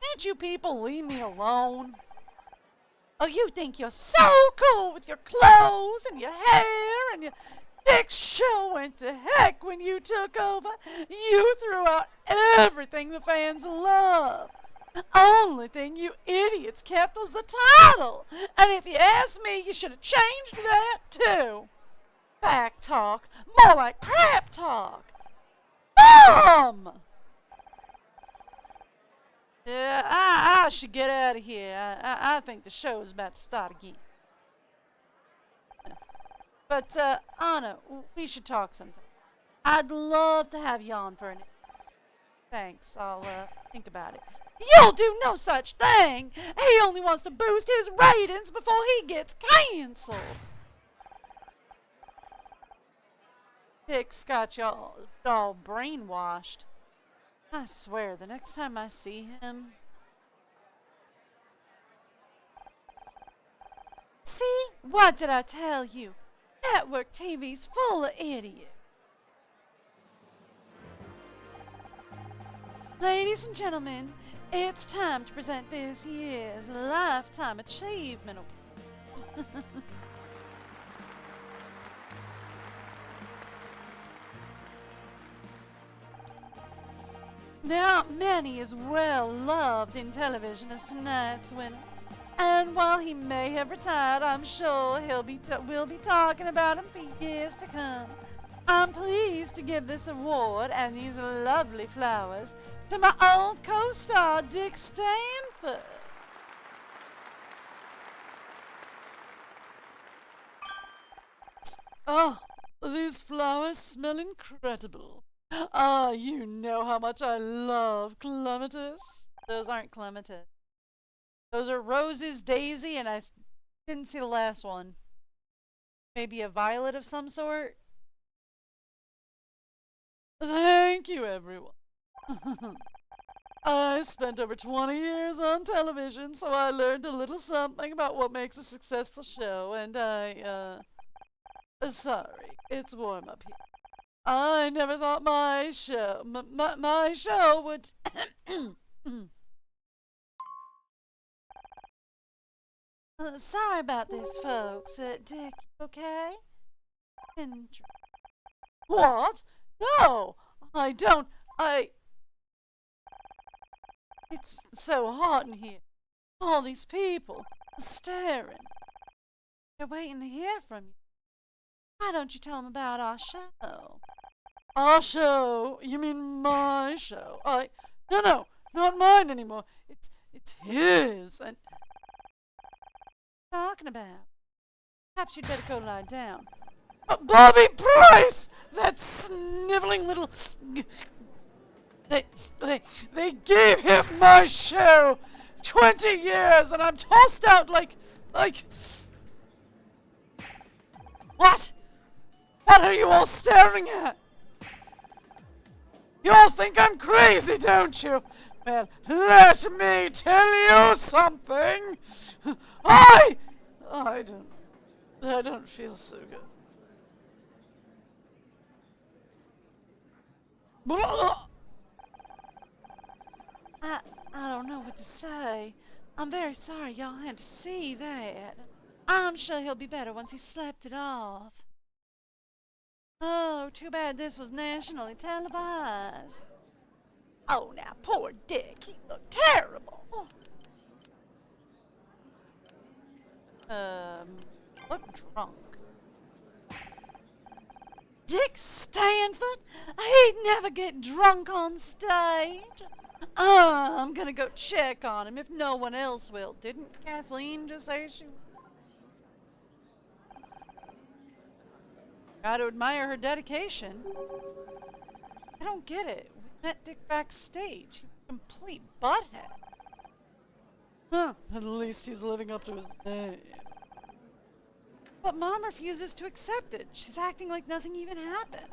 Can't you people leave me alone? Oh, you think you're so cool with your clothes and your hair and your... Dick's show went to heck when you took over. You threw out everything the fans love. The only thing you idiots kept was the title. And if you ask me, you should have changed that too. Back talk, more like crap talk. Mom! Yeah, I should get out of here. I think the show is about to start again. But, Anna, we should talk sometime. I'd love to have you on for an... Thanks, I'll, think about it. You'll do no such thing! He only wants to boost his ratings before he gets canceled! Dick's got y'all all brainwashed. I swear, the next time I see him... See? What did I tell you? Network TV's full of idiots. Ladies and gentlemen, it's time to present this year's Lifetime Achievement Award. There aren't many as well loved in television as tonight's winner. And while he may have retired, I'm sure we'll be talking about him for years to come. I'm pleased to give this award and these lovely flowers to my old co-star, Dick Stanford. Oh, these flowers smell incredible. Ah, you know how much I love clematis. Those aren't clematis. Those are roses, daisy, and I didn't see the last one. Maybe a violet of some sort? Thank you, everyone. I spent over 20 years on television, so I learned a little something about what makes a successful show, and sorry, it's warm up here. I never thought my show, my show would. Sorry about this, folks. Dick, okay? What? No, I don't. It's so hot in here. All these people staring. They're waiting to hear from you. Why don't you tell them about our show? Our show? You mean my show? No, not mine anymore. It's his. And talking about? Perhaps you'd better go lie down. Bobby Price! That sniveling little. They gave him my show 20 years, and I'm tossed out like. What? What are you all staring at? You all think I'm crazy, don't you? Well, let me tell you something. I don't feel so good. I don't know what to say. I'm very sorry y'all had to see that. I'm sure he'll be better once he slept it off. Oh, too bad this was nationally televised. Oh, now, poor Dick. He looked terrible. Look drunk. Dick Stanford? He'd never get drunk on stage. I'm gonna go check on him if no one else will. Didn't Kathleen just say she was? Gotta admire her dedication. I don't get it. We met Dick backstage. He was a complete butthead. Huh, at least he's living up to his name. But Mom refuses to accept it. She's acting like nothing even happened.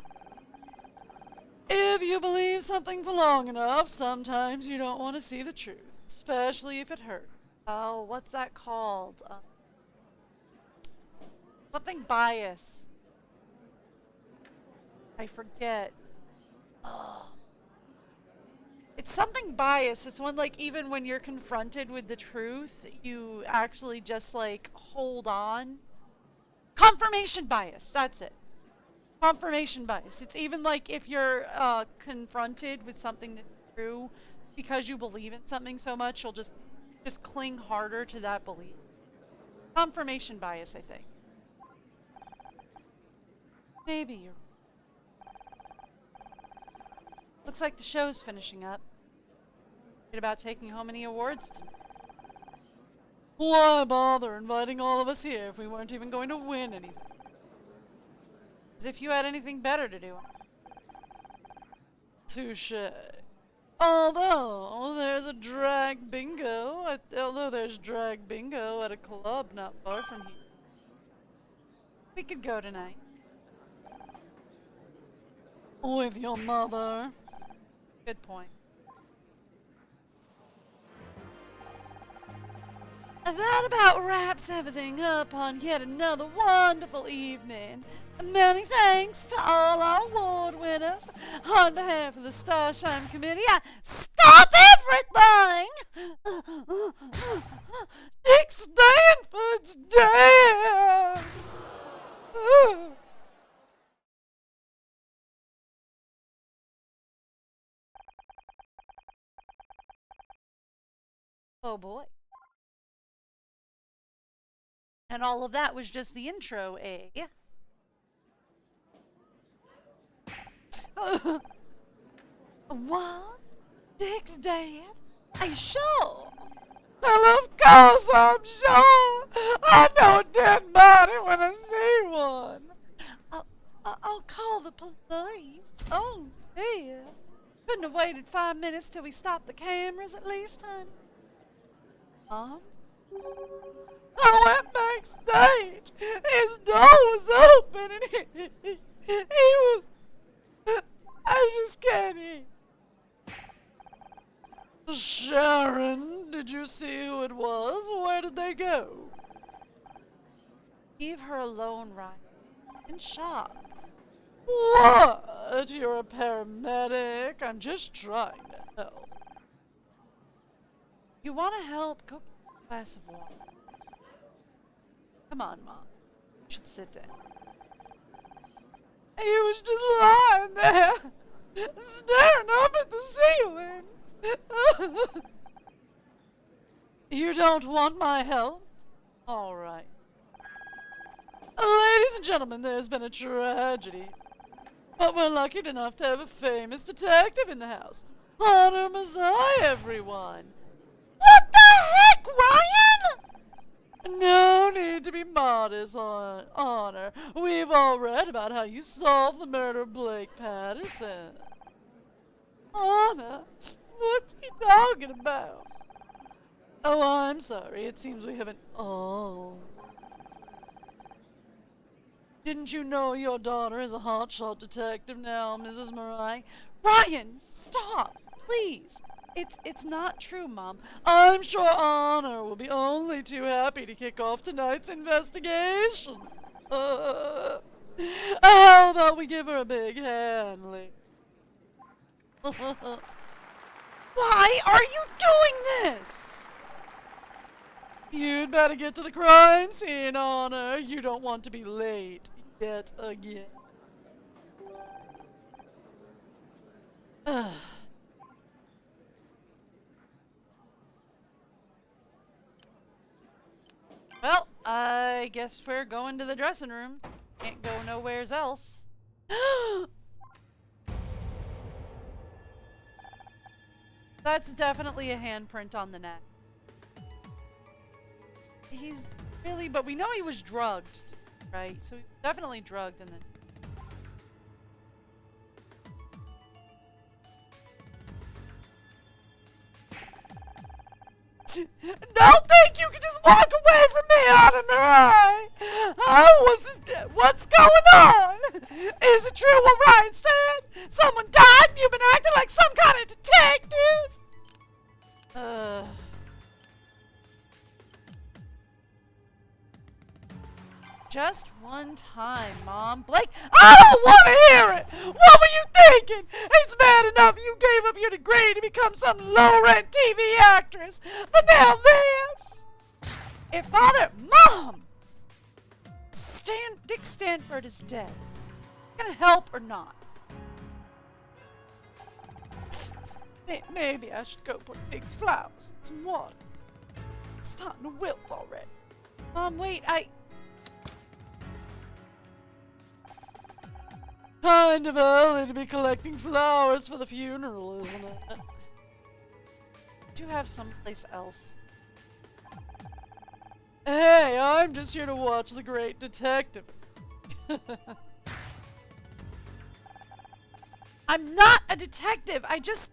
If you believe something for long enough, sometimes you don't want to see the truth, especially if it hurts. Oh, what's that called? Something bias. I forget. Oh. It's something bias. It's when, like, even when you're confronted with the truth, you actually just, like, hold on. Confirmation bias. That's it. Confirmation bias. It's even like if you're confronted with something that's true, because you believe in something so much, you'll just cling harder to that belief. Confirmation bias, I think. Maybe you're. Looks like the show's finishing up. What about taking home any awards tonight? Why bother inviting all of us here if we weren't even going to win anything? As if you had anything better to do. Touché. Although there's drag bingo at a club not far from here. We could go tonight. With your mother. Good point. That about wraps everything up on yet another wonderful evening. Many thanks to all our award winners. On behalf of the Starshine Committee, I stop everything! Dick Stanford's dead! Oh boy. And all of that was just the intro, eh? What? Dick's dead? Are you sure? Well, of course I'm sure. I know a dead body when I see one. I'll call the police. Oh, dear. Couldn't have waited 5 minutes till we stopped the cameras at least, honey. Mom? I went backstage. His door was open and he was... I just can't eat. Sharon, did you see who it was? Where did they go? Leave her alone, Ryan. In shock. What? You're a paramedic? I'm just trying to help. You want to help? Go get a glass of water. Come on, Mom. You should sit down. He was just lying there, staring up at the ceiling. You don't want my help? All right. Ladies and gentlemen, there's been a tragedy. But we're lucky enough to have a famous detective in the house. Honor Messiah, everyone. What the heck, Ryan? No need to be modest, Honor. We've all read about how you solved the murder of Blake Patterson. Honor, what's he talking about? Oh, I'm sorry. It seems we haven't... Oh. Didn't you know your daughter is a hotshot detective now, Mrs. Marai? Ryan, stop, please. It's not true, Mom. I'm sure Honor will be only too happy to kick off tonight's investigation. How about we give her a big hand, Lee? Why are you doing this? You'd better get to the crime scene, Honor. You don't want to be late yet again. Well, I guess we're going to the dressing room. Can't go nowheres else. That's definitely a handprint on the neck. He's really, but we know he was drugged, right? So he's definitely drugged and then. Don't think you can just walk away from me, Honor Marai. I wasn't... What's going on? Is it true what Ryan said? Someone died and you've been acting like some kind of detective? Just one time, Mom. Blake, I don't want to hear it. What were you thinking? It's bad enough you gave up your degree to become some low-rent TV actress, but now this. if Father, Mom, Dick Stanford is dead. Gonna help or not? Maybe I should go put Nick's flowers in some water. It's starting to wilt already. Mom, wait, Kind of early to be collecting flowers for the funeral, isn't it? do have someplace else. Hey, I'm just here to watch The Great Detective. I'm not a detective. I just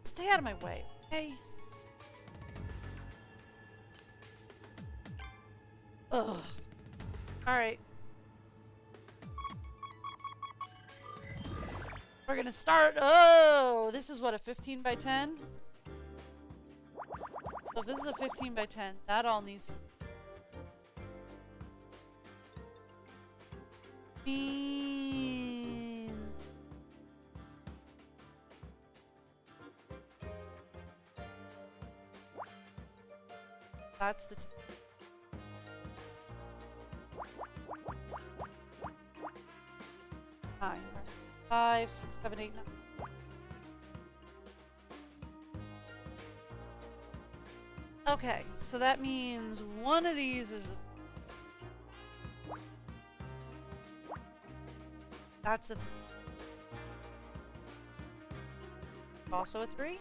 stay out of my way, okay? Ugh. All right. We're gonna start. Oh, this is what, a 15 by 10? So if this is a 15 by 10, that all needs. That's the. Nine. 5, 6, 7, 8, 9. Okay, so that means one of these is. That's a. Also a 3.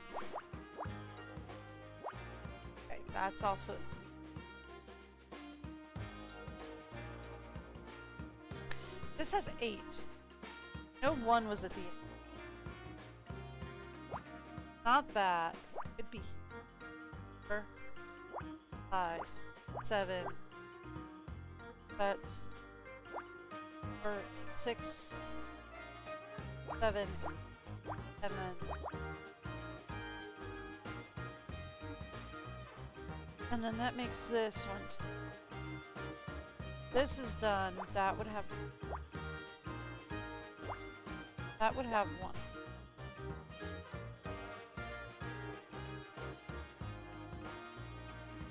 Okay, that's also. This has 8. No 1 was at the end. Not that. Could be here. 5, 7. That's 6, 7, and then And then that makes this one. This is done. That would have one.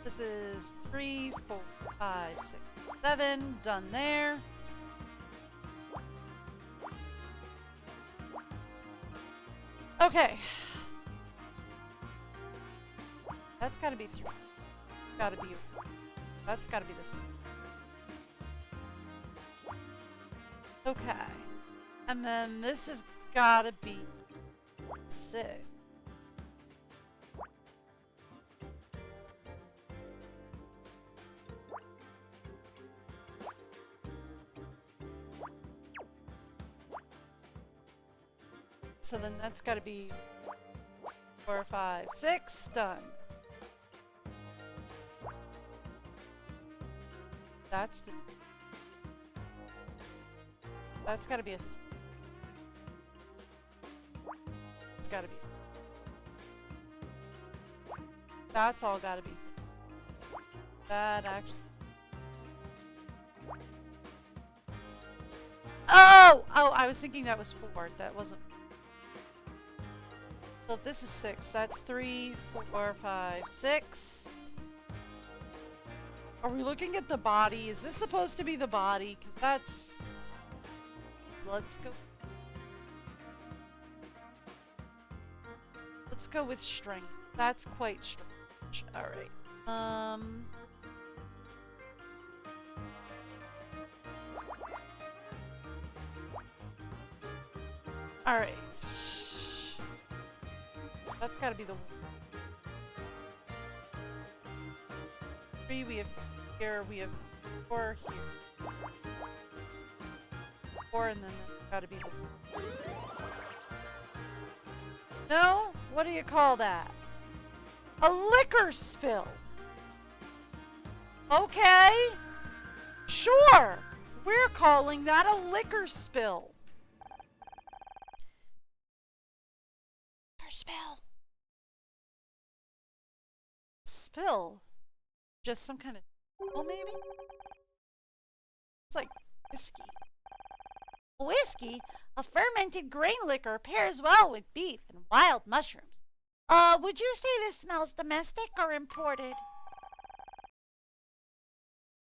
This is 3, 4, 5, 6, 7. Done there. Okay. That's gotta be 3. Gotta be. That's gotta be this one. Okay. And then this has gotta be 6. So then that's gotta be 4, 5, 6. Done. That's the. That's gotta be a. It's gotta be. That's all gotta be. That actually. Oh! Oh, I was thinking that was 4. That wasn't. So if this is 6, that's 3, 4, 5, 6. Are we looking at the body? Is this supposed to be the body? Because that's... Let's go... Let's go with strength. That's quite strange. Alright. Alright. That's gotta be the... 3, we have 2 here, we have 4 here. 4, and then that's gotta be the... No? What do you call that? A liquor spill! Okay! Sure! We're calling that a liquor spill! Liquor spill! Spill? Just some kind of... Oh, maybe? It's like whiskey. Whiskey? A fermented grain liquor pairs well with beef and wild mushrooms. Would you say this smells domestic or imported?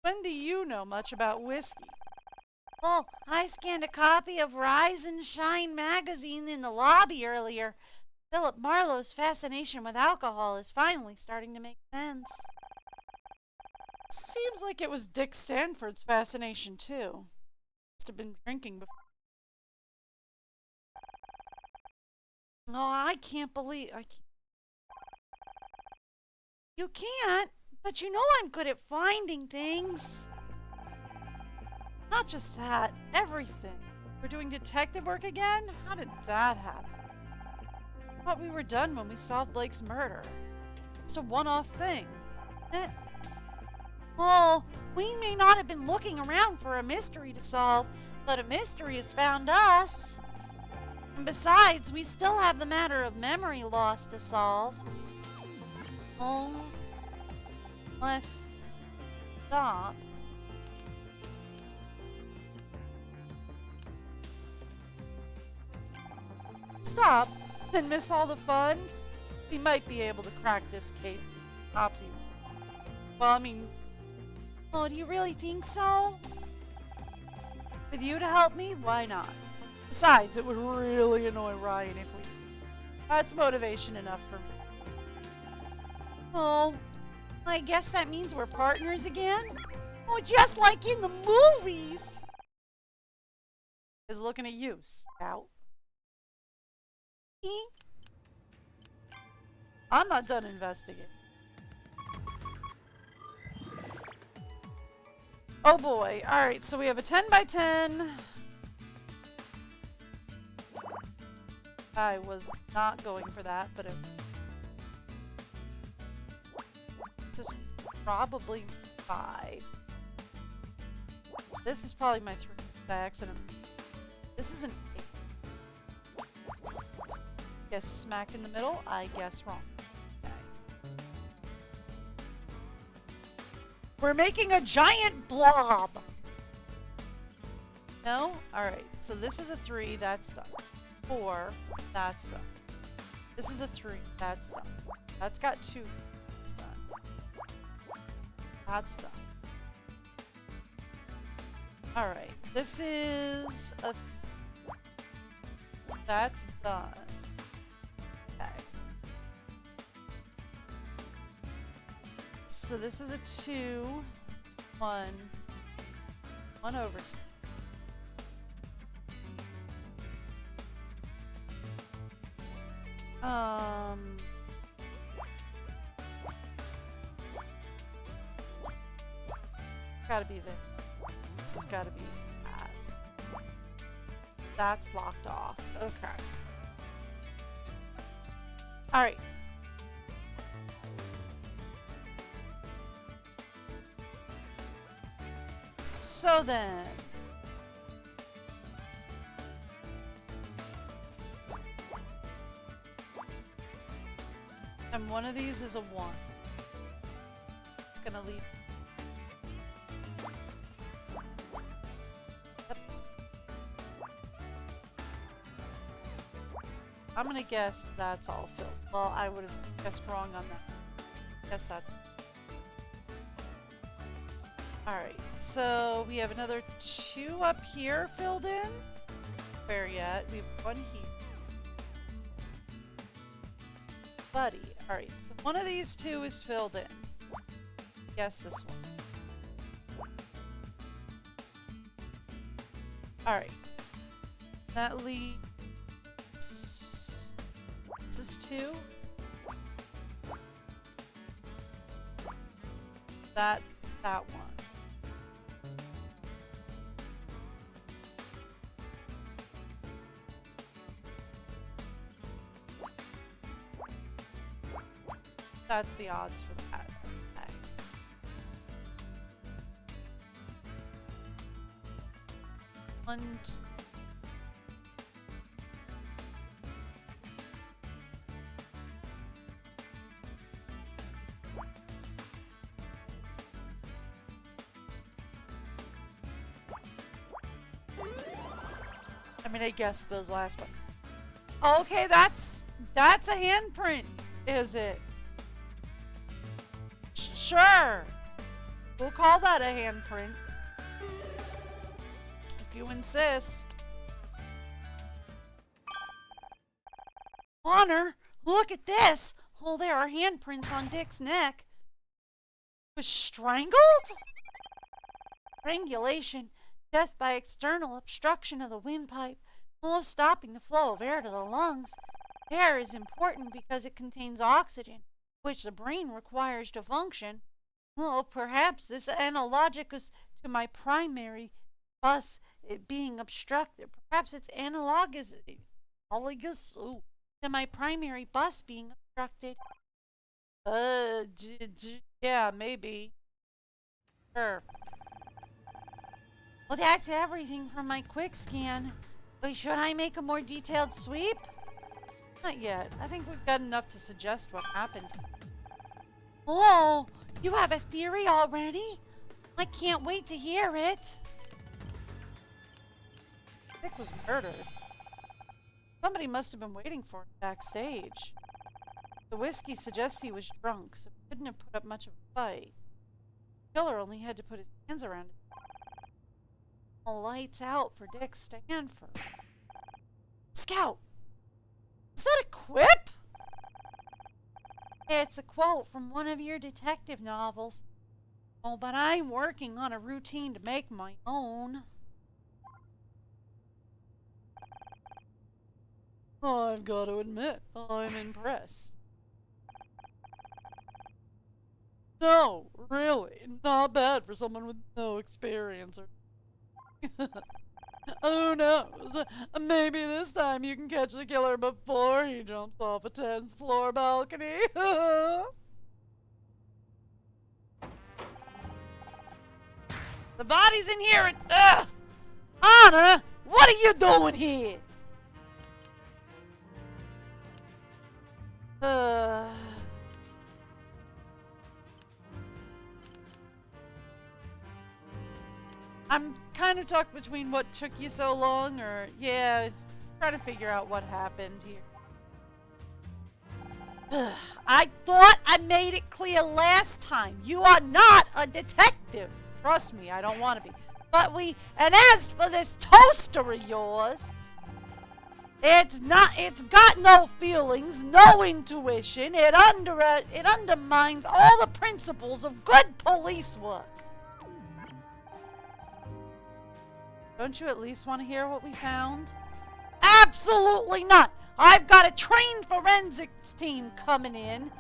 When do you know much about whiskey? Oh, I scanned a copy of Rise and Shine magazine in the lobby earlier. Philip Marlowe's fascination with alcohol is finally starting to make sense. Seems like it was Dick Stanford's fascination, too. Must have been drinking before. No, I can't believe... You can't, but you know I'm good at finding things. Not just that, everything. We're doing detective work again? How did that happen? I thought we were done when we solved Blake's murder. Just a one-off thing. Oh, we may not have been looking around for a mystery to solve, but a mystery has found us. And besides, we still have the matter of memory loss to solve. Oh, let's stop. Stop and miss all the fun? We might be able to crack this case. Topsy. Well, I mean... Oh, do you really think so? With you to help me? Why not? Besides, it would really annoy Ryan if we... That's motivation enough for me. Oh, I guess that means we're partners again? Oh, just like in the movies! Is looking at you, Scout. I'm not done investigating. Oh boy. Alright, so we have a 10 by 10. I was not going for that, but this is probably 5. This is probably my 3 by accident. This is an 8. Guess smack in the middle. I guess wrong. Okay. We're making a giant blob. No? Alright, so this is a 3, that's done. 4, that's done. This is a 3, that's done. That's got 2, that's done. That's done. Alright, this is a... that's done. Okay. So this is a 2, 1 over here. Gotta be there. This has gotta be that. That's locked off. Okay. Alright. So then. And one of these is a 1. It's gonna leave. Yep. I'm gonna guess that's all filled. Well, I would have guessed wrong on that. Guess that's. Alright, so we have another 2 up here filled in. Where yet? We have 1 here. Buddy. Alright, so one of these 2 is filled in. Guess this one. Alright. That leaves... This is 2. That one. That's the odds for that. Okay. One, two. I mean, I guess those last ones. Okay, that's a handprint, is it? Sure. We'll call that a handprint. If you insist. Honor, look at this. Oh, there are handprints on Dick's neck. Was strangled? Strangulation. Death by external obstruction of the windpipe. Almost stopping the flow of air to the lungs. Air is important because it contains oxygen, which the brain requires to function. Well, perhaps this analogous to my primary bus it being obstructed. Perhaps it's analogous to my primary bus being obstructed. Yeah, maybe. Sure. Well, that's everything from my quick scan. Wait, should I make a more detailed sweep? Not yet. I think we've got enough to suggest what happened. Oh, you have a theory already? I can't wait to hear it. Dick was murdered. Somebody must have been waiting for him backstage. The whiskey suggests he was drunk, so he couldn't have put up much of a fight. The killer only had to put his hands around it. All lights out for Dick Stanford. Scout! Is that a quip? It's a quote from one of your detective novels. Oh, but I'm working on a routine to make my own. I've got to admit, I'm impressed. No, really, not bad for someone with no experience. Who knows? Maybe this time you can catch the killer before he jumps off a 10th floor balcony. The body's in here and... Anna, what are you doing here? I'm kind of stuck between what took you so long, or yeah, trying to figure out what happened here. I thought I made it clear last time. You are not a detective. Trust me, I don't want to be. And as for this toaster of yours, it's got no feelings, no intuition. It undermines all the principles of good police work. Don't you at least want to hear what we found? Absolutely not. I've got a trained forensics team coming in.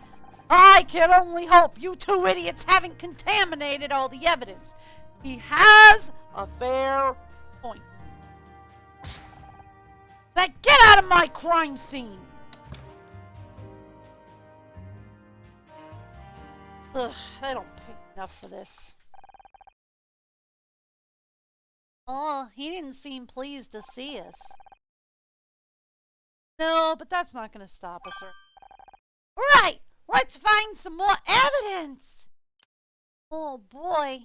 I can only hope you two idiots haven't contaminated all the evidence. He has a fair point. Now get out of my crime scene! Ugh, they don't pay enough for this. Oh, he didn't seem pleased to see us. No, but that's not going to stop us. Right! Let's find some more evidence! Oh boy.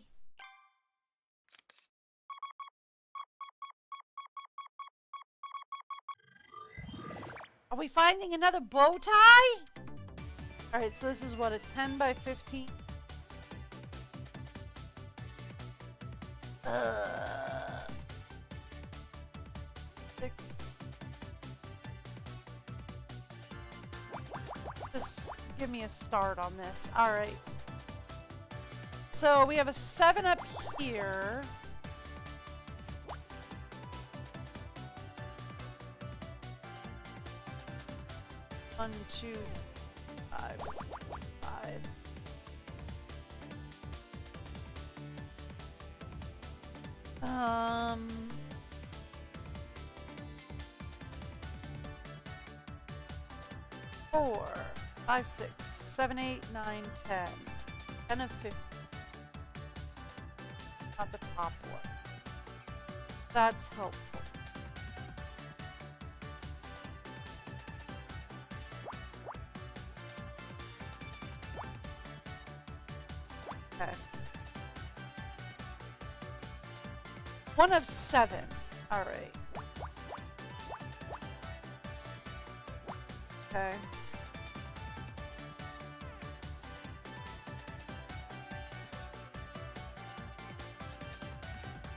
Are we finding another bow tie? Alright, so this is what, a 10 by 15? Six. Just give me a start on this. Alright. So we have a 7 up here. One, two, five. 4, 5, 6, 7, 8, 9, 10. 10 of 50. Not the top one. That's helpful. Okay. 1 of 7. All right. Okay.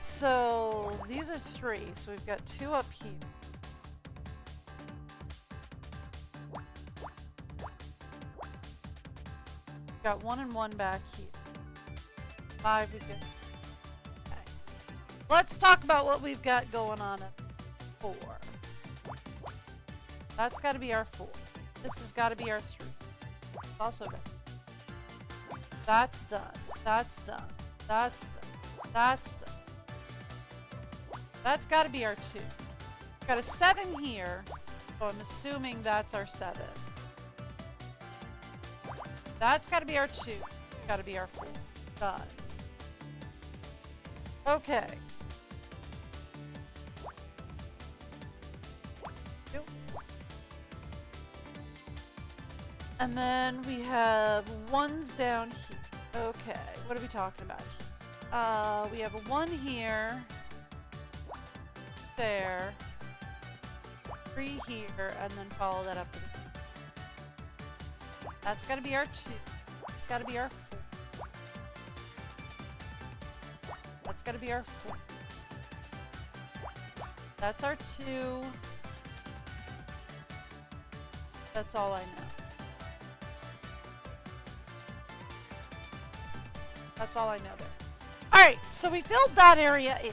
So these are 3. So we've got 2 up here. We've got 1 and 1 back here. 5 we've got. Okay. Let's talk about what we've got going on at 4. That's got to be our 4. This has got to be our 3. Also got. That's done. That's done. That's done. That's done. That's got to be our 2. We've got a 7 here, so I'm assuming that's our 7. That's got to be our 2. Got to be our 4. Done. Okay. And then we have 1s down here. Okay, what are we talking about here? We have a 1 here. There. 3 here, and then follow that up with a. That's got to be our 2. It's got to be our 4. That's got to be our 4. That's our 2. That's all I know. That's all I know there. Alright, so we filled that area in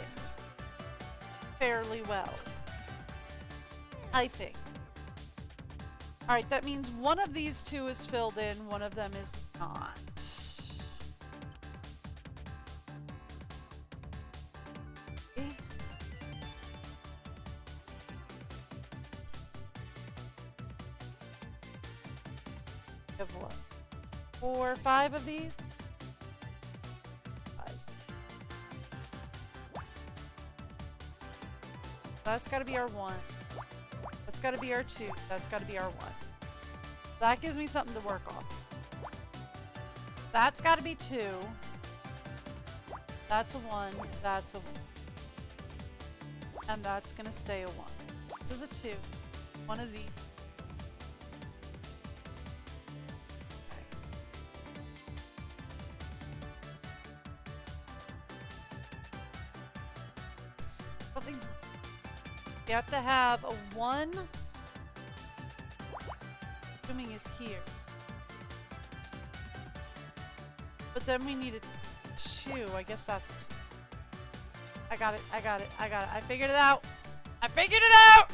fairly well, I think. Alright, that means one of these 2 is filled in, one of them is not. Okay. We have what? 4, 5 of these? 5. That's got to be our 1. That's got to be our 2. That's got to be our 1. That gives me something to work off. That's got to be 2. That's a 1. That's a 1. And that's gonna stay a 1. This is a 2. One of these. Something's. You have to have a 1. Assuming is here. But then we need a 2. I guess that's 2. I got it. I got it. I got it. I figured it out. I figured it out!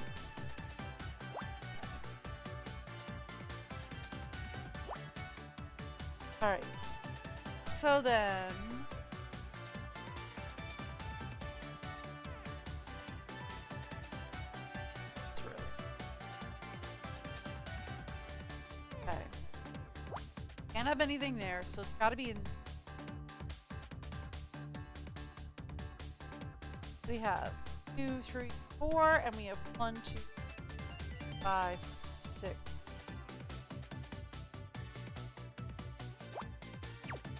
Alright. So then... It's really... Okay. Can't have anything there, so it's gotta be in... We have 2, 3, 4, and we have 1, 2, 5, 6.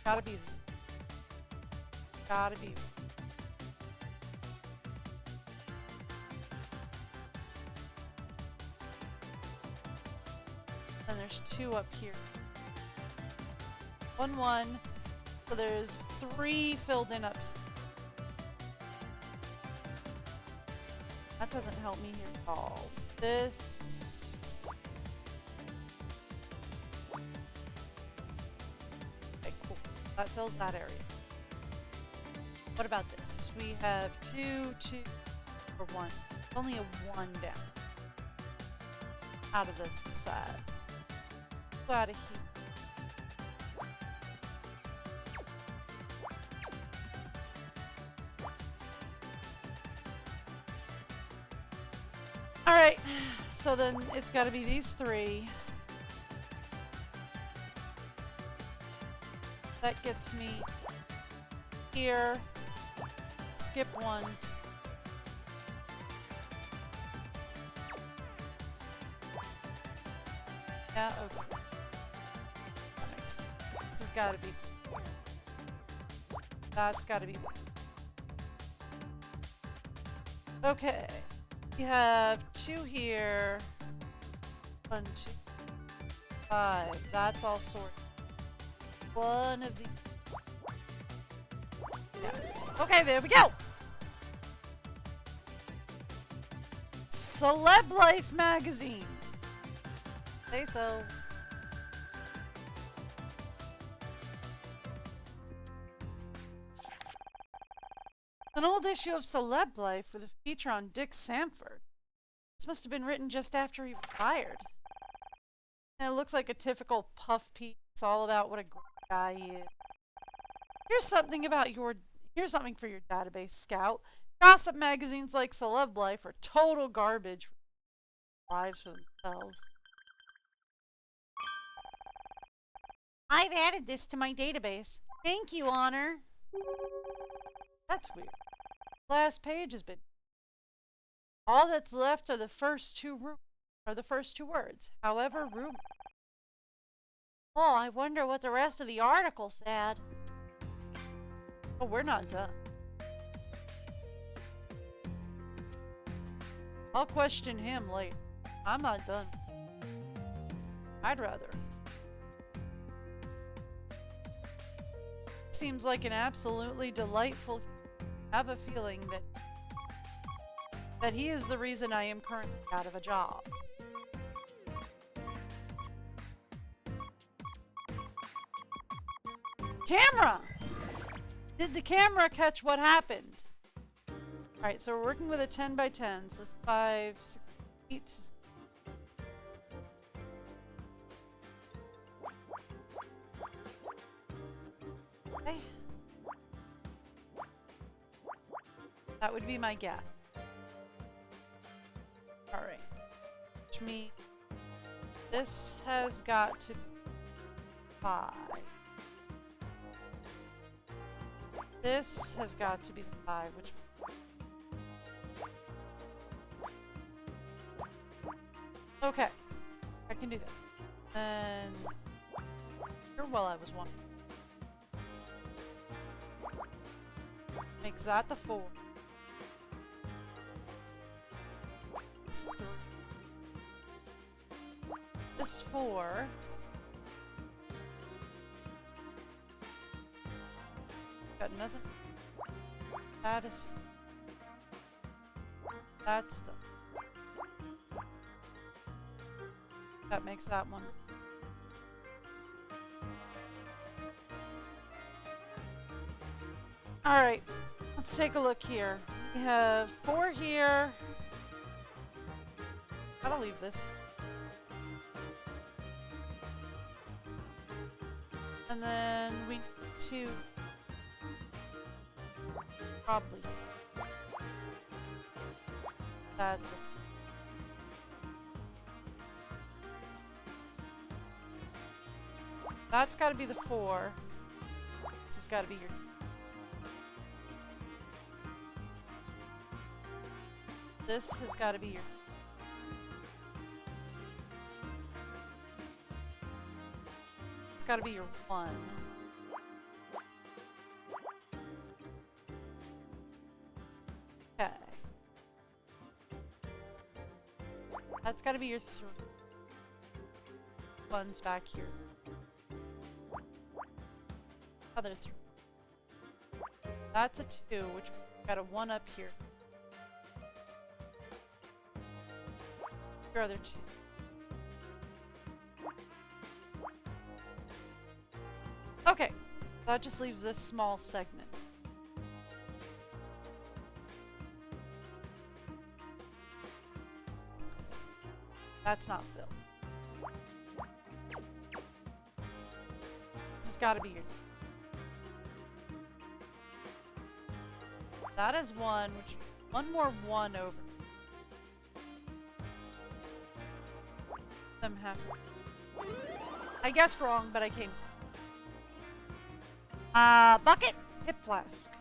Gotta be. Gotta be. And there's 2 up here. 1, 1. So there's 3 filled in up here. That doesn't help me here at all. This... Okay, cool. That fills that area. What about this? We have 2, 2, or 1. Only a 1 down. Out of this side. Go out of here. Alright, so then it's got to be these 3. That gets me here. Skip 1. Yeah, okay. That makes sense. This has got to be. That's got to be. Okay. We have 2 here. 1, 2, 5. That's all sorted. 1 of these. Yes. Okay, there we go. Celeb Life magazine. Say so. An old issue of Celeb Life with a feature on Dick Sanford. This must have been written just after he retired. And it looks like a typical puff piece, all about what a great guy he is. Here's something for your database, Scout. Gossip magazines like Celeb Life are total garbage for lives for themselves. I've added this to my database. Thank you, Honor. That's weird. Last page has been. All that's left are the first 2 words. However, rumor. Oh, I wonder what the rest of the article said. Oh, we're not done. I'll question him later. I'm not done. I'd rather. Seems like an absolutely delightful. I have a feeling that he is the reason I am currently out of a job. Camera! Did the camera catch what happened? Alright, so we're working with a 10 by 10. So this is 5, 6, 8. Okay. That would be my guess. Alright. Which means this has got to be 5. This has got to be the 5, which... Okay. I can do that. Then... Here, while I was wondering. Makes that the 4. this 4. Got nothing. That's the. That makes that one. Alright, let's take a look here. We have 4 here. Gotta leave this. And then we need to probably. That's it. That's gotta be the 4. This has gotta be your. This has gotta be your. It's gotta be your 1. Okay. That's gotta be your 3. 1's back here. Other 3. That's a 2, which got a 1 up here. Your other 2. Okay, that just leaves this small segment. That's not filled. This has got to be your. That is 1, which one more 1 over. I'm happy. I guessed wrong, but I came. Bucket, hip flask.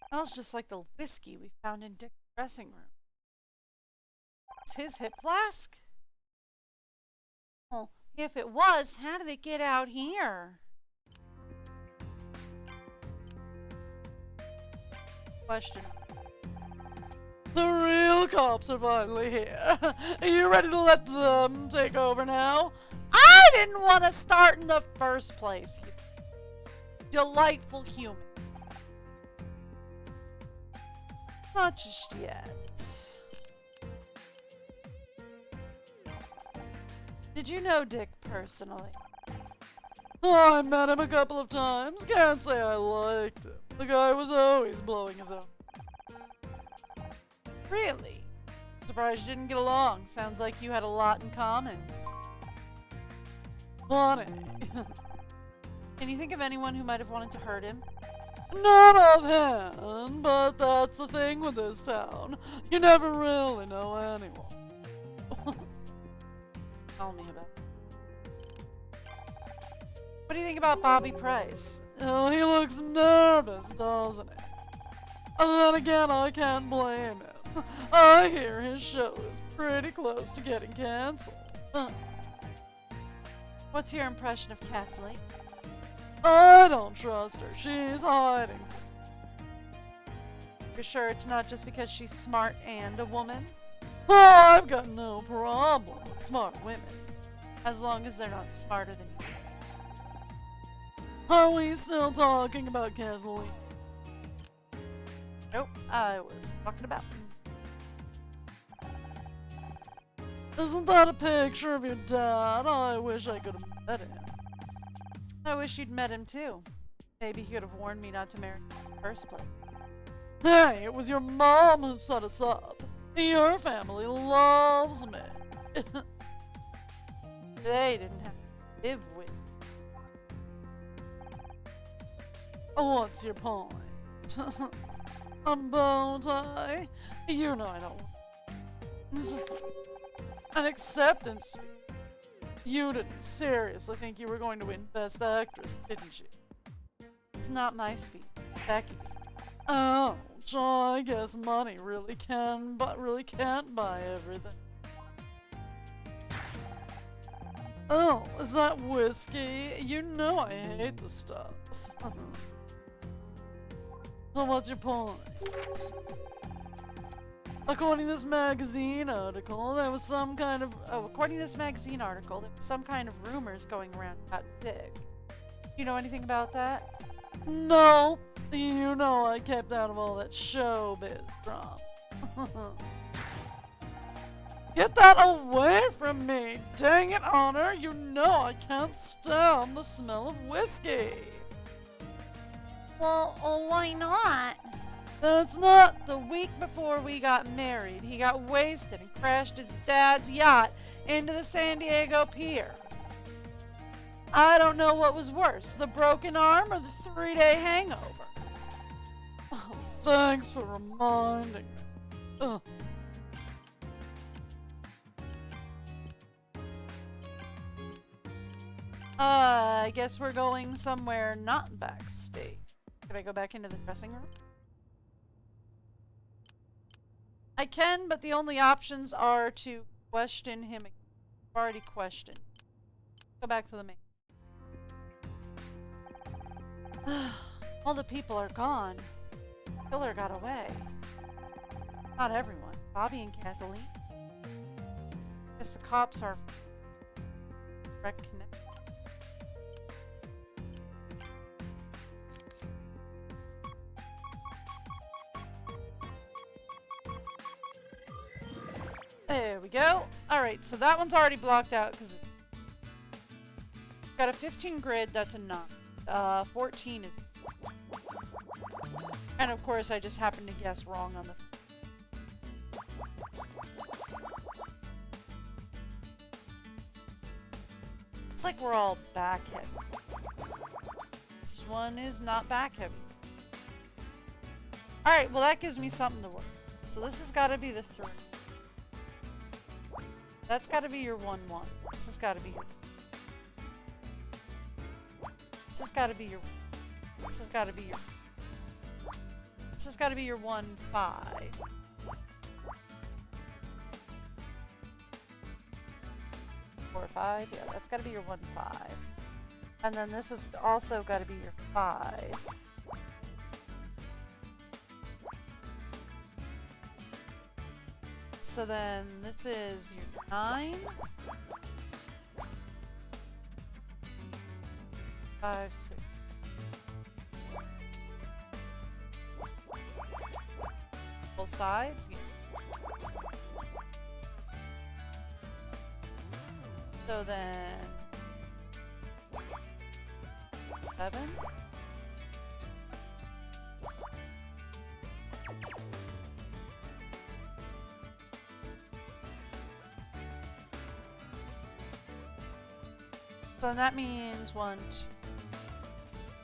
Smells just like the whiskey we found in Dick's dressing room. It's his hip flask? Well, if it was, how did it get out here? Question. The real cops are finally here. Are you ready to let them take over now? I didn't want to start in the first place. You delightful human. Not just yet. Did you know Dick personally? Oh, I met him a couple of times. Can't say I liked him. The guy was always blowing his own. Really? Surprised you didn't get along. Sounds like you had a lot in common. Funny. Can you think of anyone who might have wanted to hurt him? Not offhand, but that's the thing with this town. You never really know anyone. Tell me about it. What do you think about Bobby Price? Oh, he looks nervous, doesn't he? And then again, I can't blame him. I hear his show is pretty close to getting cancelled. What's your impression of Kathleen? I don't trust her. She's hiding. You're sure it's not just because she's smart and a woman? Oh, I've got no problem with smart women, as long as they're not smarter than you. Are we still talking about Kathleen? Nope, I was talking about. Isn't that a picture of your dad? I wish I could have met him. I wish you'd met him too. Maybe he could have warned me not to marry him in the first place. Hey, it was your mom who set us up. Your family loves me. They didn't have to live with me. What's your point? A bow tie? You know I don't want an acceptance speech. You didn't seriously think you were going to win Best Actress, didn't you? It's not my speech, Becky's. Ouch, I guess money really can't buy everything. Oh, is that whiskey? You know I hate the stuff. So what's your point? According to this magazine article, there was some kind of rumors going around about Dick. You know anything about that? No. You know I kept out of all that showbiz drama. Get that away from me! Dang it, Honor! You know I can't stand the smell of whiskey! Well, why not? That's not. The week before we got married, he got wasted and crashed his dad's yacht into the San Diego pier. I don't know what was worse, the broken arm or the 3-day hangover. Oh, thanks for reminding me. Ugh. I guess we're going somewhere not backstage. Can I go back into the dressing room? I can, but the only options are to question him. I've already questioned. Go back to the main. All the people are gone. Killer got away. Not everyone. Bobby and Kathleen. Guess the cops are reconnected. There we go. Alright, so that one's already blocked out because it's got a 15 grid, that's a 9. 14 is... And of course I just happened to guess wrong on the... Looks like we're all back heavy. This one is not back heavy. Alright, well that gives me something to work. So this has got to be the 3. That's got to be your 1-1. This has got to be your... This has got to be your... This has got to be your... This has got to be your 1-5. 4-5? Yeah, that's got to be your 1-5. And then this has also got to be your 5. So then this is your 9. 5, 6. Both sides? Yeah. So then 7. So that means 1, 2,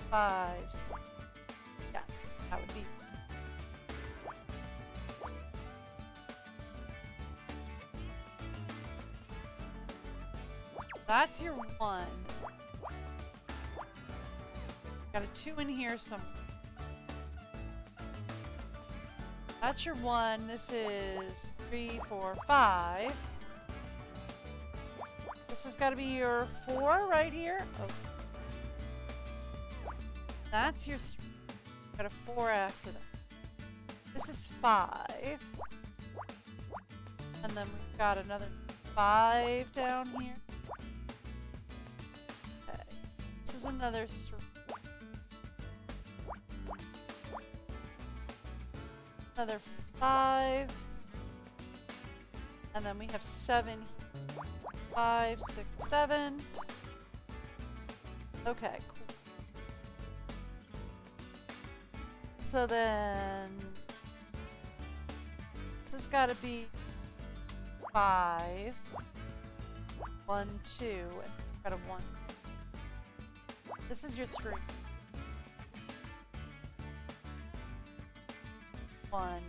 5, 6. Yes, that would be. That's your 1. Got a 2 in here somewhere. That's your 1. This is 3, 4, 5. This has got to be your 4 right here. Oh. That's your 3. Got a 4 after that. This is 5. And then we've got another 5 down here. Okay. This is another 3. Another 5. And then we have 7 here. 5, 6, 7. Okay, cool. So then this has got to be 5. 1, 2, and got a 1. This is your 3. 1.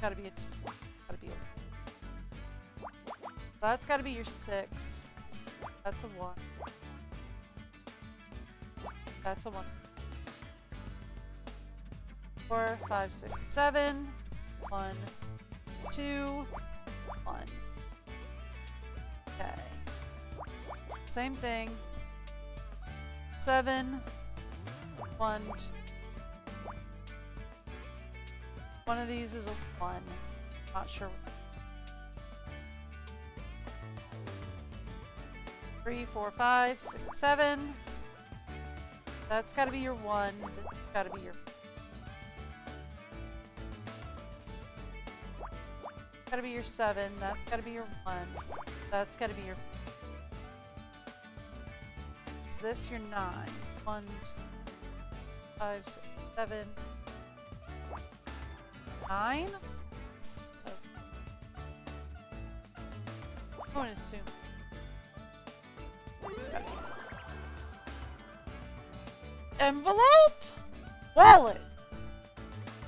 Got to be a 2. Got to be a 1. That's got to be your 6. That's a 1. That's a 1. 4, 5, 6, 7. 1, 2, 1. Okay. Same thing. 7. 1, 2. One of these is a 1. Not sure. 3, 4, 5, 6, 7. That's gotta be your 1. That's gotta be your... Gotta be your 7. That's gotta be your 1. That's gotta be your... Is this your 9? 1, 2, 5, 6, 7, 9? I'm going to assume. Envelope? Wallet!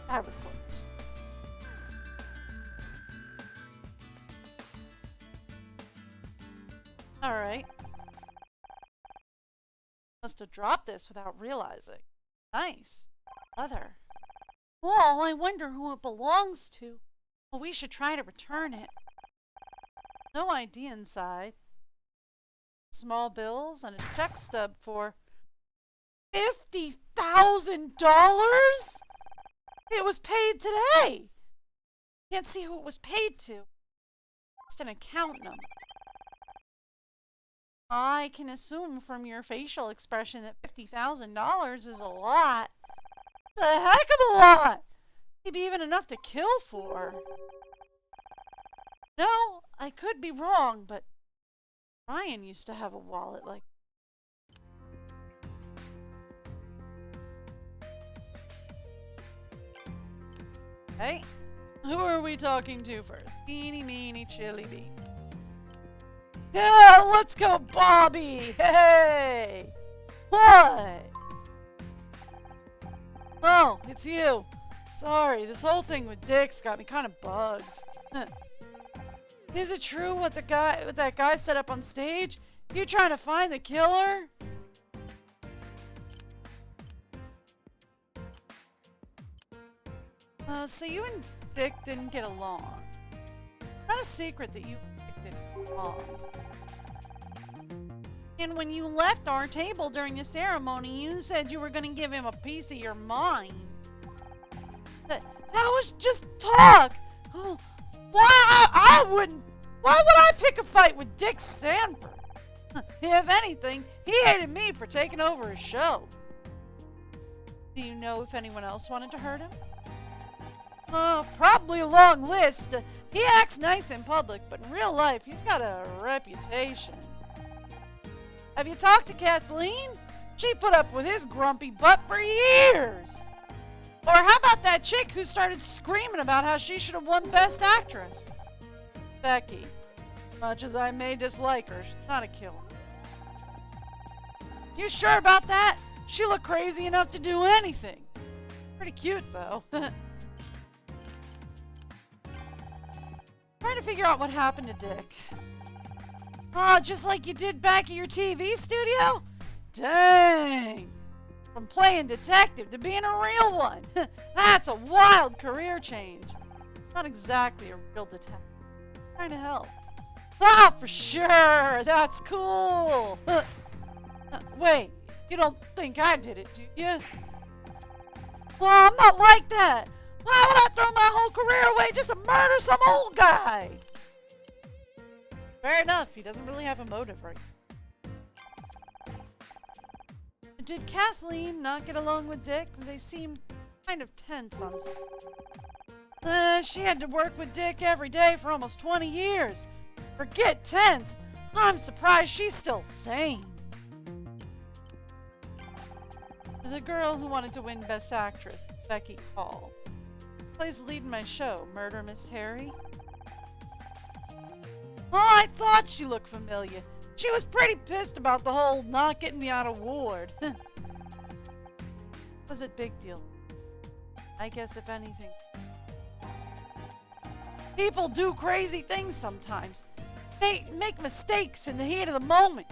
That was close. Alright. Must have dropped this without realizing. Nice. Leather. Well, I wonder who it belongs to. Well, we should try to return it. No ID inside. Small bills and a check stub for $50,000? It was paid today. Can't see who it was paid to. Just an account number. I can assume from your facial expression that $50,000 is a lot. It's a heck of a lot. Maybe even enough to kill for. No, I could be wrong, but Ryan used to have a wallet like... Hey, who are we talking to first? Eeny, meeny, chili bee. Yeah, let's go, Bobby! Hey! What? Oh, it's you. Sorry, this whole thing with Dick's got me kind of bugged. Is it true what that guy set up on stage? You trying to find the killer? So you and Dick didn't get along. It's not a secret that you and Dick didn't get along. And when you left our table during the ceremony, you said you were going to give him a piece of your mind. That was just talk. Oh, I wouldn't. Why would I pick a fight with Dick Stanford? If anything, he hated me for taking over his show. Do you know if anyone else wanted to hurt him? Probably a long list. He acts nice in public, but in real life, he's got a reputation. Have you talked to Kathleen? She put up with his grumpy butt for years. Or how about that chick who started screaming about how she should have won Best Actress? Becky. Much as I may dislike her, she's not a killer. You sure about that? She looked crazy enough to do anything. Pretty cute, though. Trying to figure out what happened to Dick. Oh, just like you did back at your TV studio? Dang! From playing detective to being a real one. That's a wild career change. Not exactly a real detective. Trying to help. Ah, for sure! That's cool! Wait, you don't think I did it, do you? Well, I'm not like that! Why would I throw my whole career away just to murder some old guy? Fair enough, he doesn't really have a motive, right? Did Kathleen not get along with Dick? They seemed kind of tense on set. She had to work with Dick every day for almost 20 years. Forget tense. I'm surprised she's still sane. The girl who wanted to win Best Actress, Becky Call. Plays the lead in my show, Murder Miss Terry. Oh, I thought she looked familiar. She was pretty pissed about the whole not getting the odd award. Was a big deal. I guess if anything. People do crazy things sometimes. They make mistakes in the heat of the moment.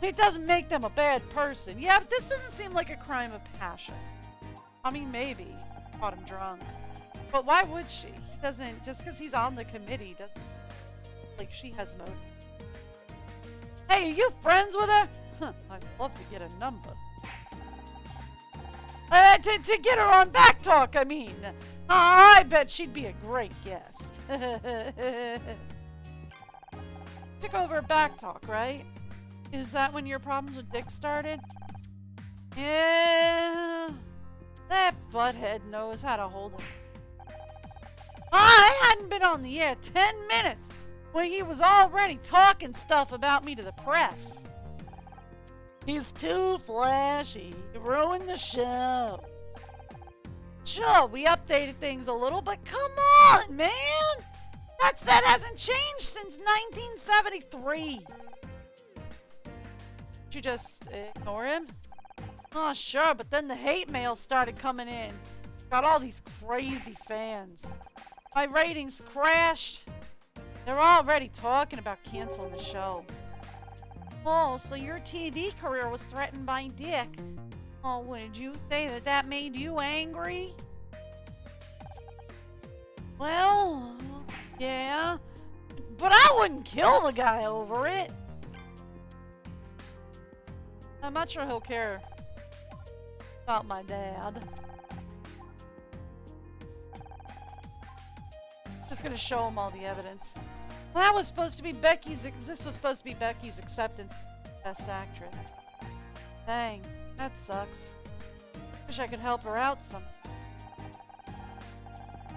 It doesn't make them a bad person. Yeah, but this doesn't seem like a crime of passion. I mean, maybe. Caught him drunk. But why would she? He doesn't, just because he's on the committee, doesn't like she has motive. Hey, are you friends with her? I'd love to get a number. To get her on Back Talk, I mean. I bet she'd be a great guest. Took over Back Talk, right? Is that when your problems with Dick started? Yeah. That butthead knows how to hold him. I hadn't been on the air 10 minutes when he was already talking stuff about me to the press. He's too flashy. He ruined the show. Sure, we updated things a little, but come on, man! That set hasn't changed since 1973. Did you just ignore him? Oh, sure, but then the hate mail started coming in. Got all these crazy fans. My ratings crashed. They're already talking about canceling the show. Oh, so your TV career was threatened by Dick. Oh, would you say that made you angry? Well, yeah. But I wouldn't kill the guy over it. I'm not sure he'll care about my dad. Just gonna show him all the evidence. Well, that was supposed to be this was supposed to be Becky's acceptance Best Actress. Dang, that sucks. Wish I could help her out some.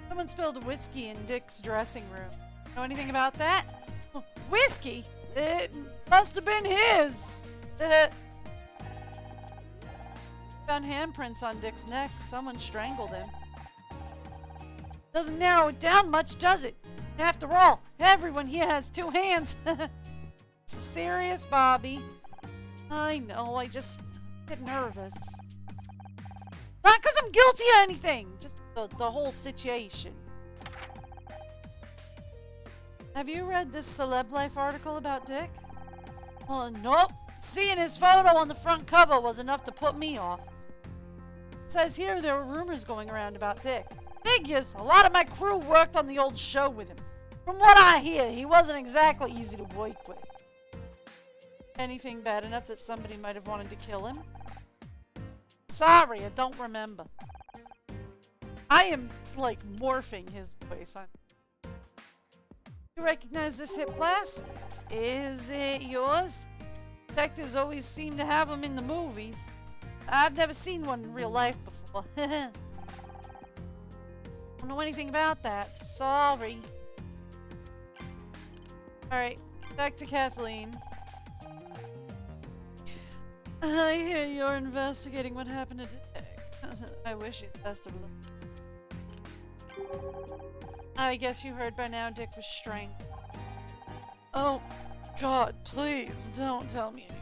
Someone spilled whiskey in Dick's dressing room. Know anything about that? Whiskey? It must have been his. Found handprints on Dick's neck. Someone strangled him. Doesn't narrow it down much, does it? After all, everyone here has two hands. It's serious, Bobby. I know, I just get nervous. Not because I'm guilty or anything, just the whole situation. Have you read this Celeb Life article about Dick? Nope. Seeing his photo on the front cover was enough to put me off. It says here there were rumors going around about Dick. Figures, a lot of my crew worked on the old show with him. From what I hear, he wasn't exactly easy to work with. Anything bad enough that somebody might have wanted to kill him? Sorry, I don't remember. I am, like, morphing his voice. You recognize this hip blast? Is it yours? Detectives always seem to have them in the movies. I've never seen one in real life before. Don't know anything about that. Sorry. Alright, back to Kathleen. I hear you're investigating what happened to Dick. I wish you the best of luck. I guess you heard by now Dick was strangled. Oh, God, please don't tell me anything.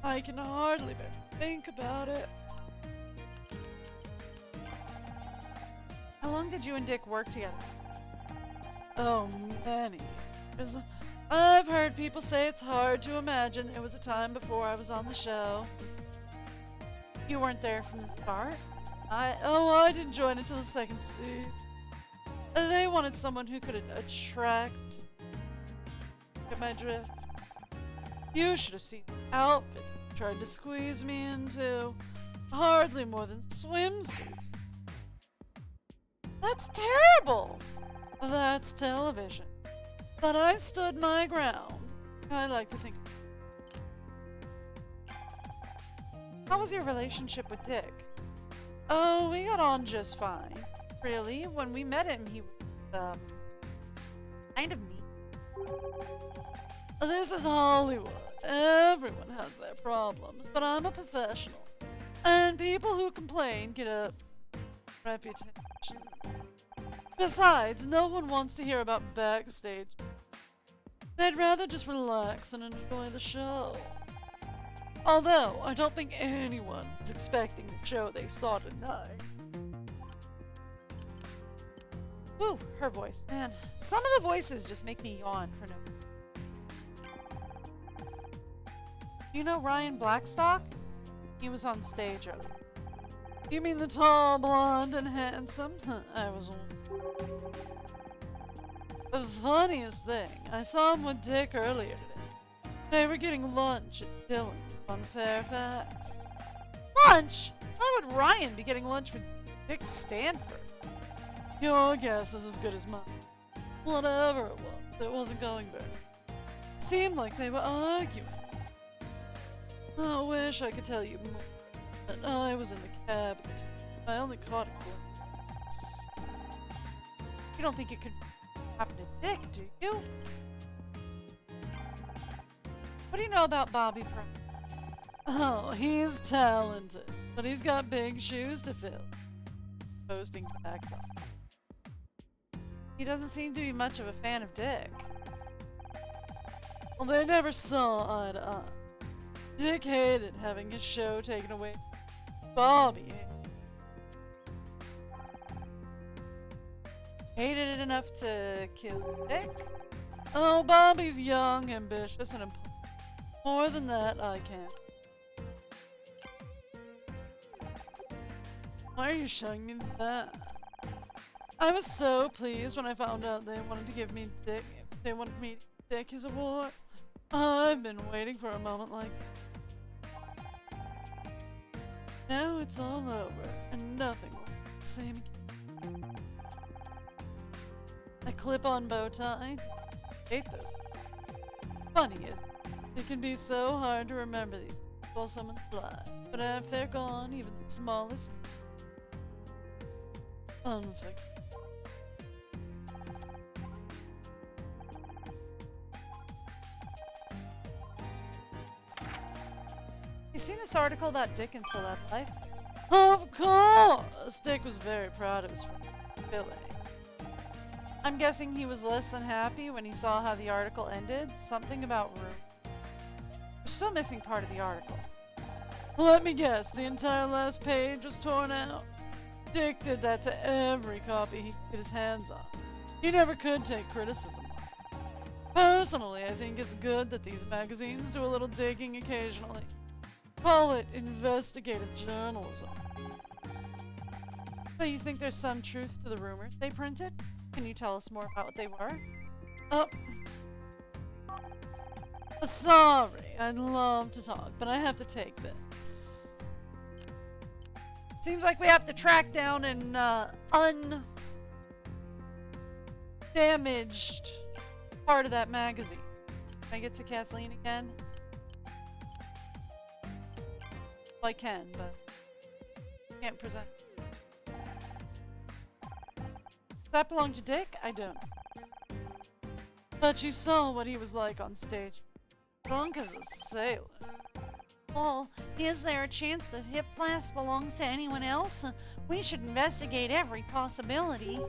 I can hardly bear to think about it. How long did you and Dick work together? Oh, many years. I've heard people say it's hard to imagine there was a time before I was on the show. You weren't there from the start? I didn't join until the second season. They wanted someone who could attract. Get my drift? You should have seen the outfits they tried to squeeze me into. Hardly more than swimsuits. That's terrible! That's television. But I stood my ground. I like to think. How was your relationship with Dick? Oh, we got on just fine. Really, when we met him, he was, kind of mean. This is Hollywood. Everyone has their problems, but I'm a professional. And people who complain get a reputation. Besides, no one wants to hear about backstage. They'd rather just relax and enjoy the show. Although, I don't think anyone was expecting the show they saw tonight. Whew, her voice. Man, some of the voices just make me yawn for no reason. You know Ryan Blackstock? He was on stage earlier. You mean the tall, blonde, and handsome? I was one. The funniest thing, I saw him with Dick earlier today. They were getting lunch at Dylan's on Fairfax. Lunch? Why would Ryan be getting lunch with Dick Stanford? Your guess is as good as mine. Whatever it wasn't going very. Seemed like they were arguing. I wish I could tell you more, but I was in the cab at the time. I only caught a glimpse. You don't think it could happen to Dick, do you? What do you know about Bobby Price? Oh, he's talented, but he's got big shoes to fill. Posting back up. He doesn't seem to be much of a fan of Dick. Well, they never saw eye to eye. Dick hated having his show taken away. Bobby hated it enough to kill Dick? Oh, Bobby's young, ambitious, and important. More than that, I can't. Why are you showing me that? I was so pleased when I found out they wanted to give me Dick. They wanted me to Dick his award. I've been waiting for a moment like that. Now it's all over, and nothing will be the same again. A clip-on bow tie. Hate those. Funny, isn't it? It can be so hard to remember these things while someone's alive, but if they're gone, even the smallest. Unfixable. You seen this article about Dick and Celeb life? Of course! Dick was very proud of his friend, Billy. I'm guessing he was less than happy when he saw how the article ended. Something about room. We're still missing part of the article. Let me guess, the entire last page was torn out? Dick did that to every copy he could get his hands on. He never could take criticism. Personally, I think it's good that these magazines do a little digging occasionally. Call it investigative journalism. So you think there's some truth to the rumors they printed? Can you tell us more about what they were? Oh. Sorry, I'd love to talk, but I have to take this. Seems like we have to track down an undamaged part of that magazine. Can I get to Kathleen again? Well, I can, but can't present. Does that belong to Dick? I don't know. But you saw what he was like on stage. Drunk as a sailor. Well, is there a chance that Hip Blast belongs to anyone else? We should investigate every possibility.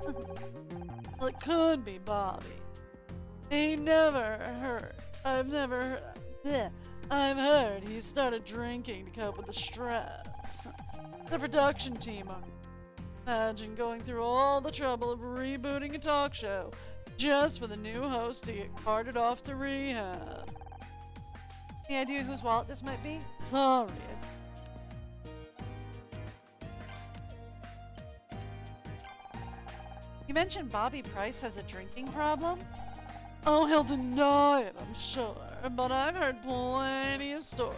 Well, it could be Bobby. He never heard. I've heard he started drinking to cope with the stress. The production team imagine going through all the trouble of rebooting a talk show just for the new host to get carted off to rehab. Any idea whose wallet this might be? Sorry. You mentioned Bobby Price has a drinking problem? Oh, he'll deny it, I'm sure, but I've heard plenty of stories.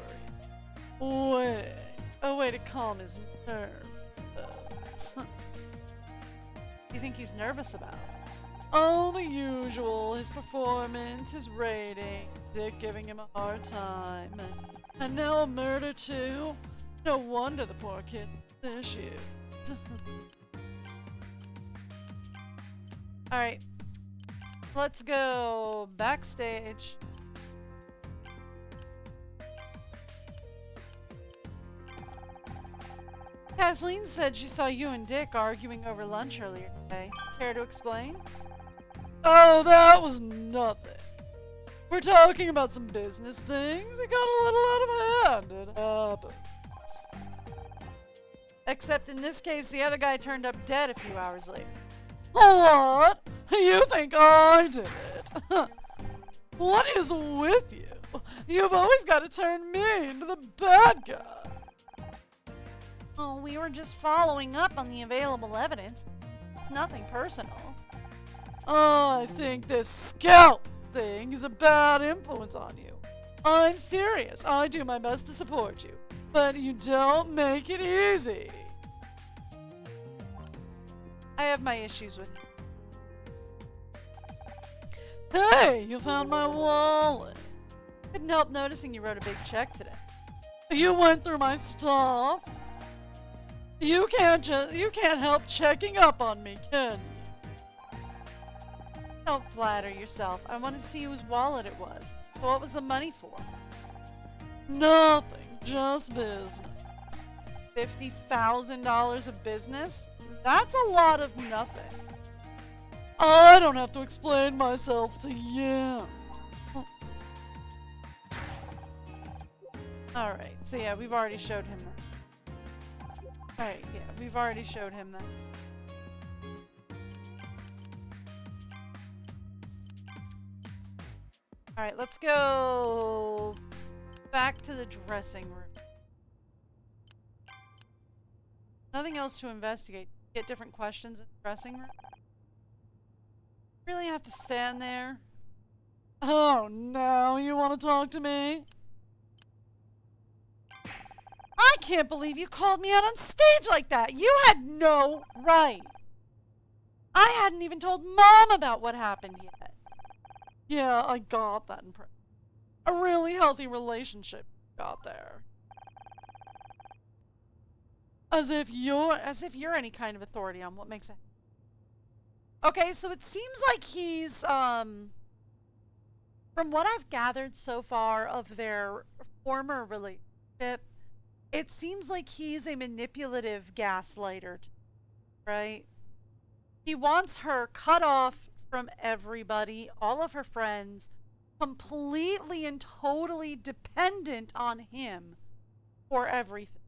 A way to calm his nerves. You think he's nervous about? Oh, the usual. His performance, his rating, Dick giving him a hard time, and now a murder too. No wonder the poor kid has issues. Alright. Let's go backstage. Kathleen said she saw you and Dick arguing over lunch earlier today. Care to explain? Oh, that was nothing. We're talking about some business things. It got a little out of hand. It happens. Except in this case, the other guy turned up dead a few hours later. What? You think I did it? What is with you? You've always got to turn me into the bad guy. Oh, we were just following up on the available evidence. It's nothing personal. I think this scalp thing is a bad influence on you. I'm serious. I do my best to support you. but you don't make it easy. I have my issues with you. Hey, you found my wallet. Couldn't help noticing you wrote a big check today. You went through my stuff. You can't help checking up on me, can you? Don't flatter yourself. I wanted to see whose wallet it was. What was the money for? Nothing, just business. $50,000 of business? That's a lot of nothing. I don't have to explain myself to you. Alright, so yeah, we've already showed him that. Alright, yeah, we've already showed him that. Alright, let's go back to the dressing room. Nothing else to investigate. Get different questions in the dressing room. Really have to stand there? Oh, now you want to talk to me? I can't believe you called me out on stage like that. You had no right. I hadn't even told Mom about what happened yet. Yeah, I got that impression. A really healthy relationship got there. As if you're any kind of authority on what makes it. Okay, so it seems like he's from what I've gathered so far of their former relationship, it seems like he's a manipulative gaslighter, right? He wants her cut off from everybody, all of her friends, completely and totally dependent on him for everything.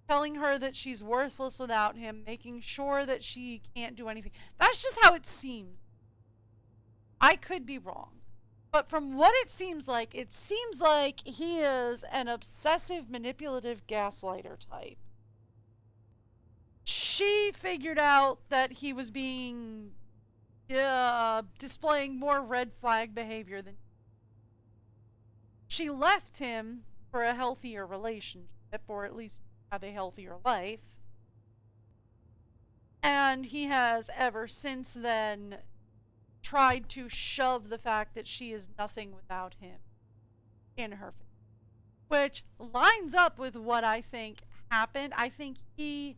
Telling her that she's worthless without him, making sure that she can't do anything. That's just how it seems. I could be wrong. But from what it seems like he is an obsessive, manipulative gaslighter type. She figured out that he was being displaying more red flag behavior than she left him for a healthier relationship, or at least have a healthier life. And he has ever since then tried to shove the fact that she is nothing without him in her face. Which lines up with what I think happened. I think he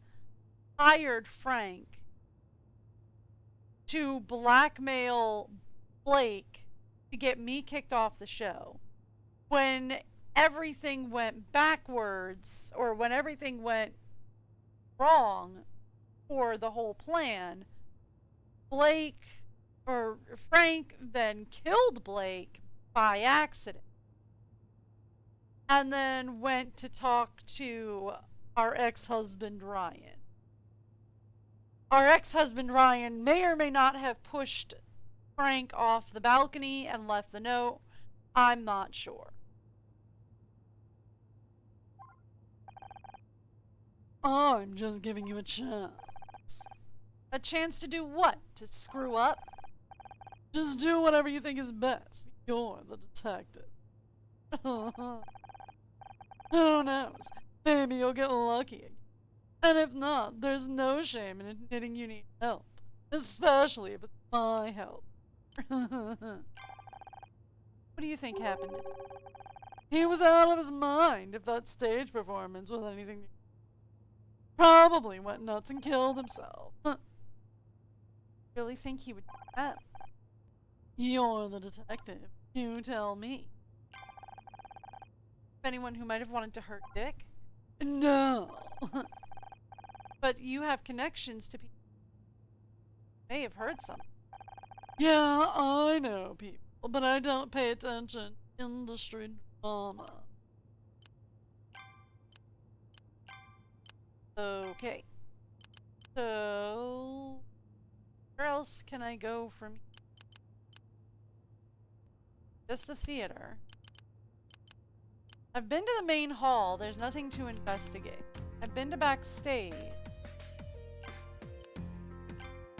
hired Frank to blackmail Blake to get me kicked off the show. When everything went backwards, or when everything went wrong for the whole plan, Frank then killed Blake by accident. And then went to talk to our ex-husband Ryan. Our ex-husband Ryan may or may not have pushed Frank off the balcony and left the note. I'm not sure. I'm just giving you a chance. A chance to do what? To screw up? Just do whatever you think is best. You're the detective. Who knows? Maybe you'll get lucky. And if not, there's no shame in admitting you need help. Especially if it's my help. What do you think happened? He was out of his mind if that stage performance was anything. Probably went nuts and killed himself. Really think he would do that? You're the detective. You tell me. Anyone who might have wanted to hurt Dick? No. But you have connections to people who may have heard something. Yeah, I know people, but I don't pay attention to industry drama. Okay. So, where else can I go from here? Just the theater. I've been to the main hall. There's nothing to investigate. I've been to backstage.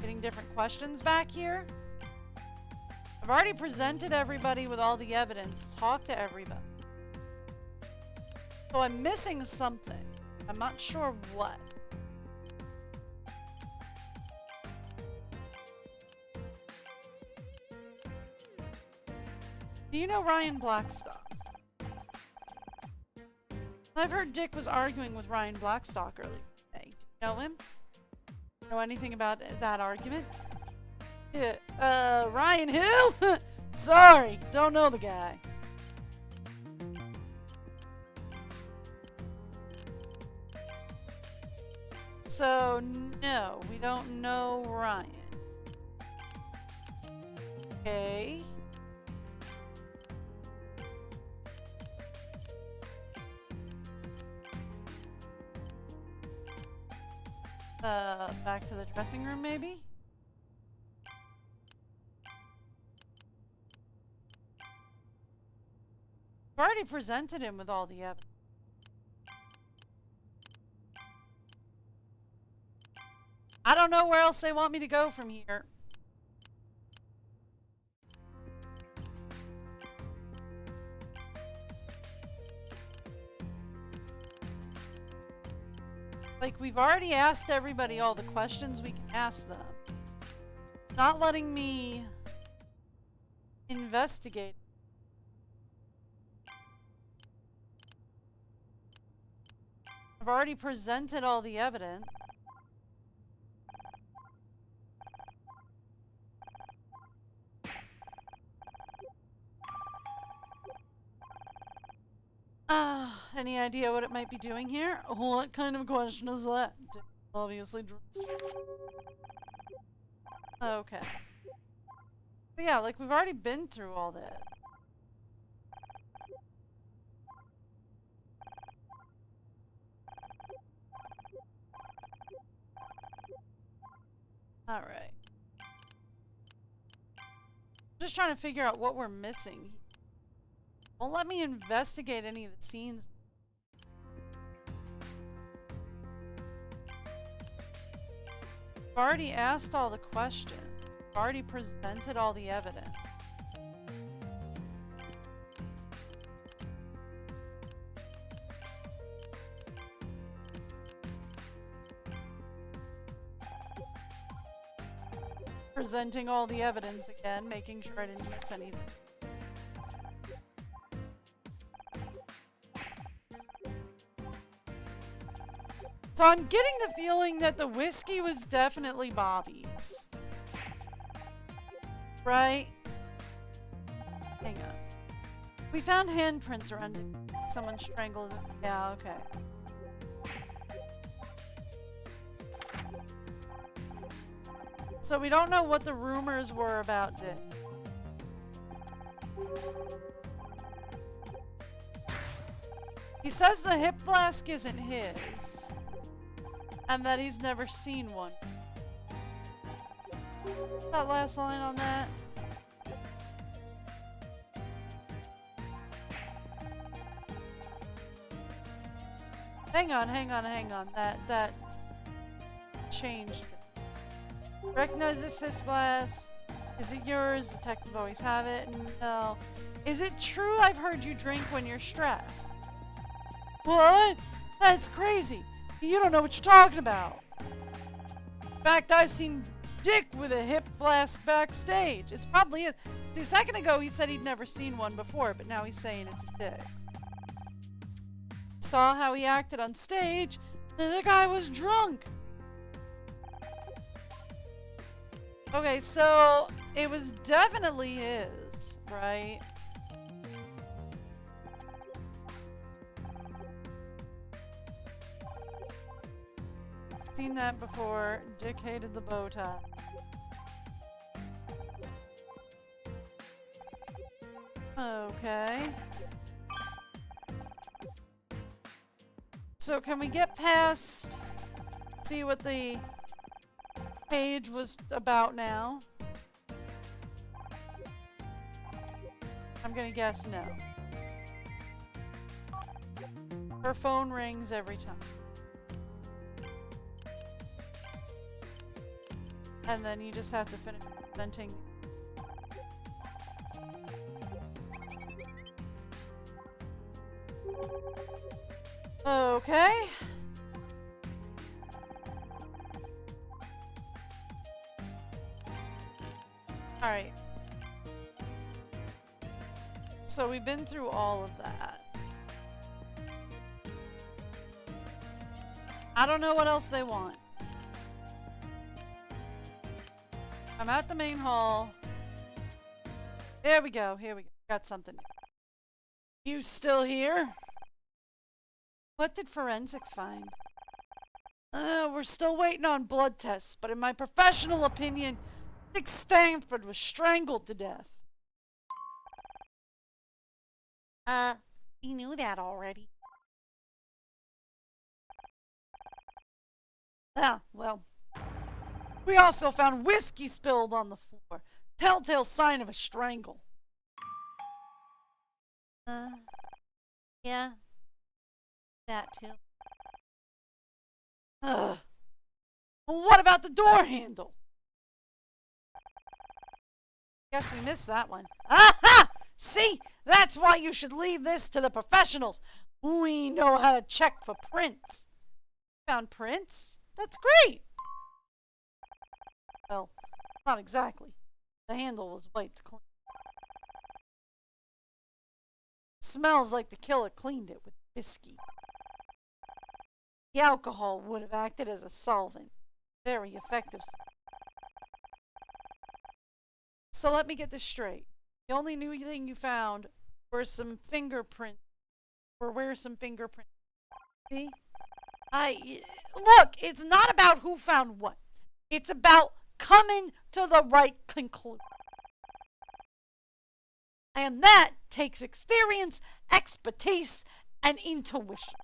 Getting different questions back here. I've already presented everybody with all the evidence. Talked to everybody. So I'm missing something. I'm not sure what. Do you know Ryan Blackstock? I've heard Dick was arguing with Ryan Blackstock earlier today. Do you know him? Know anything about that argument? Yeah. Ryan who? Sorry, don't know the guy. So, no, we don't know Ryan. Okay. Back to the dressing room, maybe? I've already presented him with all the evidence. I don't know where else they want me to go from here. Like, we've already asked everybody all the questions we can ask them. Not letting me investigate. I've already presented all the evidence. Any idea what it might be doing here? What kind of question is that? Obviously. Okay. But yeah, like, we've already been through all that. Alright. Just trying to figure out what we're missing. Won't let me investigate any of the scenes. I've already asked all the questions. I've already presented all the evidence. Presenting all the evidence again, making sure I didn't miss anything. So I'm getting the feeling that the whiskey was definitely Bobby's. Right? Hang on. We found handprints around it. Someone strangled him. Yeah, okay. So we don't know what the rumors were about Dick. He says the hip flask isn't his. And that he's never seen one. That last line on that. Hang on. That changed. Recognize this his blast. Is it yours? Detective always have it. No. Is it true I've heard you drink when you're stressed? What? That's crazy. You don't know what you're talking about. In fact, I've seen Dick with a hip flask backstage. It's probably it. See, a second ago he said he'd never seen one before, but now he's saying it's Dick's. Saw how he acted on stage. The guy was drunk. Okay, so it was definitely his, right? Seen that before. Dick hated the bow tie. Okay. So can we get past, see what the page was about now? I'm gonna guess no. Her phone rings every time. And then you just have to finish presenting. Okay. Alright. So we've been through all of that. I don't know what else they want. I'm at the main hall. Here we go. Here we go. Got something. You still here? What did forensics find? We're still waiting on blood tests, but in my professional opinion, Dick Stanford was strangled to death. We knew that already. Ah, well. We also found whiskey spilled on the floor. Telltale sign of a strangle. Yeah. That too. Ugh. Well, what about the door handle? Guess we missed that one. Aha! See? That's why you should leave this to the professionals. We know how to check for prints. Found prints? That's great. Well, not exactly. The handle was wiped clean. Smells like the killer cleaned it with whiskey. The alcohol would have acted as a solvent. Very effective. So let me get this straight. The only new thing you found were some fingerprints. Where some fingerprints. See? Look, it's not about who found what. It's about coming to the right conclusion. And that takes experience, expertise, and intuition.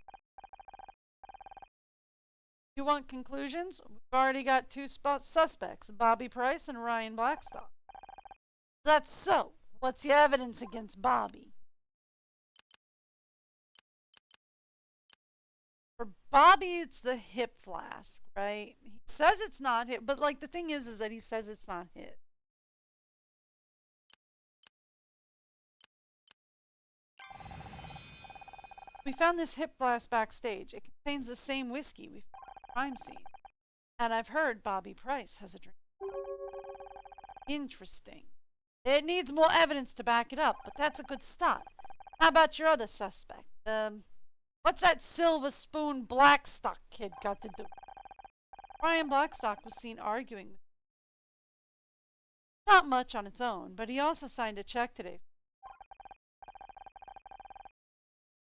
You want conclusions? We've already got two suspects, Bobby Price and Ryan Blackstock. That's so. What's the evidence against Bobby? For Bobby, it's the hip flask, right? He says it's not hit, but like the thing is that he says it's not hit. We found this hip flask backstage. It contains the same whiskey we found at the crime scene. And I've heard Bobby Price has a drink. Interesting. It needs more evidence to back it up, but that's a good start. How about your other suspect? What's that Silver Spoon Blackstock kid got to do? Ryan Blackstock was seen arguing with him. Not much on its own, but he also signed a check today.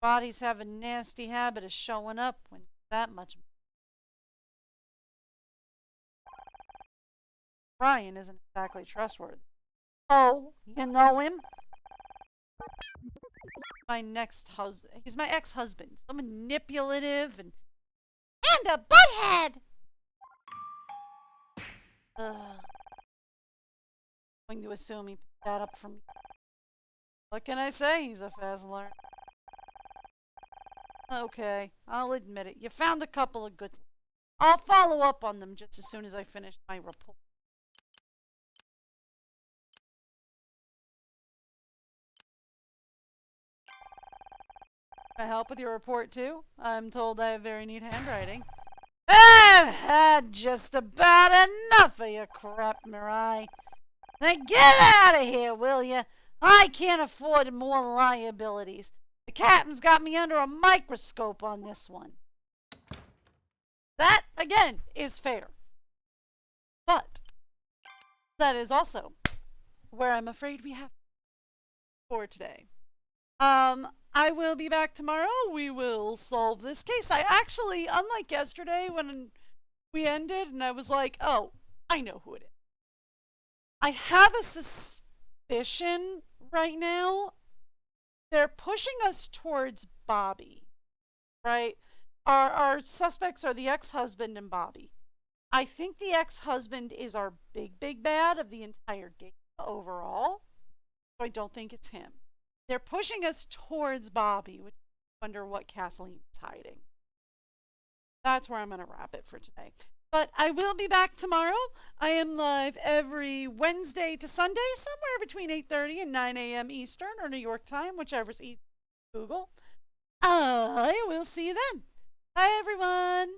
Bodies have a nasty habit of showing up when that much. Ryan isn't exactly trustworthy. Oh, you know him? My next husband. He's my ex-husband. So manipulative and a butthead. Going to assume he picked that up from me. What can I say? He's a fast learner. Okay, I'll admit it. You found a couple of good. I'll follow up on them just as soon as I finish my report. Can I help with your report too? I'm told I have very neat handwriting. I've had just about enough of your crap, Mirai. Now get out of here, will you? I can't afford more liabilities. The captain's got me under a microscope on this one. That, again, is fair. But that is also where I'm afraid we have for today. I will be back tomorrow. We will solve this case. I actually, unlike yesterday when we ended and I was like, oh, I know who it is. I have a suspicion right now. They're pushing us towards Bobby, right? Our suspects are the ex-husband and Bobby. I think the ex-husband is our big bad of the entire game overall. So I don't think it's him. They're pushing us towards Bobby, which I wonder what Kathleen is hiding. That's where I'm going to wrap it for today. But I will be back tomorrow. I am live every Wednesday to Sunday, somewhere between 8:30 and 9 a.m. Eastern or New York time, whichever's easy to Google. I will see you then. Bye, everyone.